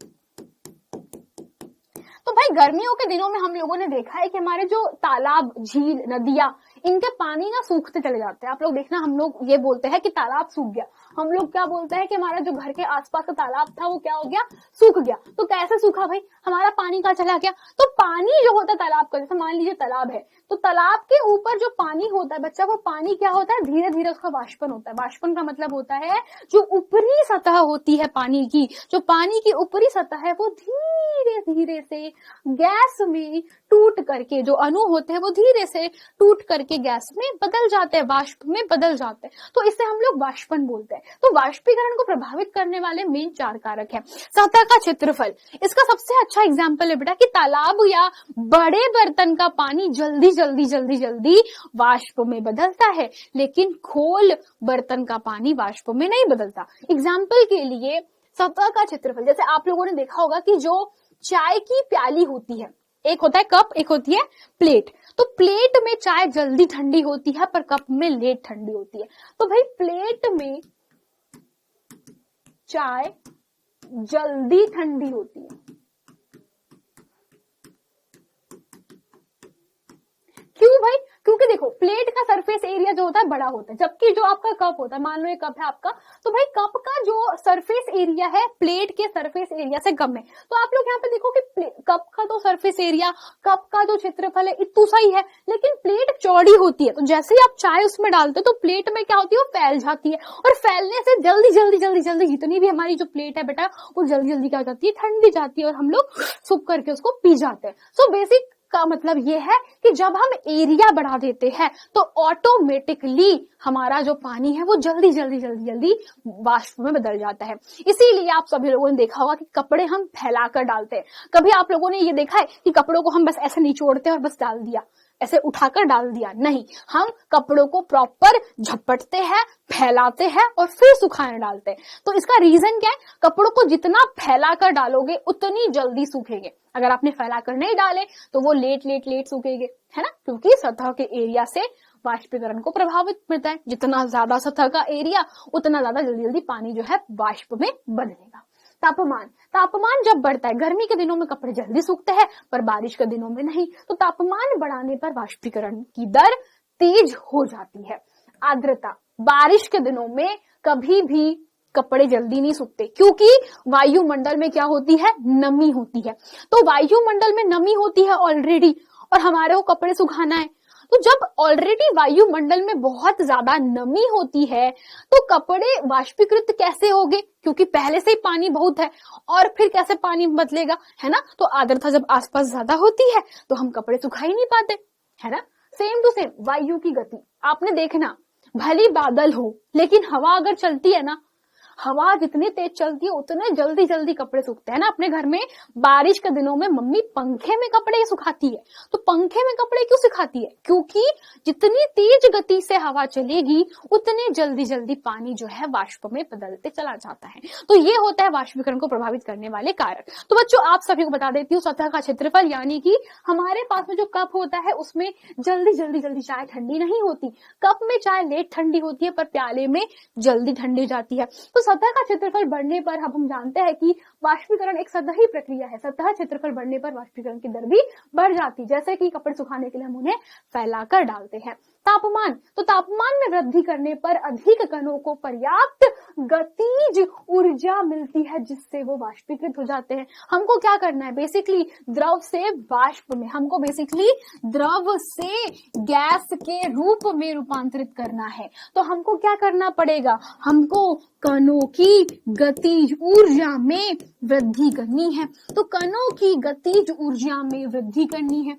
तो भाई गर्मियों के दिनों में हम लोगों ने देखा है कि हमारे जो तालाब, झील, नदियां, इनके पानी ना सूखते चले जाते हैं। आप लोग देखना, हम लोग ये बोलते हैं कि तालाब सूख गया, हम लोग क्या बोलते हैं कि हमारा जो घर के आसपास का तालाब था वो क्या हो गया? सूख गया। तो कैसे सूखा भाई? हमारा पानी कहाँ चला गया? तो पानी जो होता है तालाब का, जैसे मान लीजिए तालाब है, तो तालाब के ऊपर जो पानी होता है बच्चा, वो पानी क्या होता है, धीरे धीरे उसका वाष्पन होता है। वाष्पन का मतलब होता है जो ऊपरी सतह होती है पानी की, जो पानी की ऊपरी सतह है वो धीरे धीरे से गैस में टूट करके, जो अणु होते हैं वो धीरे से टूट करके गैस में बदल जाते हैं, वाष्प में बदल जाते हैं। तो इसे हम लोग वाष्पन बोलते हैं। तो वाष्पीकरण को प्रभावित करने वाले मेन 4 कारक हैं। सतह का क्षेत्रफल, इसका सबसे अच्छा एग्जाम्पल है बेटा कि तालाब या बड़े बर्तन का पानी जल्दी जल्दी जल्दी जल्दी वाष्प में बदलता है, लेकिन खोल बर्तन का पानी वाष्प में नहीं बदलता। एग्जाम्पल के लिए सतह का क्षेत्रफल, जैसे आप लोगों ने देखा होगा कि जो चाय की प्याली होती है, एक होता है कप, एक होती है प्लेट। तो प्लेट में चाय जल्दी ठंडी होती है पर कप में लेट ठंडी होती है। तो भाई प्लेट में चाय जल्दी ठंडी होती है, क्यों भाई? क्योंकि देखो प्लेट का सरफेस एरिया जो होता है बड़ा होता है, जबकि जो आपका कप होता है, मान लो ये कप है आपका, तो भाई कप का जो सरफेस एरिया है प्लेट के सरफेस एरिया से कम है। तो आप लोग यहाँ पे देखो कि कप का तो सरफेस एरिया, कप का जो क्षेत्रफल है इतना सा ही है, लेकिन प्लेट चौड़ी होती है। तो जैसे ही आप चाय उसमें डालते हो तो प्लेट में क्या होती है, वो फैल जाती है, और फैलने से जल्दी जल्दी जल्दी जल्दी जितनी भी हमारी जो प्लेट है बेटा वो जल्दी जल्दी क्या हो जाती है, ठंडी जाती है, और हम लोग सूख करके उसको पी जाते हैं। सो बेसिक का मतलब ये है कि जब हम एरिया बढ़ा देते हैं तो ऑटोमेटिकली हमारा जो पानी है वो जल्दी जल्दी जल्दी जल्दी वाष्प में बदल जाता है। इसीलिए आप सभी लोगों ने देखा होगा कि कपड़े हम फैलाकर डालते हैं। कभी आप लोगों ने ये देखा है कि कपड़ों को हम बस ऐसे निचोड़ते हैं और बस डाल दिया, ऐसे उठाकर डाल दिया? नहीं, हम कपड़ों को प्रॉपर झपटते हैं, फैलाते हैं और फिर सुखाने डालते हैं। तो इसका रीजन क्या है, कपड़ों को जितना फैलाकर डालोगे उतनी जल्दी सूखेंगे। अगर आपने फैलाकर नहीं डाले तो वो लेट लेट लेट सूखेंगे, है ना, क्योंकि सतह के एरिया से वाष्पीकरण को प्रभावित मिलता है। जितना ज्यादा सतह का एरिया उतना ज्यादा जल्दी जल्दी पानी जो है वाष्प में बदलेगा। तापमान जब बढ़ता है, गर्मी के दिनों में कपड़े जल्दी सूखते हैं पर बारिश के दिनों में नहीं। तो तापमान बढ़ाने पर वाष्पीकरण की दर तेज हो जाती है। आर्द्रता, बारिश के दिनों में कभी भी कपड़े जल्दी नहीं सूखते, क्योंकि वायुमंडल में क्या होती है, नमी होती है। तो वायुमंडल में नमी होती है ऑलरेडी, और हमारे को कपड़े सुखाना है। तो जब ऑलरेडी वायुमंडल में बहुत ज्यादा नमी होती है तो कपड़े वाष्पीकृत कैसे होंगे, क्योंकि पहले से ही पानी बहुत है, और फिर कैसे पानी बदलेगा, है ना। तो आर्द्रता जब आसपास ज्यादा होती है तो हम कपड़े सुखा ही नहीं पाते, है ना। सेम टू सेम वायु की गति, आपने देखना भली बादल हो लेकिन हवा अगर चलती है ना, हवा जितनी तेज चलती है उतने जल्दी जल्दी कपड़े सूखते हैं ना। अपने घर में बारिश के दिनों में मम्मी पंखे में कपड़े सुखाती है। तो पंखे में कपड़े क्यों सुखाती है, क्योंकि जितनी तेज गति से हवा चलेगी उतने जल्दी जल्दी पानी जो है वाष्प में बदलते चला जाता है। तो ये होता है वाष्पीकरण को प्रभावित करने वाले कारक। तो बच्चों आप सभी को बता देती हूँ, सतह का क्षेत्रफल यानी कि हमारे पास में जो कप होता है उसमें जल्दी जल्दी जल्दी चाय ठंडी नहीं होती। कप में चाय लेट ठंडी होती है पर प्याले में जल्दी ठंडी जाती है। तो सतह का क्षेत्रफल बढ़ने पर अब हम जानते हैं कि वाष्पीकरण एक सतही प्रक्रिया है। सतह क्षेत्रफल बढ़ने पर वाष्पीकरण की दर भी बढ़ जाती है, जैसे कि कपड़े सुखाने के लिए हम उन्हें फैलाकर डालते हैं। तापमान, तो तापमान में वृद्धि करने पर अधिक कणों को पर्याप्त गतिज ऊर्जा मिलती है जिससे वो वाष्पीकृत हो जाते हैं। हमको क्या करना है, बेसिकली द्रव से वाष्प में, हमको बेसिकली द्रव से गैस के रूप में रूपांतरित करना है। तो हमको क्या करना पड़ेगा, हमको कणों की गतिज ऊर्जा में वृद्धि करनी है। तो कणों की गतिज ऊर्जा में वृद्धि करनी है।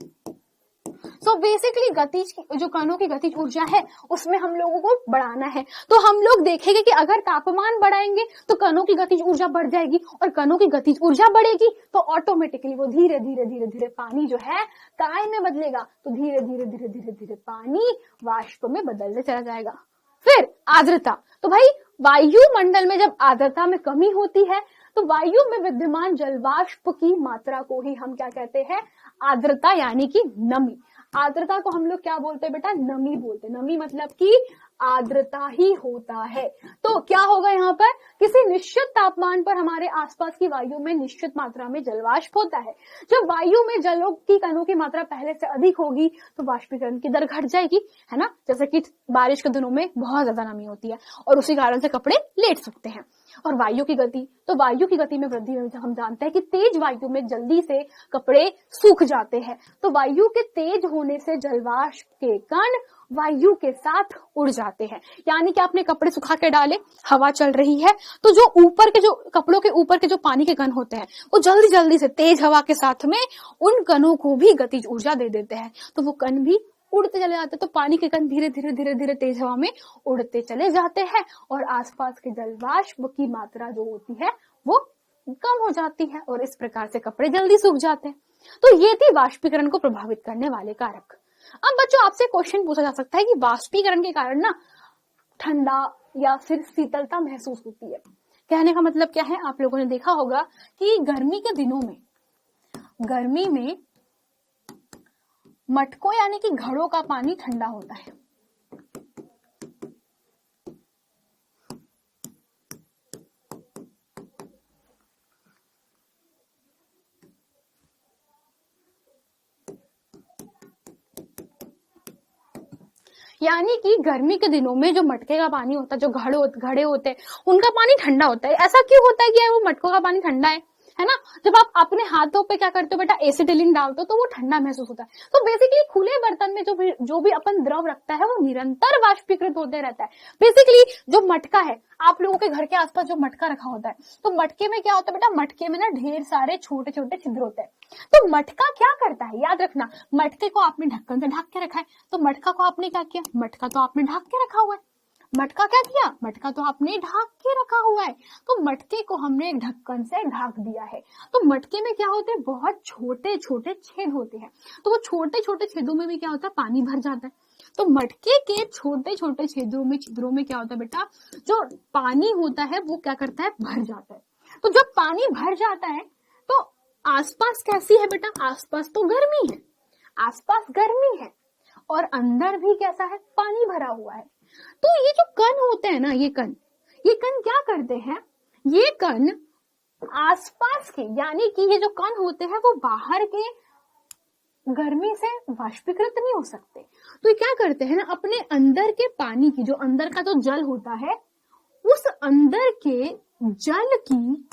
सो बेसिकली गतिज, जो कणों की गतिज ऊर्जा है उसमें हम लोगों को बढ़ाना है। तो हम लोग देखेंगे कि अगर तापमान बढ़ाएंगे तो कणों की गतिज ऊर्जा बढ़ जाएगी, और कणों की गतिज ऊर्जा बढ़ेगी तो ऑटोमेटिकली वो धीरे धीरे धीरे धीरे पानी जो है काय में बदलेगा। तो धीरे धीरे धीरे धीरे धीरे पानी वाष्प में बदलते चला जाएगा। फिर आर्द्रता, तो भाई वायुमंडल में जब आर्द्रता में कमी होती है तो वायु में विद्यमान जलवाष्प की मात्रा को ही हम क्या कहते हैं, आर्द्रता यानी कि नमी। आर्द्रता को हम लोग क्या बोलते हैं बेटा, नमी बोलते हैं। नमी मतलब कि आर्द्रता ही होता है। तो क्या होगा यहाँ पर, किसी निश्चित तापमान पर हमारे आसपास की वायु में निश्चित मात्रा में जलवाष्प होता है। जब वायु में जलों की कणों की मात्रा पहले से अधिक होगी तो वाष्पीकरण की दर घट जाएगी, है ना। जैसे कि बारिश के दिनों में बहुत ज्यादा नमी होती है और उसी कारण से कपड़े लेट सूखते हैं। और वायु की गति, तो वायु की गति में वृद्धि में हम जानते हैं कि तेज वायु में जल्दी से कपड़े सूख जाते हैं। तो वायु के तेज होने से जलवाष्प के कण वायु के साथ उड़ जाते हैं। यानी कि आपने कपड़े सुखा के डाले, हवा चल रही है, तो जो ऊपर के जो कपड़ों के ऊपर के जो पानी के कण होते हैं वो जल्दी जल्दी से तेज हवा के साथ में उन कणों को भी गतिज ऊर्जा दे देते हैं, तो वो कण भी उड़ते चले जाते हैं। तो पानी के कण धीरे धीरे धीरे धीरे तेज हवा में उड़ते चले जाते हैं और आसपास के जलवाष्प की मात्रा जो होती है वो कम हो जाती है और इस प्रकार से कपड़े जल्दी सूख जाते हैं। तो ये थी वाष्पीकरण को प्रभावित करने वाले कारक। अब बच्चों आपसे क्वेश्चन पूछा जा सकता है कि वाष्पीकरण के कारण ना ठंडा या फिर शीतलता महसूस होती है। कहने का मतलब क्या है, आप लोगों ने देखा होगा कि गर्मी के दिनों में, गर्मी में मटकों यानी कि घड़ों का पानी ठंडा होता है। यानी कि गर्मी के दिनों में जो मटके का पानी होता है, जो घड़े होते हैं, उनका पानी ठंडा होता है। ऐसा क्यों होता है कि वो मटकों का पानी ठंडा है ना? जब आप अपने हाथों पे क्या करते हो बेटा, एसिटिलीन डालते हो तो वो ठंडा महसूस होता है। तो बेसिकली खुले बर्तन में जो भी अपन द्रव रखता है वो निरंतर वाष्पीकृत होते रहता है। बेसिकली जो मटका है, आप लोगों के घर के आसपास जो मटका रखा होता है, तो मटके में क्या होता है बेटा, मटके में ना ढेर सारे छोटे छोटे छिद्र होते हैं। तो मटका क्या करता है, याद रखना, मटके को आपने ढक्कन से ढक के रखा है, तो मटका को आपने क्या किया, मटका तो आपने ढक के रखा हुआ है। मटका क्या किया, मटका तो आपने ढक के रखा हुआ है, तो मटके को हमने एक ढक्कन से ढक दिया है। तो मटके में क्या होते हैं, बहुत छोटे छोटे छेद होते हैं, तो वो छोटे छोटे छेदों में भी क्या होता है, पानी भर जाता है। तो मटके के छोटे छोटे छिद्रों में क्या होता है बेटा, जो पानी होता है वो क्या करता है, भर जाता है। तो जब पानी भर जाता है तो आसपास कैसी है बेटा, आसपास तो गर्मी है, आसपास गर्मी है और अंदर भी कैसा है, पानी भरा हुआ है। तो ये जो कण होते हैं ना, ये कण क्या करते हैं, ये कण आसपास के, यानी कि ये जो कण होते हैं वो बाहर के गर्मी से वाष्पीकृत नहीं हो सकते। तो ये क्या करते हैं ना, अपने अंदर के पानी की, जो अंदर का जो जल होता है, उस अंदर के जल की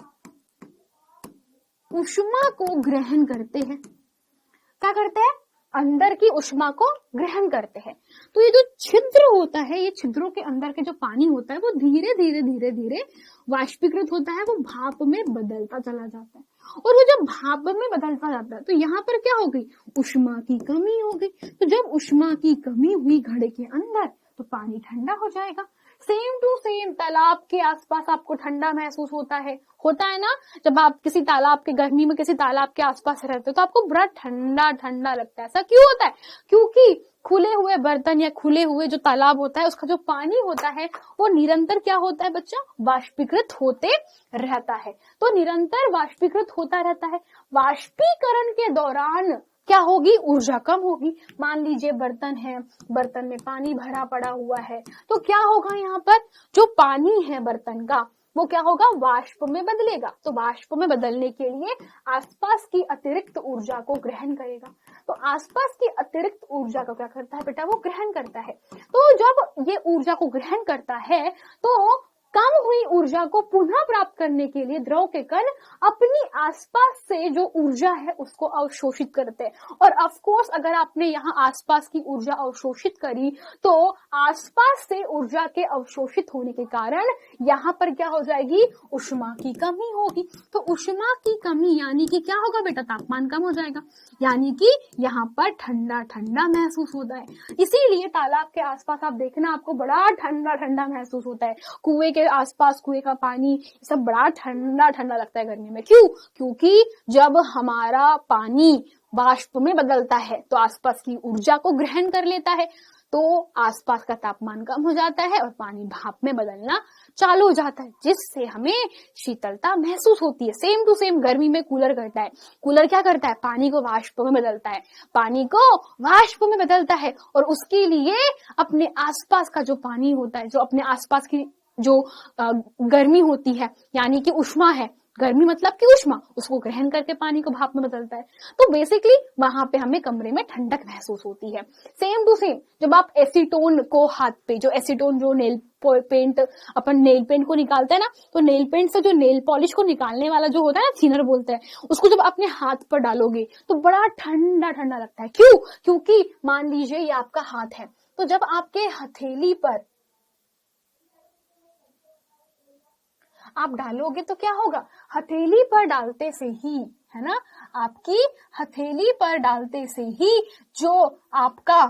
ऊष्मा को ग्रहण करते हैं। क्या करते हैं, अंदर की ऊष्मा को ग्रहण करते हैं। तो ये जो छिद्र होता है, ये छिद्रों के अंदर के जो पानी होता है वो धीरे धीरे धीरे धीरे वाष्पीकृत होता है, वो भाप में बदलता चला जाता है। और वो जब भाप में बदलता जाता है तो यहाँ पर क्या हो गई, ऊष्मा की कमी हो गई। तो जब ऊष्मा की कमी हुई घड़े के अंदर तो पानी ठंडा हो जाएगा। सेम टू सेम तालाब के आसपास आपको ठंडा महसूस होता है ना, जब आप किसी तालाब के, गर्मी में किसी तालाब के आसपास रहते हो तो आपको बड़ा ठंडा ठंडा लगता है। ऐसा क्यों होता है, क्योंकि खुले हुए बर्तन या खुले हुए जो तालाब होता है उसका जो पानी होता है वो निरंतर क्या होता है बच्चा, वाष्पीकृत होते रहता है। तो निरंतर वाष्पीकृत होता रहता है। वाष्पीकरण के दौरान क्या होगी, ऊर्जा कम होगी। मान लीजिए बर्तन है, बर्तन में पानी भरा पड़ा हुआ है, तो क्या होगा, यहाँ पर जो पानी है बर्तन का वो क्या होगा, वाष्प में बदलेगा। तो वाष्प में बदलने के लिए आसपास की अतिरिक्त ऊर्जा को ग्रहण करेगा। तो आसपास की अतिरिक्त ऊर्जा को क्या करता है बेटा, वो ग्रहण करता है। तो जब ये ऊर्जा को ग्रहण करता है तो कम हुई ऊर्जा को पुनः प्राप्त करने के लिए द्रव के कण अपनी आसपास से जो ऊर्जा है उसको अवशोषित करते हैं। और ऑफ कोर्स अगर आपने यहाँ आसपास की ऊर्जा अवशोषित करी तो आसपास से ऊर्जा के अवशोषित होने के कारण यहाँ पर क्या हो जाएगी, ऊष्मा की कमी होगी। तो ऊष्मा की कमी यानी कि क्या होगा बेटा, तापमान कम हो जाएगा, यानी कि यहाँ पर ठंडा ठंडा महसूस होता है। इसीलिए तालाब के आसपास आप देखना आपको बड़ा ठंडा ठंडा महसूस होता है। कुएं के आसपास कुएं का पानी सब बड़ा ठंडा ठंडा लगता है गर्मी में। क्यों, क्योंकि जब हमारा पानी वाष्प में बदलता है तो आसपास की ऊर्जा को ग्रहण कर लेता है, तो आसपास का तापमान कम हो जाता है और पानी भाप में बदलना चालू हो जाता है, जिससे हमें शीतलता महसूस होती है। सेम टू सेम गर्मी में कूलर करता है, कूलर क्या करता है, पानी को वाष्प में बदलता है, पानी को वाष्प में बदलता है और उसके लिए अपने आसपास का जो पानी होता है, जो अपने आसपास की जो गर्मी होती है यानी कि ऊष्मा है, गर्मी मतलब कि उष्मा, उसको ग्रहण करके पानी को भाप में बदलता है। तो बेसिकली वहां पे हमें कमरे में ठंडक महसूस होती है। सेम टू सेम जब आप एसीटोन को हाथ पे, जो एसीटोन जो नेल पेंट, अपन नेल पेंट को निकालते हैं ना, तो नेल पेंट से जो नेल पॉलिश को निकालने वाला जो होता है ना, थिनर बोलते हैं, उसको जब अपने हाथ पर डालोगे तो बड़ा ठंडा ठंडा लगता है। क्यों? क्योंकि मान लीजिए ये आपका हाथ है, तो जब आपके हथेली पर आप डालोगे तो क्या होगा, हथेली पर डालते से ही, है ना, आपकी हथेली पर डालते से ही जो आपका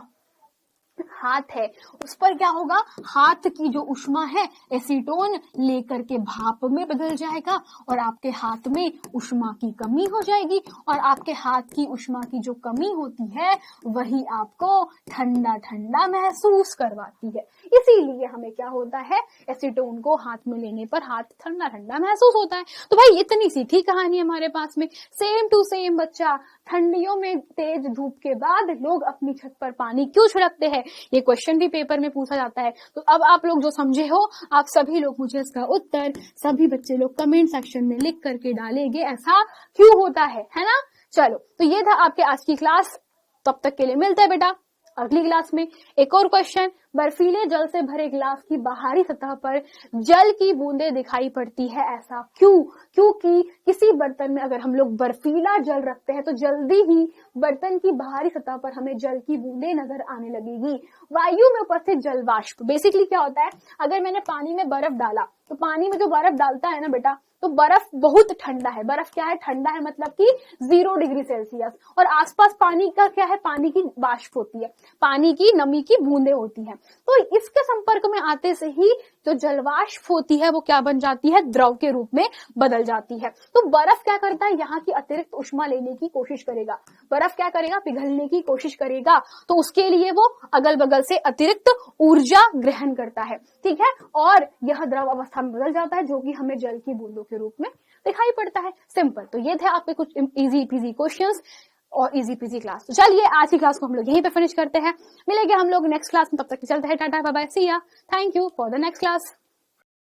हाथ है उस पर क्या होगा, हाथ की जो उष्मा है एसीटोन लेकर के भाप में बदल जाएगा और आपके हाथ में उष्मा की कमी हो जाएगी, और आपके हाथ की उष्मा की जो कमी होती है वही आपको ठंडा ठंडा महसूस करवाती है। इसीलिए हमें क्या होता है, एसीटोन को हाथ में लेने पर हाथ ठंडा ठंडा महसूस होता है। तो भाई इतनी सी थी कहानी हमारे पास में। सेम टू सेम बच्चा, ठंडियों में तेज धूप के बाद लोग अपनी छत पर पानी क्यों छिड़कते हैं, ये क्वेश्चन भी पेपर में पूछा जाता है। तो अब आप लोग जो समझे हो, आप सभी लोग मुझे इसका उत्तर सभी बच्चे लोग कमेंट सेक्शन में लिख करके डालेंगे, ऐसा क्यों होता है ना। चलो, तो ये था आपके आज की क्लास। तब तक के लिए मिलते हैं बेटा अगली क्लास में। एक और क्वेश्चन, बर्फीले जल से भरे गिलास की बाहरी सतह पर जल की बूंदें दिखाई पड़ती है, ऐसा क्यों? क्योंकि किसी बर्तन में अगर हम लोग बर्फीला जल रखते हैं तो जल्दी ही बर्तन की बाहरी सतह पर हमें जल की बूंदें नजर आने लगेगी। वायु में उपस्थित जल वाष्प, बेसिकली क्या होता है, अगर मैंने पानी में बर्फ डाला तो पानी में जो बर्फ डालता है ना बेटा, तो बर्फ बहुत ठंडा है। बर्फ क्या है, ठंडा है मतलब कि 0 डिग्री सेल्सियस, और आसपास पानी का क्या है, पानी की वाष्प होती है, पानी की नमी की बूंदें होती हैं। तो इसके संपर्क में आते से ही जो जलवाष्प होती है वो क्या बन जाती है, द्रव के रूप में बदल जाती है। तो बर्फ क्या करता है, यहाँ की अतिरिक्त उष्मा लेने की कोशिश करेगा। बर्फ क्या करेगा, पिघलने की कोशिश करेगा, तो उसके लिए वो अगल बगल से अतिरिक्त ऊर्जा ग्रहण करता है, ठीक है, और यह द्रव अवस्था में बदल जाता है, जो कि हमें जल की बूंदों के रूप में दिखाई पड़ता है। सिंपल। तो ये थे आपके कुछ इजी पीजी क्वेश्चंस और इजी पीजी क्लास। तो चलिए आज की क्लास को हम लोग यहीं पे फिनिश करते हैं, मिलेंगे हम लोग नेक्स्ट क्लास में, तब तक चलते हैं, टाटा बाय बाय, सी या, thank you for the next class.